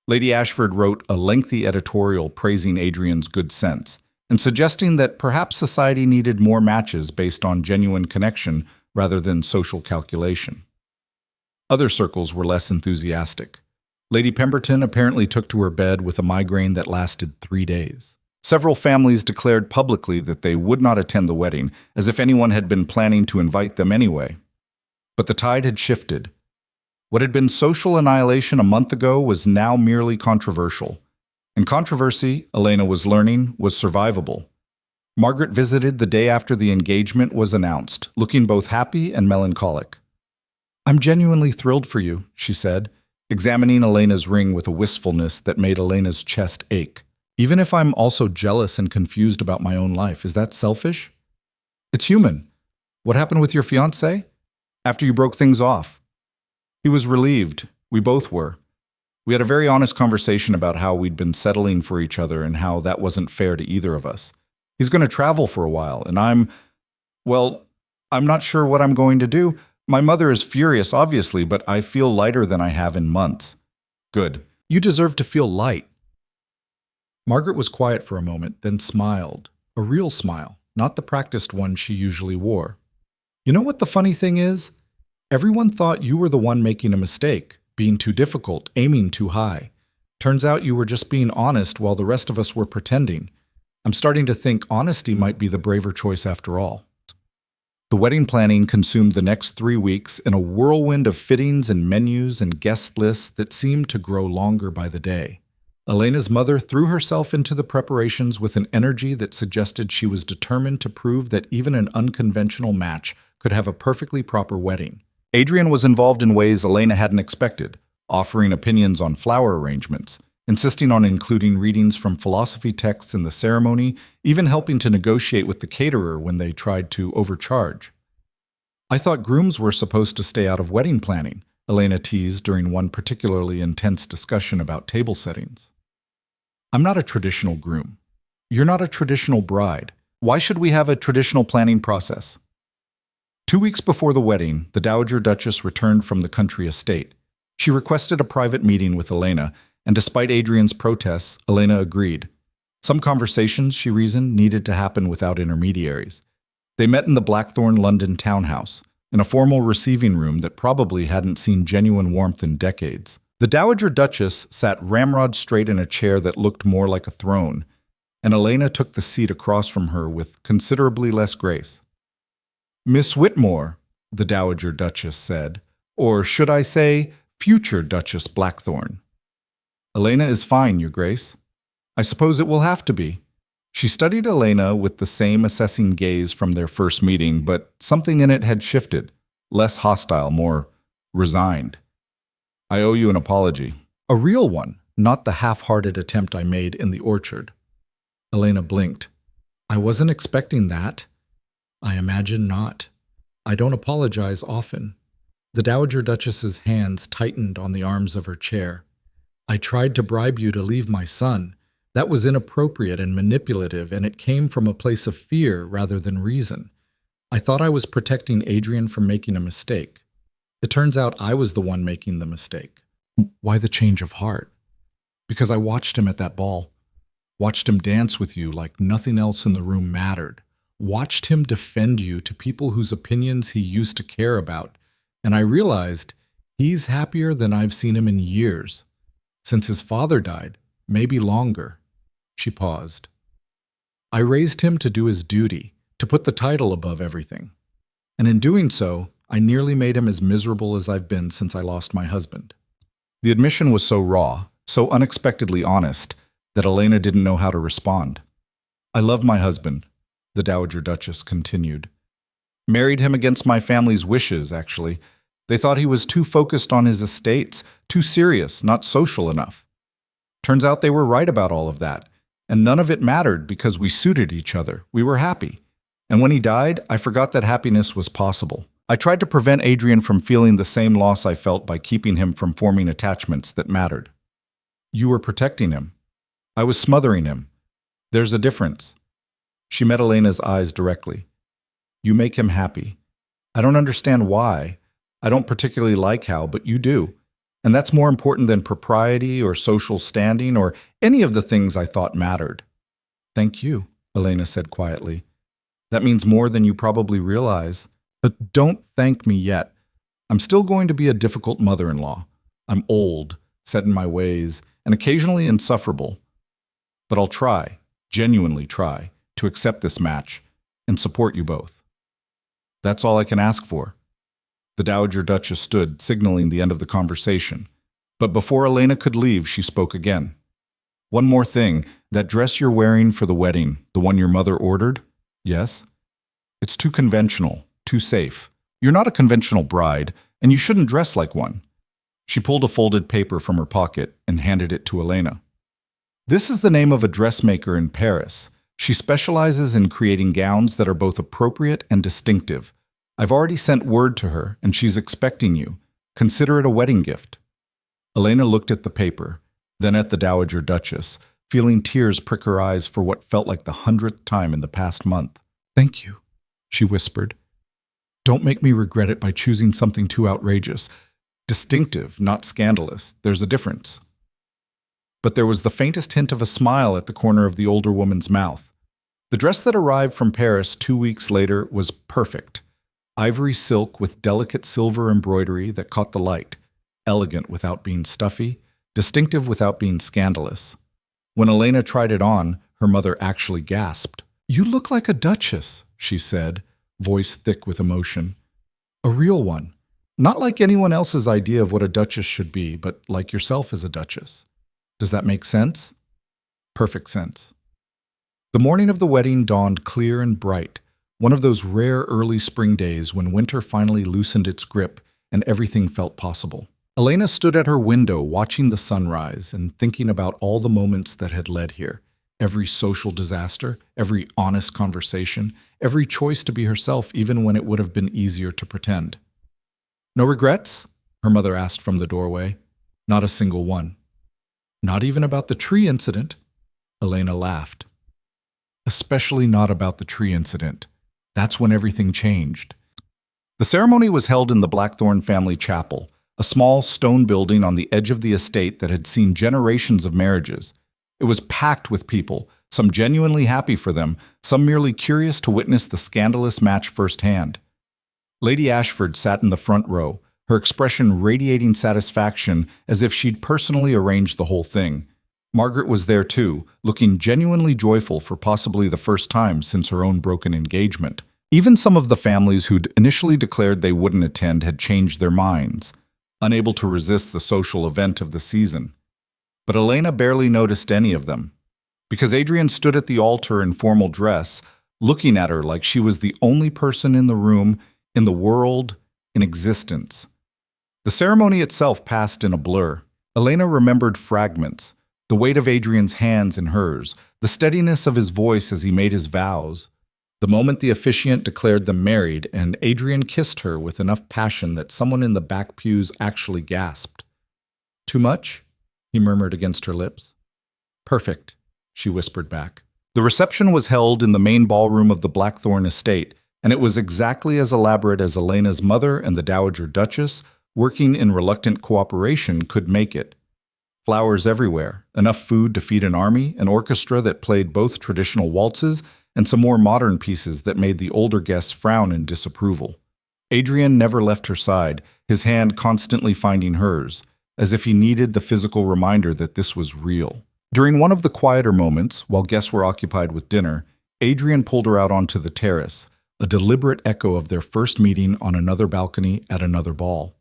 Lady Ashford wrote a lengthy editorial praising Adrian's good sense, and suggesting that perhaps society needed more matches based on genuine connection rather than social calculation. Other circles were less enthusiastic. Lady Pemberton apparently took to her bed with a migraine that lasted 3 days. Several families declared publicly that they would not attend the wedding, as if anyone had been planning to invite them anyway. But the tide had shifted. What had been social annihilation a month ago was now merely controversial. And controversy, Elena was learning, was survivable. Margaret visited the day after the engagement was announced, looking both happy and melancholic. I'm genuinely thrilled for you, she said, examining Elena's ring with a wistfulness that made Elena's chest ache. Even if I'm also jealous and confused about my own life, is that selfish? It's human. What happened with your fiancé? After you broke things off? He was relieved. We both were. We had a very honest conversation about how we'd been settling for each other and how that wasn't fair to either of us. He's going to travel for a while, and I'm not sure what I'm going to do. My mother is furious, obviously, but I feel lighter than I have in months. Good. You deserve to feel light. Margaret was quiet for a moment, then smiled. A real smile, not the practiced one she usually wore. You know what the funny thing is? Everyone thought you were the one making a mistake, being too difficult, aiming too high. Turns out you were just being honest while the rest of us were pretending. I'm starting to think honesty might be the braver choice after all. The wedding planning consumed the next 3 weeks in a whirlwind of fittings and menus and guest lists that seemed to grow longer by the day. Elena's mother threw herself into the preparations with an energy that suggested she was determined to prove that even an unconventional match could have a perfectly proper wedding. Adrian was involved in ways Elena hadn't expected, offering opinions on flower arrangements, insisting on including readings from philosophy texts in the ceremony, even helping to negotiate with the caterer when they tried to overcharge. I thought grooms were supposed to stay out of wedding planning, Elena teased during one particularly intense discussion about table settings. I'm not a traditional groom. You're not a traditional bride. Why should we have a traditional planning process? 2 weeks before the wedding, the Dowager Duchess returned from the country estate. She requested a private meeting with Elena, and despite Adrian's protests, Elena agreed. Some conversations, she reasoned, needed to happen without intermediaries. They met in the Blackthorn London townhouse, in a formal receiving room that probably hadn't seen genuine warmth in decades. The Dowager Duchess sat ramrod straight in a chair that looked more like a throne, and Elena took the seat across from her with considerably less grace. Miss Whitmore, the Dowager Duchess said, or should I say, future Duchess Blackthorn. Elena is fine, Your Grace. I suppose it will have to be. She studied Elena with the same assessing gaze from their first meeting, but something in it had shifted, less hostile, more resigned. I owe you an apology. A real one, not the half-hearted attempt I made in the orchard. Elena blinked. I wasn't expecting that. I imagine not. I don't apologize often. The Dowager Duchess's hands tightened on the arms of her chair. I tried to bribe you to leave my son. That was inappropriate and manipulative, and it came from a place of fear rather than reason. I thought I was protecting Adrian from making a mistake. It turns out I was the one making the mistake. Why the change of heart? Because I watched him at that ball. Watched him dance with you like nothing else in the room mattered. watched him defend you to people whose opinions he used to care about, and I realized he's happier than I've seen him in years. Since his father died, maybe longer." She paused. "I raised him to do his duty, to put the title above everything. And in doing so, I nearly made him as miserable as I've been since I lost my husband." The admission was so raw, so unexpectedly honest, that Elena didn't know how to respond. "I love my husband," the Dowager Duchess continued. "Married him against my family's wishes, actually. They thought he was too focused on his estates, too serious, not social enough. Turns out they were right about all of that, and none of it mattered because we suited each other. We were happy. And when he died, I forgot that happiness was possible. I tried to prevent Adrian from feeling the same loss I felt by keeping him from forming attachments that mattered. You were protecting him. I was smothering him. There's a difference." She met Elena's eyes directly. "You make him happy. I don't understand why. I don't particularly like how, but you do. And that's more important than propriety or social standing or any of the things I thought mattered." "Thank you," Elena said quietly. "That means more than you probably realize. But don't thank me yet. I'm still going to be a difficult mother-in-law. I'm old, set in my ways, and occasionally insufferable. But I'll try, genuinely try, to accept this match and support you both. That's all I can ask for." The Dowager Duchess stood, signaling the end of the conversation. But before Elena could leave, she spoke again. "One more thing. That dress you're wearing for the wedding, the one your mother ordered? Yes? It's too conventional, too safe. You're not a conventional bride, and you shouldn't dress like one." She pulled a folded paper from her pocket and handed it to Elena. "This is the name of a dressmaker in Paris. She specializes in creating gowns that are both appropriate and distinctive. I've already sent word to her, and she's expecting you. Consider it a wedding gift." Elena looked at the paper, then at the Dowager Duchess, feeling tears prick her eyes for what felt like the 100th time in the past month. "Thank you," she whispered. "Don't make me regret it by choosing something too outrageous. Distinctive, not scandalous. There's a difference." But there was the faintest hint of a smile at the corner of the older woman's mouth. The dress that arrived from Paris 2 weeks later was perfect. Ivory silk with delicate silver embroidery that caught the light. Elegant without being stuffy, distinctive without being scandalous. When Elena tried it on, her mother actually gasped. "You look like a duchess," she said, voice thick with emotion. "A real one. Not like anyone else's idea of what a duchess should be, but like yourself as a duchess. Does that make sense?" Perfect sense. The morning of the wedding dawned clear and bright, one of those rare early spring days when winter finally loosened its grip and everything felt possible. Elena stood at her window watching the sunrise and thinking about all the moments that had led here. Every social disaster, every honest conversation, every choice to be herself even when it would have been easier to pretend. "No regrets?" her mother asked from the doorway. "Not a single one." "Not even about the tree incident?" Elena laughed. "Especially not about the tree incident. That's when everything changed." The ceremony was held in the Blackthorne family chapel, a small stone building on the edge of the estate that had seen generations of marriages. It was packed with people, some genuinely happy for them, some merely curious to witness the scandalous match firsthand. Lady Ashford sat in the front row, her expression radiating satisfaction as if she'd personally arranged the whole thing. Margaret was there too, looking genuinely joyful for possibly the first time since her own broken engagement. Even some of the families who'd initially declared they wouldn't attend had changed their minds, unable to resist the social event of the season. But Elena barely noticed any of them, because Adrian stood at the altar in formal dress, looking at her like she was the only person in the room, in the world, in existence. The ceremony itself passed in a blur. Elena remembered fragments, the weight of Adrian's hands in hers, the steadiness of his voice as he made his vows. The moment the officiant declared them married and Adrian kissed her with enough passion that someone in the back pews actually gasped. "Too much?" he murmured against her lips. "Perfect," she whispered back. The reception was held in the main ballroom of the Blackthorne estate, and it was exactly as elaborate as Elena's mother and the Dowager Duchess, working in reluctant cooperation, could make it. Flowers everywhere, enough food to feed an army, an orchestra that played both traditional waltzes and some more modern pieces that made the older guests frown in disapproval. Adrian never left her side, his hand constantly finding hers, as if he needed the physical reminder that this was real. During one of the quieter moments, while guests were occupied with dinner, Adrian pulled her out onto the terrace, a deliberate echo of their first meeting on another balcony at another ball.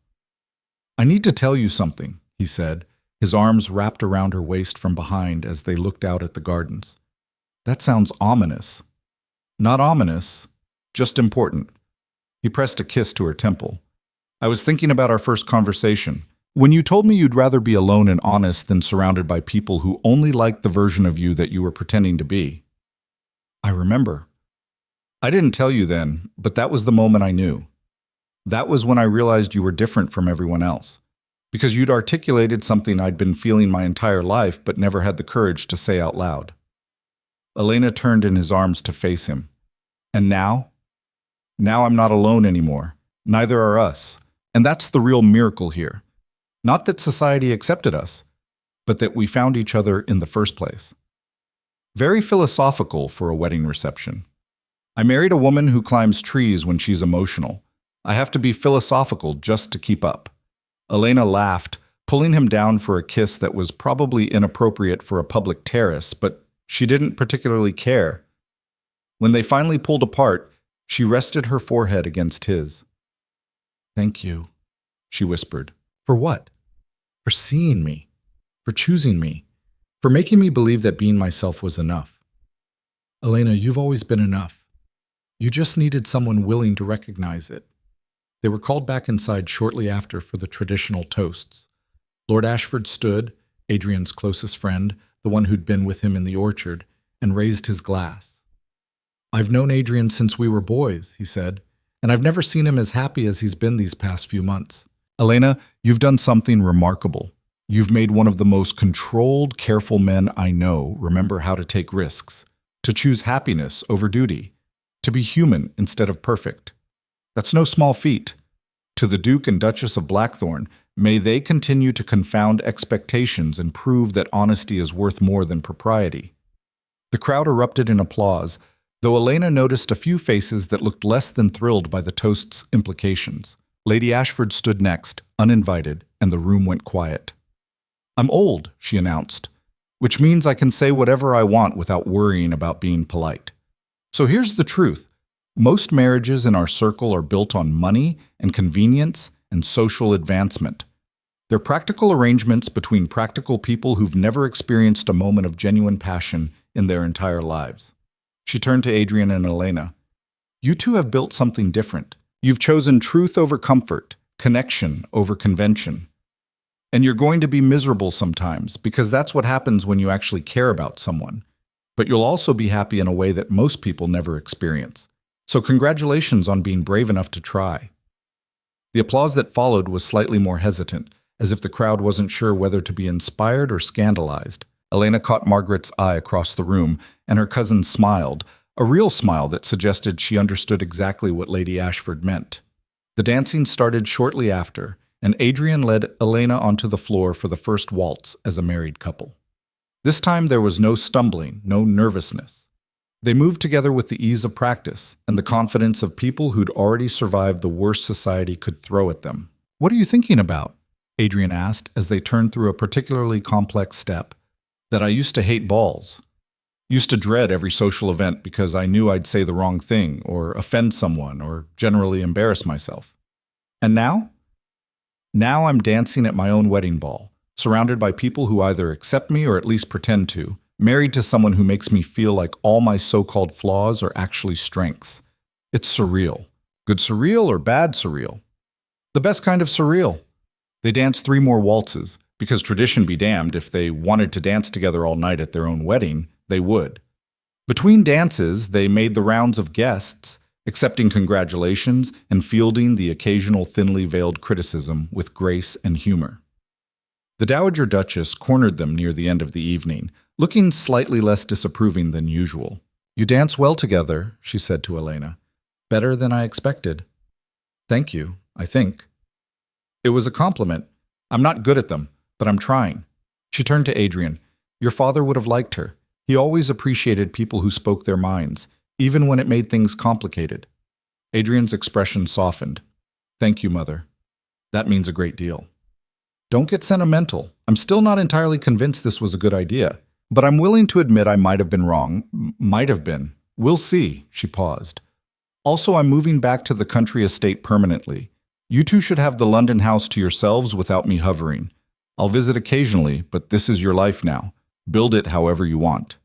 "I need to tell you something," he said, his arms wrapped around her waist from behind as they looked out at the gardens. "That sounds ominous." "Not ominous, just important." He pressed a kiss to her temple. "I was thinking about our first conversation. When you told me you'd rather be alone and honest than surrounded by people who only liked the version of you that you were pretending to be." "I remember." "I didn't tell you then, but that was the moment I knew. That was when I realized you were different from everyone else. Because you'd articulated something I'd been feeling my entire life but never had the courage to say out loud." Elena turned in his arms to face him. "And now? Now I'm not alone anymore. Neither are us. And that's the real miracle here. Not that society accepted us, but that we found each other in the first place." Very philosophical for a wedding reception. "I married a woman who climbs trees when she's emotional. I have to be philosophical just to keep up." Elena laughed, pulling him down for a kiss that was probably inappropriate for a public terrace, but she didn't particularly care. When they finally pulled apart, she rested her forehead against his. "Thank you," she whispered. For what? For seeing me. For choosing me. For making me believe that being myself was enough. Elena, you've always been enough. You just needed someone willing to recognize it. They were called back inside shortly after for the traditional toasts. Lord Ashford stood, Adrian's closest friend, the one who'd been with him in the orchard, and raised his glass. "I've known Adrian since we were boys," he said, "and I've never seen him as happy as he's been these past few months." "Elena, you've done something remarkable. You've made one of the most controlled, careful men I know remember how to take risks, to choose happiness over duty, to be human instead of perfect. That's no small feat. To the Duke and Duchess of Blackthorn, may they continue to confound expectations and prove that honesty is worth more than propriety." The crowd erupted in applause, though Elena noticed a few faces that looked less than thrilled by the toast's implications. Lady Ashford stood next, uninvited, and the room went quiet. "I'm old," she announced, "which means I can say whatever I want without worrying about being polite. So here's the truth. Most marriages in our circle are built on money and convenience and social advancement. They're practical arrangements between practical people who've never experienced a moment of genuine passion in their entire lives." She turned to Adrian and Elena. "You two have built something different. You've chosen truth over comfort, connection over convention. And you're going to be miserable sometimes, because that's what happens when you actually care about someone. But you'll also be happy in a way that most people never experience. So congratulations on being brave enough to try." The applause that followed was slightly more hesitant, as if the crowd wasn't sure whether to be inspired or scandalized. Elena caught Margaret's eye across the room, and her cousin smiled, a real smile that suggested she understood exactly what Lady Ashford meant. The dancing started shortly after, and Adrian led Elena onto the floor for the first waltz as a married couple. This time there was no stumbling, no nervousness. They moved together with the ease of practice and the confidence of people who'd already survived the worst society could throw at them. "What are you thinking about?" Adrian asked as they turned through a particularly complex step. "That I used to hate balls. Used to dread every social event because I knew I'd say the wrong thing or offend someone or generally embarrass myself. And now? Now I'm dancing at my own wedding ball, surrounded by people who either accept me or at least pretend to, married to someone who makes me feel like all my so-called flaws are actually strengths. It's surreal. Good surreal or bad surreal? The best kind of surreal." They danced 3 more waltzes, because tradition be damned, if they wanted to dance together all night at their own wedding, they would. Between dances, they made the rounds of guests, accepting congratulations and fielding the occasional thinly veiled criticism with grace and humor. The Dowager Duchess cornered them near the end of the evening, looking slightly less disapproving than usual. "You dance well together," she said to Elena. "Better than I expected." "Thank you, I think." "It was a compliment. I'm not good at them, but I'm trying." She turned to Adrian. "Your father would have liked her. He always appreciated people who spoke their minds. even when it made things complicated. Adrian's expression softened. Thank you, Mother. That means a great deal. Don't get sentimental. I'm still not entirely convinced this was a good idea, but I'm willing to admit I might have been wrong. Might have been. We'll see, she paused. Also, I'm moving back to the country estate permanently. You two should have the London house to yourselves without me hovering. I'll visit occasionally, but this is your life now. Build it however you want.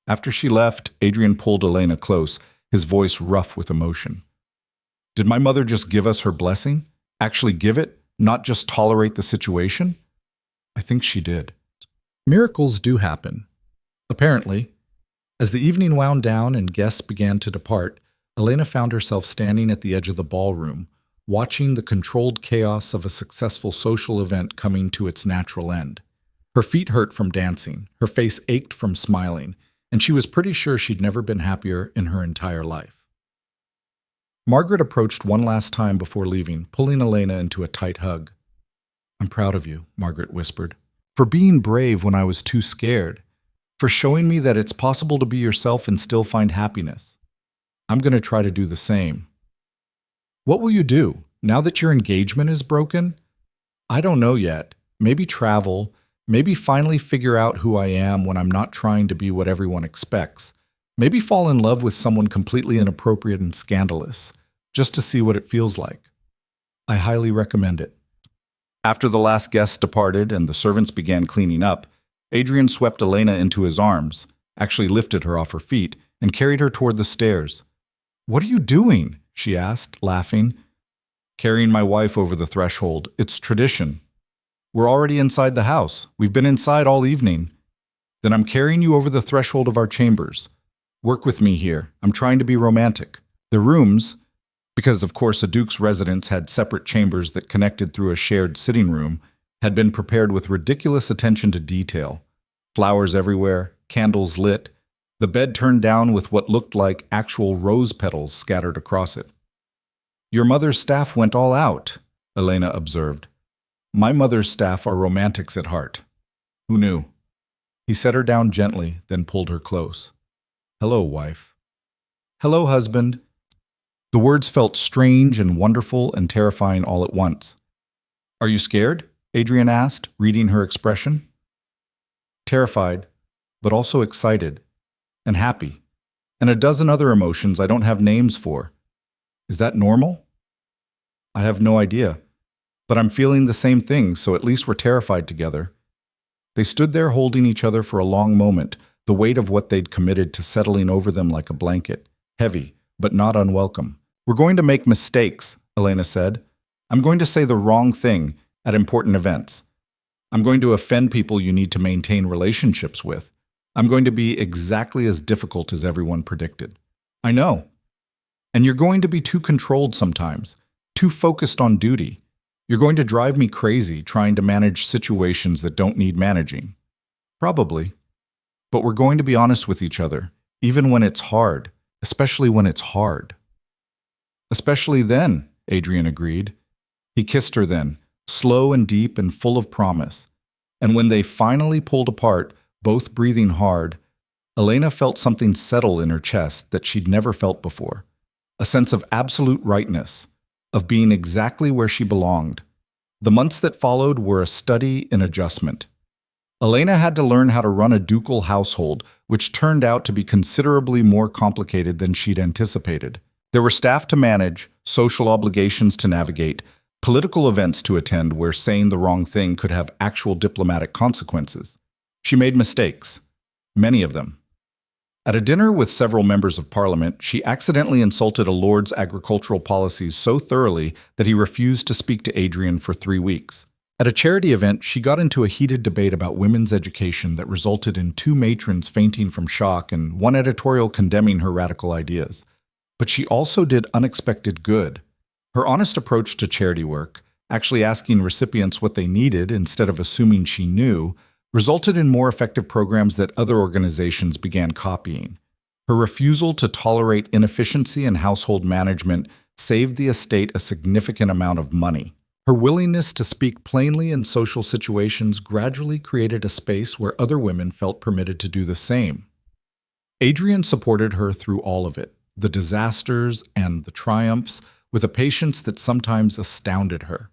After she left, Adrian pulled Elena close, his voice rough with emotion. Did my mother just give us her blessing? Actually give it, not just tolerate the situation? I think she did. Miracles do happen. Apparently, as the evening wound down and guests began to depart, Elena found herself standing at the edge of the ballroom, watching the controlled chaos of a successful social event coming to its natural end. Her feet hurt from dancing, her face ached from smiling, and she was pretty sure she'd never been happier in her entire life. Margaret approached one last time before leaving, pulling Elena into a tight hug. I'm proud of you, Margaret whispered, for being brave when I was too scared, for showing me that it's possible to be yourself and still find happiness. I'm going to try to do the same. What will you do, now that your engagement is broken? I don't know yet. Maybe travel, maybe finally figure out who I am when I'm not trying to be what everyone expects. Maybe fall in love with someone completely inappropriate and scandalous, just to see what it feels like. I highly recommend it. After the last guest departed and the servants began cleaning up, Adrian swept Elena into his arms, actually lifted her off her feet, and carried her toward the stairs. What are you doing? She asked, laughing. Carrying my wife over the threshold. It's tradition. We're already inside the house. We've been inside all evening. Then I'm carrying you over the threshold of our chambers. Work with me here. I'm trying to be romantic. The rooms, because of course a duke's residence had separate chambers that connected through a shared sitting room, had been prepared with ridiculous attention to detail. Flowers everywhere, candles lit, the bed turned down with what looked like actual rose petals scattered across it. Your mother's staff went all out, Elena observed. My mother's staff are romantics at heart. Who knew? He set her down gently, then pulled her close. Hello, wife. Hello, husband. The words felt strange and wonderful and terrifying all at once. Are you scared? Adrian asked, reading her expression. Terrified, but also excited and happy, and a dozen other emotions I don't have names for. Is that normal? I have no idea, but I'm feeling the same thing, so at least we're terrified together. They stood there holding each other for a long moment, the weight of what they'd committed to settling over them like a blanket, heavy, but not unwelcome. We're going to make mistakes, Elena said. I'm going to say the wrong thing at important events. I'm going to offend people you need to maintain relationships with. I'm going to be exactly as difficult as everyone predicted. I know. And you're going to be too controlled sometimes, too focused on duty. You're going to drive me crazy trying to manage situations that don't need managing. Probably. But we're going to be honest with each other, even when it's hard, especially when it's hard. Especially then, Adrian agreed. He kissed her then, slow and deep and full of promise. And when they finally pulled apart, both breathing hard, Elena felt something settle in her chest that she'd never felt before. A sense of absolute rightness, of being exactly where she belonged. The months that followed were a study in adjustment. Elena had to learn how to run a ducal household, which turned out to be considerably more complicated than she'd anticipated. There were staff to manage, social obligations to navigate, political events to attend where saying the wrong thing could have actual diplomatic consequences. She made mistakes, many of them. At a dinner with several members of Parliament, she accidentally insulted a lord's agricultural policies so thoroughly that he refused to speak to Adrian for 3 weeks. At a charity event, she got into a heated debate about women's education that resulted in 2 matrons fainting from shock and one editorial condemning her radical ideas. But she also did unexpected good. Her honest approach to charity work, actually asking recipients what they needed instead of assuming she knew, resulted in more effective programs that other organizations began copying. Her refusal to tolerate inefficiency in household management saved the estate a significant amount of money. Her willingness to speak plainly in social situations gradually created a space where other women felt permitted to do the same. Adrian supported her through all of it, the disasters and the triumphs with a patience that sometimes astounded her.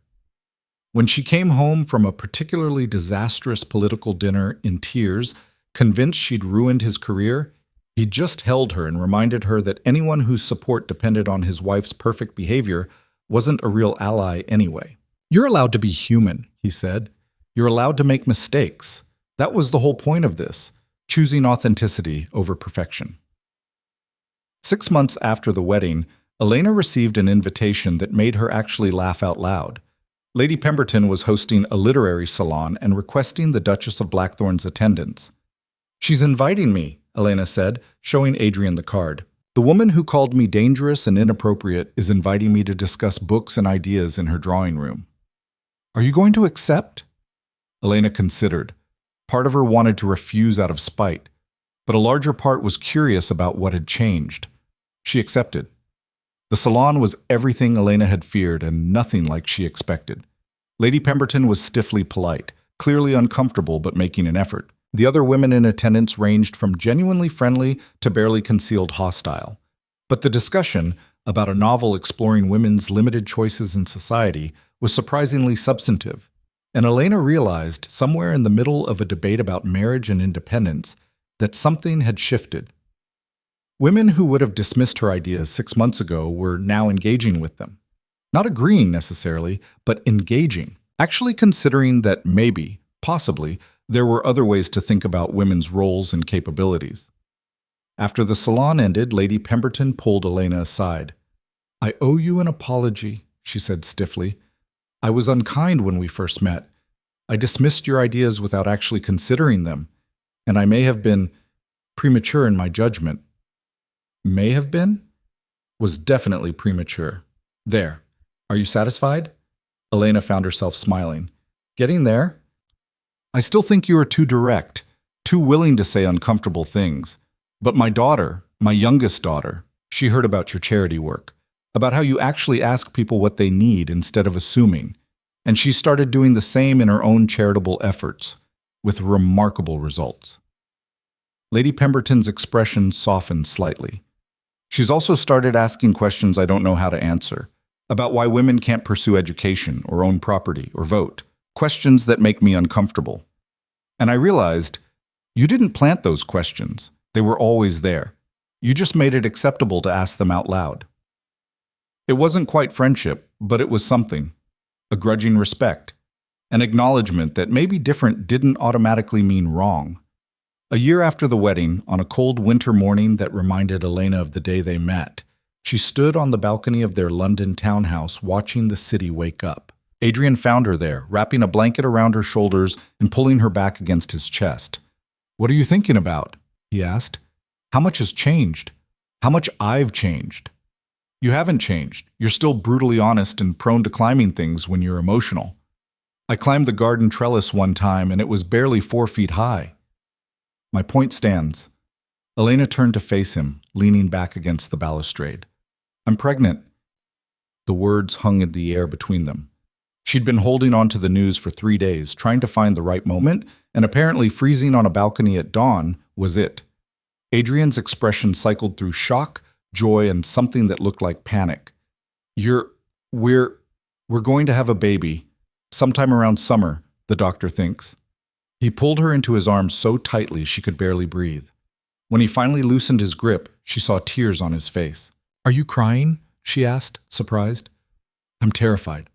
When she came home from a particularly disastrous political dinner in tears, convinced she'd ruined his career, he just held her and reminded her that anyone whose support depended on his wife's perfect behavior wasn't a real ally anyway. "You're allowed to be human," he said. "You're allowed to make mistakes. That was the whole point of this, choosing authenticity over perfection." 6 months after the wedding, Elena received an invitation that made her actually laugh out loud. Lady Pemberton was hosting a literary salon and requesting the Duchess of Blackthorn's attendance. "She's inviting me," Elena said, showing Adrian the card. "The woman who called me dangerous and inappropriate is inviting me to discuss books and ideas in her drawing room." "Are you going to accept?" Elena considered. Part of her wanted to refuse out of spite, but a larger part was curious about what had changed. She accepted. The salon was everything Elena had feared and nothing like she expected. Lady Pemberton was stiffly polite, clearly uncomfortable but making an effort. The other women in attendance ranged from genuinely friendly to barely concealed hostile. But the discussion, about a novel exploring women's limited choices in society, was surprisingly substantive. And Elena realized, somewhere in the middle of a debate about marriage and independence, that something had shifted. Women who would have dismissed her ideas 6 months ago were now engaging with them. Not agreeing necessarily, but engaging. Actually considering that maybe, possibly, there were other ways to think about women's roles and capabilities. After the salon ended, Lady Pemberton pulled Elena aside. "I owe you an apology," she said stiffly. "I was unkind when we first met. I dismissed your ideas without actually considering them, and I may have been premature in my judgment." "May have been?" "Was definitely premature. There. Are you satisfied?" Elena found herself smiling. "Getting there. I still think you are too direct, too willing to say uncomfortable things. But my daughter, my youngest daughter, she heard about your charity work, about how you actually ask people what they need instead of assuming, and she started doing the same in her own charitable efforts, with remarkable results." Lady Pemberton's expression softened slightly. "She's also started asking questions I don't know how to answer, about why women can't pursue education or own property or vote, questions that make me uncomfortable. And I realized, you didn't plant those questions. They were always there. You just made it acceptable to ask them out loud. It wasn't quite friendship, but it was something. A grudging respect. An acknowledgement that maybe different didn't automatically mean wrong. A year after the wedding, on a cold winter morning that reminded Elena of the day they met, she stood on the balcony of their London townhouse watching the city wake up. Adrian found her there, wrapping a blanket around her shoulders and pulling her back against his chest. "What are you thinking about?" he asked. "How much has changed? How much I've changed?" "You haven't changed. You're still brutally honest and prone to climbing things when you're emotional. I climbed the garden trellis one time and it was barely 4 feet high." "My point stands." Elena turned to face him, leaning back against the balustrade. "I'm pregnant." The words hung in the air between them. She'd been holding on to the news for 3 days, trying to find the right moment, and apparently freezing on a balcony at dawn was it. Adrian's expression cycled through shock, joy, and something that looked like panic. We're going to have a baby, sometime around summer, the doctor thinks." He pulled her into his arms so tightly she could barely breathe. When he finally loosened his grip, she saw tears on his face. "Are you crying?" she asked, surprised. "I'm terrified.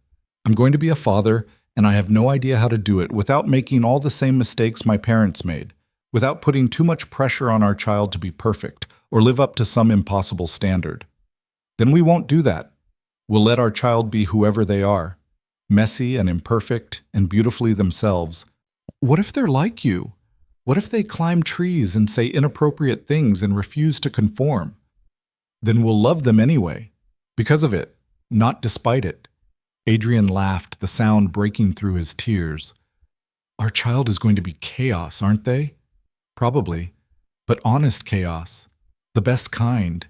I'm going to be a father, and I have no idea how to do it without making all the same mistakes my parents made, without putting too much pressure on our child to be perfect or live up to some impossible standard. Then we won't do that. We'll let our child be whoever they are, messy and imperfect and beautifully themselves. What if they're like you? What if they climb trees and say inappropriate things and refuse to conform? Then we'll love them anyway, because of it, not despite it." Adrian laughed, the sound breaking through his tears. "Our child is going to be chaos, aren't they?" "Probably, but honest chaos, the best kind."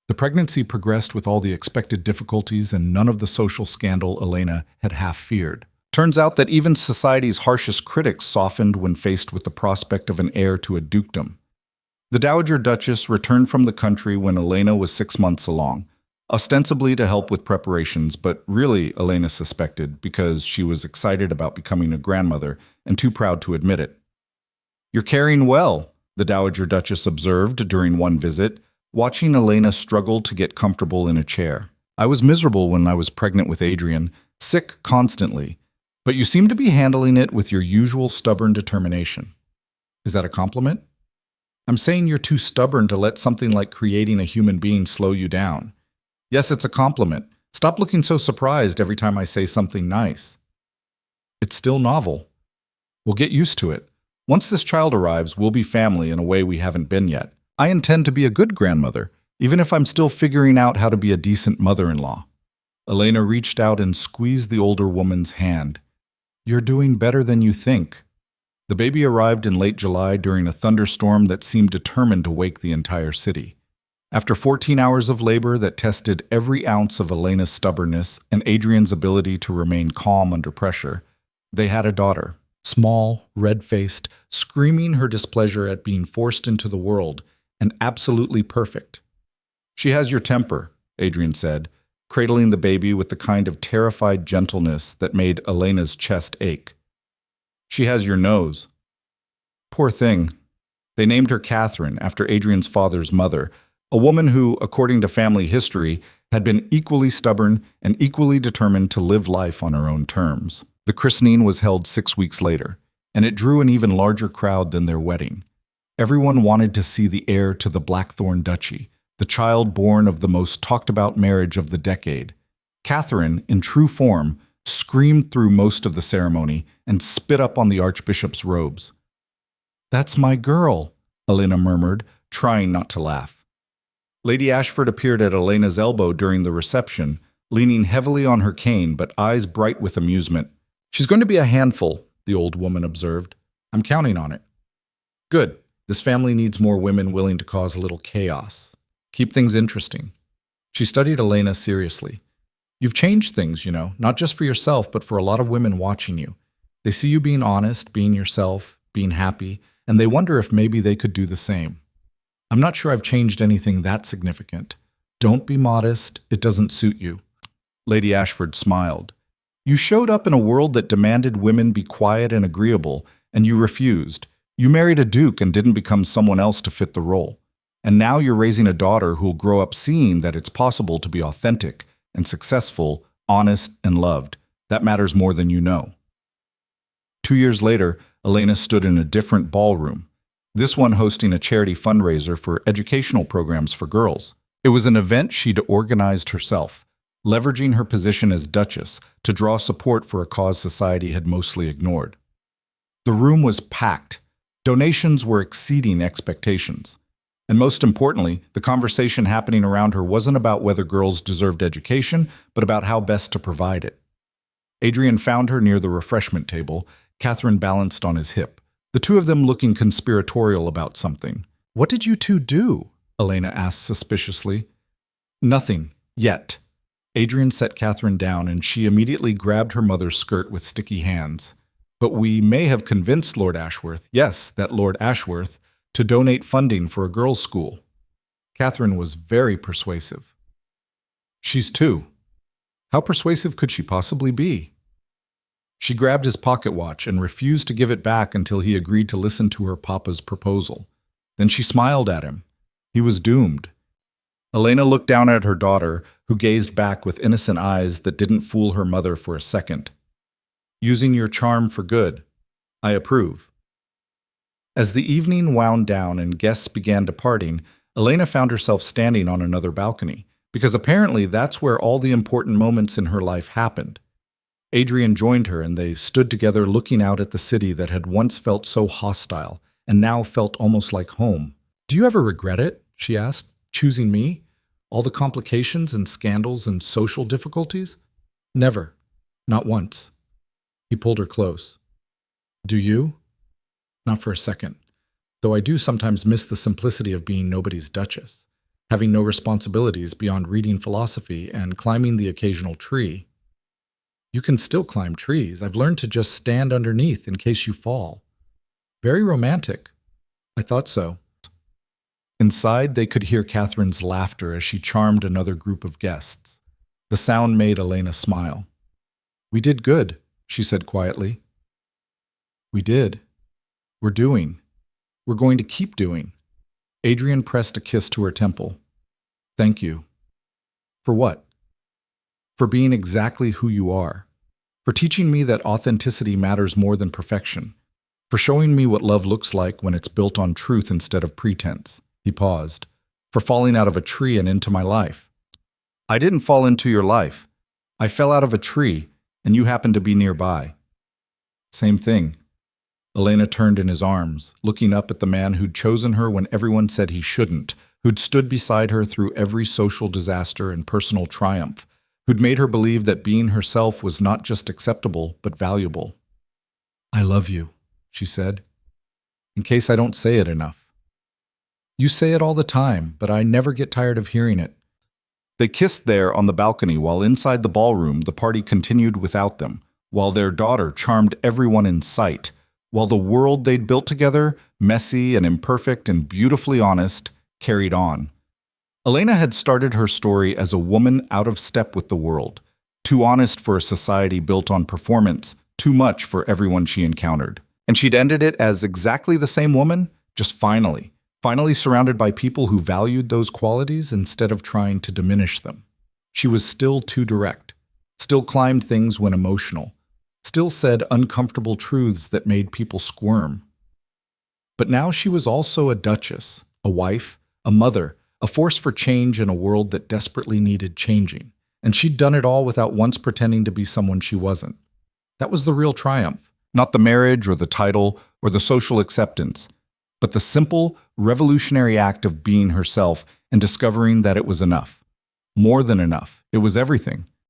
The pregnancy progressed with all the expected difficulties and none of the social scandal Elena had half feared. Turns out that even society's harshest critics softened when faced with the prospect of an heir to a dukedom. The Dowager Duchess returned from the country when Elena was 6 months along, ostensibly to help with preparations, but really, Elena suspected, because she was excited about becoming a grandmother and too proud to admit it. "You're carrying well," the Dowager Duchess observed during one visit, watching Elena struggle to get comfortable in a chair. "I was miserable when I was pregnant with Adrian, sick constantly, but you seem to be handling it with your usual stubborn determination." "Is that a compliment?" "I'm saying you're too stubborn to let something like creating a human being slow you down." "Yes, it's a compliment. Stop looking so surprised every time I say something nice." "It's still novel." "We'll get used to it. Once this child arrives, we'll be family in a way we haven't been yet. I intend to be a good grandmother, even if I'm still figuring out how to be a decent mother-in-law." Elena reached out and squeezed the older woman's hand. "You're doing better than you think." The baby arrived in late July during a thunderstorm that seemed determined to wake the entire city. After 14 hours of labor that tested every ounce of Elena's stubbornness and Adrian's ability to remain calm under pressure, they had a daughter. Small, red-faced, screaming her displeasure at being forced into the world, and absolutely perfect. "She has your temper," Adrian said, cradling the baby with the kind of terrified gentleness that made Elena's chest ache. "She has your nose." Poor thing. They named her Catherine after Adrian's father's mother, a woman who, according to family history, had been equally stubborn and equally determined to live life on her own terms. The christening was held 6 weeks later, and it drew an even larger crowd than their wedding. Everyone wanted to see the heir to the Blackthorn Duchy, the child born of the most talked-about marriage of the decade. Catherine, in true form, screamed through most of the ceremony and spit up on the archbishop's robes. "That's my girl," Elena murmured, trying not to laugh. Lady Ashford appeared at Elena's elbow during the reception, leaning heavily on her cane but eyes bright with amusement. "She's going to be a handful," the old woman observed. "I'm counting on it." "Good. This family needs more women willing to cause a little chaos. Keep things interesting." She studied Elena seriously. "You've changed things, not just for yourself, but for a lot of women watching you. They see you being honest, being yourself, being happy, and they wonder if maybe they could do the same. I'm not sure I've changed anything that significant. Don't be modest. It doesn't suit you." Lady Ashford smiled. "You showed up in a world that demanded women be quiet and agreeable, and you refused. You married a duke and didn't become someone else to fit the role. And now you're raising a daughter who'll grow up seeing that it's possible to be authentic and successful, honest, and loved. That matters more than you know." 2 years later, Elena stood in a different ballroom, this one hosting a charity fundraiser for educational programs for girls. It was an event she'd organized herself, leveraging her position as Duchess to draw support for a cause society had mostly ignored. The room was packed. Donations were exceeding expectations. And most importantly, the conversation happening around her wasn't about whether girls deserved education, but about how best to provide it. Adrian found her near the refreshment table, Catherine balanced on his hip, the two of them looking conspiratorial about something. "What did you two do?" Elena asked suspiciously. "Nothing. Yet." Adrian set Catherine down, and she immediately grabbed her mother's skirt with sticky hands. "But we may have convinced Lord Ashworth, yes, that Lord Ashworth, to donate funding for a girls' school." Catherine was very persuasive. "She's 2. How persuasive could she possibly be?" She grabbed his pocket watch and refused to give it back until he agreed to listen to her papa's proposal. Then she smiled at him. He was doomed. Elena looked down at her daughter, who gazed back with innocent eyes that didn't fool her mother for a second. "Using your charm for good. I approve." As the evening wound down and guests began departing, Elena found herself standing on another balcony, because apparently that's where all the important moments in her life happened. Adrian joined her, and they stood together looking out at the city that had once felt so hostile and now felt almost like home. "Do you ever regret it?" she asked. "Choosing me? All the complications and scandals and social difficulties?" "Never. Not once." He pulled her close. "Do you?" "Not for a second. Though I do sometimes miss the simplicity of being nobody's duchess, having no responsibilities beyond reading philosophy and climbing the occasional tree." "You can still climb trees. I've learned to just stand underneath in case you fall." "Very romantic." "I thought so." Inside, they could hear Catherine's laughter as she charmed another group of guests. The sound made Elena smile. "We did good," she said quietly. "We did. We're doing. We're going to keep doing." Adrian pressed a kiss to her temple. "Thank you." "For what?" "For being exactly who you are. For teaching me that authenticity matters more than perfection. For showing me what love looks like when it's built on truth instead of pretense." He paused. "For falling out of a tree and into my life." "I didn't fall into your life. I fell out of a tree, and you happened to be nearby." "Same thing." Elena turned in his arms, looking up at the man who'd chosen her when everyone said he shouldn't, who'd stood beside her through every social disaster and personal triumph, who'd made her believe that being herself was not just acceptable, but valuable. "I love you," she said, "in case I don't say it enough." "You say it all the time, but I never get tired of hearing it." They kissed there on the balcony while inside the ballroom the party continued without them, while their daughter charmed everyone in sight, while the world they'd built together, messy and imperfect and beautifully honest, carried on. Elena had started her story as a woman out of step with the world, too honest for a society built on performance, too much for everyone she encountered. And she'd ended it as exactly the same woman, just finally surrounded by people who valued those qualities instead of trying to diminish them. She was still too direct, still climbed things when emotional, still said uncomfortable truths that made people squirm. But now she was also a duchess, a wife, a mother, a force for change in a world that desperately needed changing, and she'd done it all without once pretending to be someone she wasn't. That was the real triumph, not the marriage or the title or the social acceptance, but the simple, revolutionary act of being herself and discovering that it was enough. More than enough. It was everything.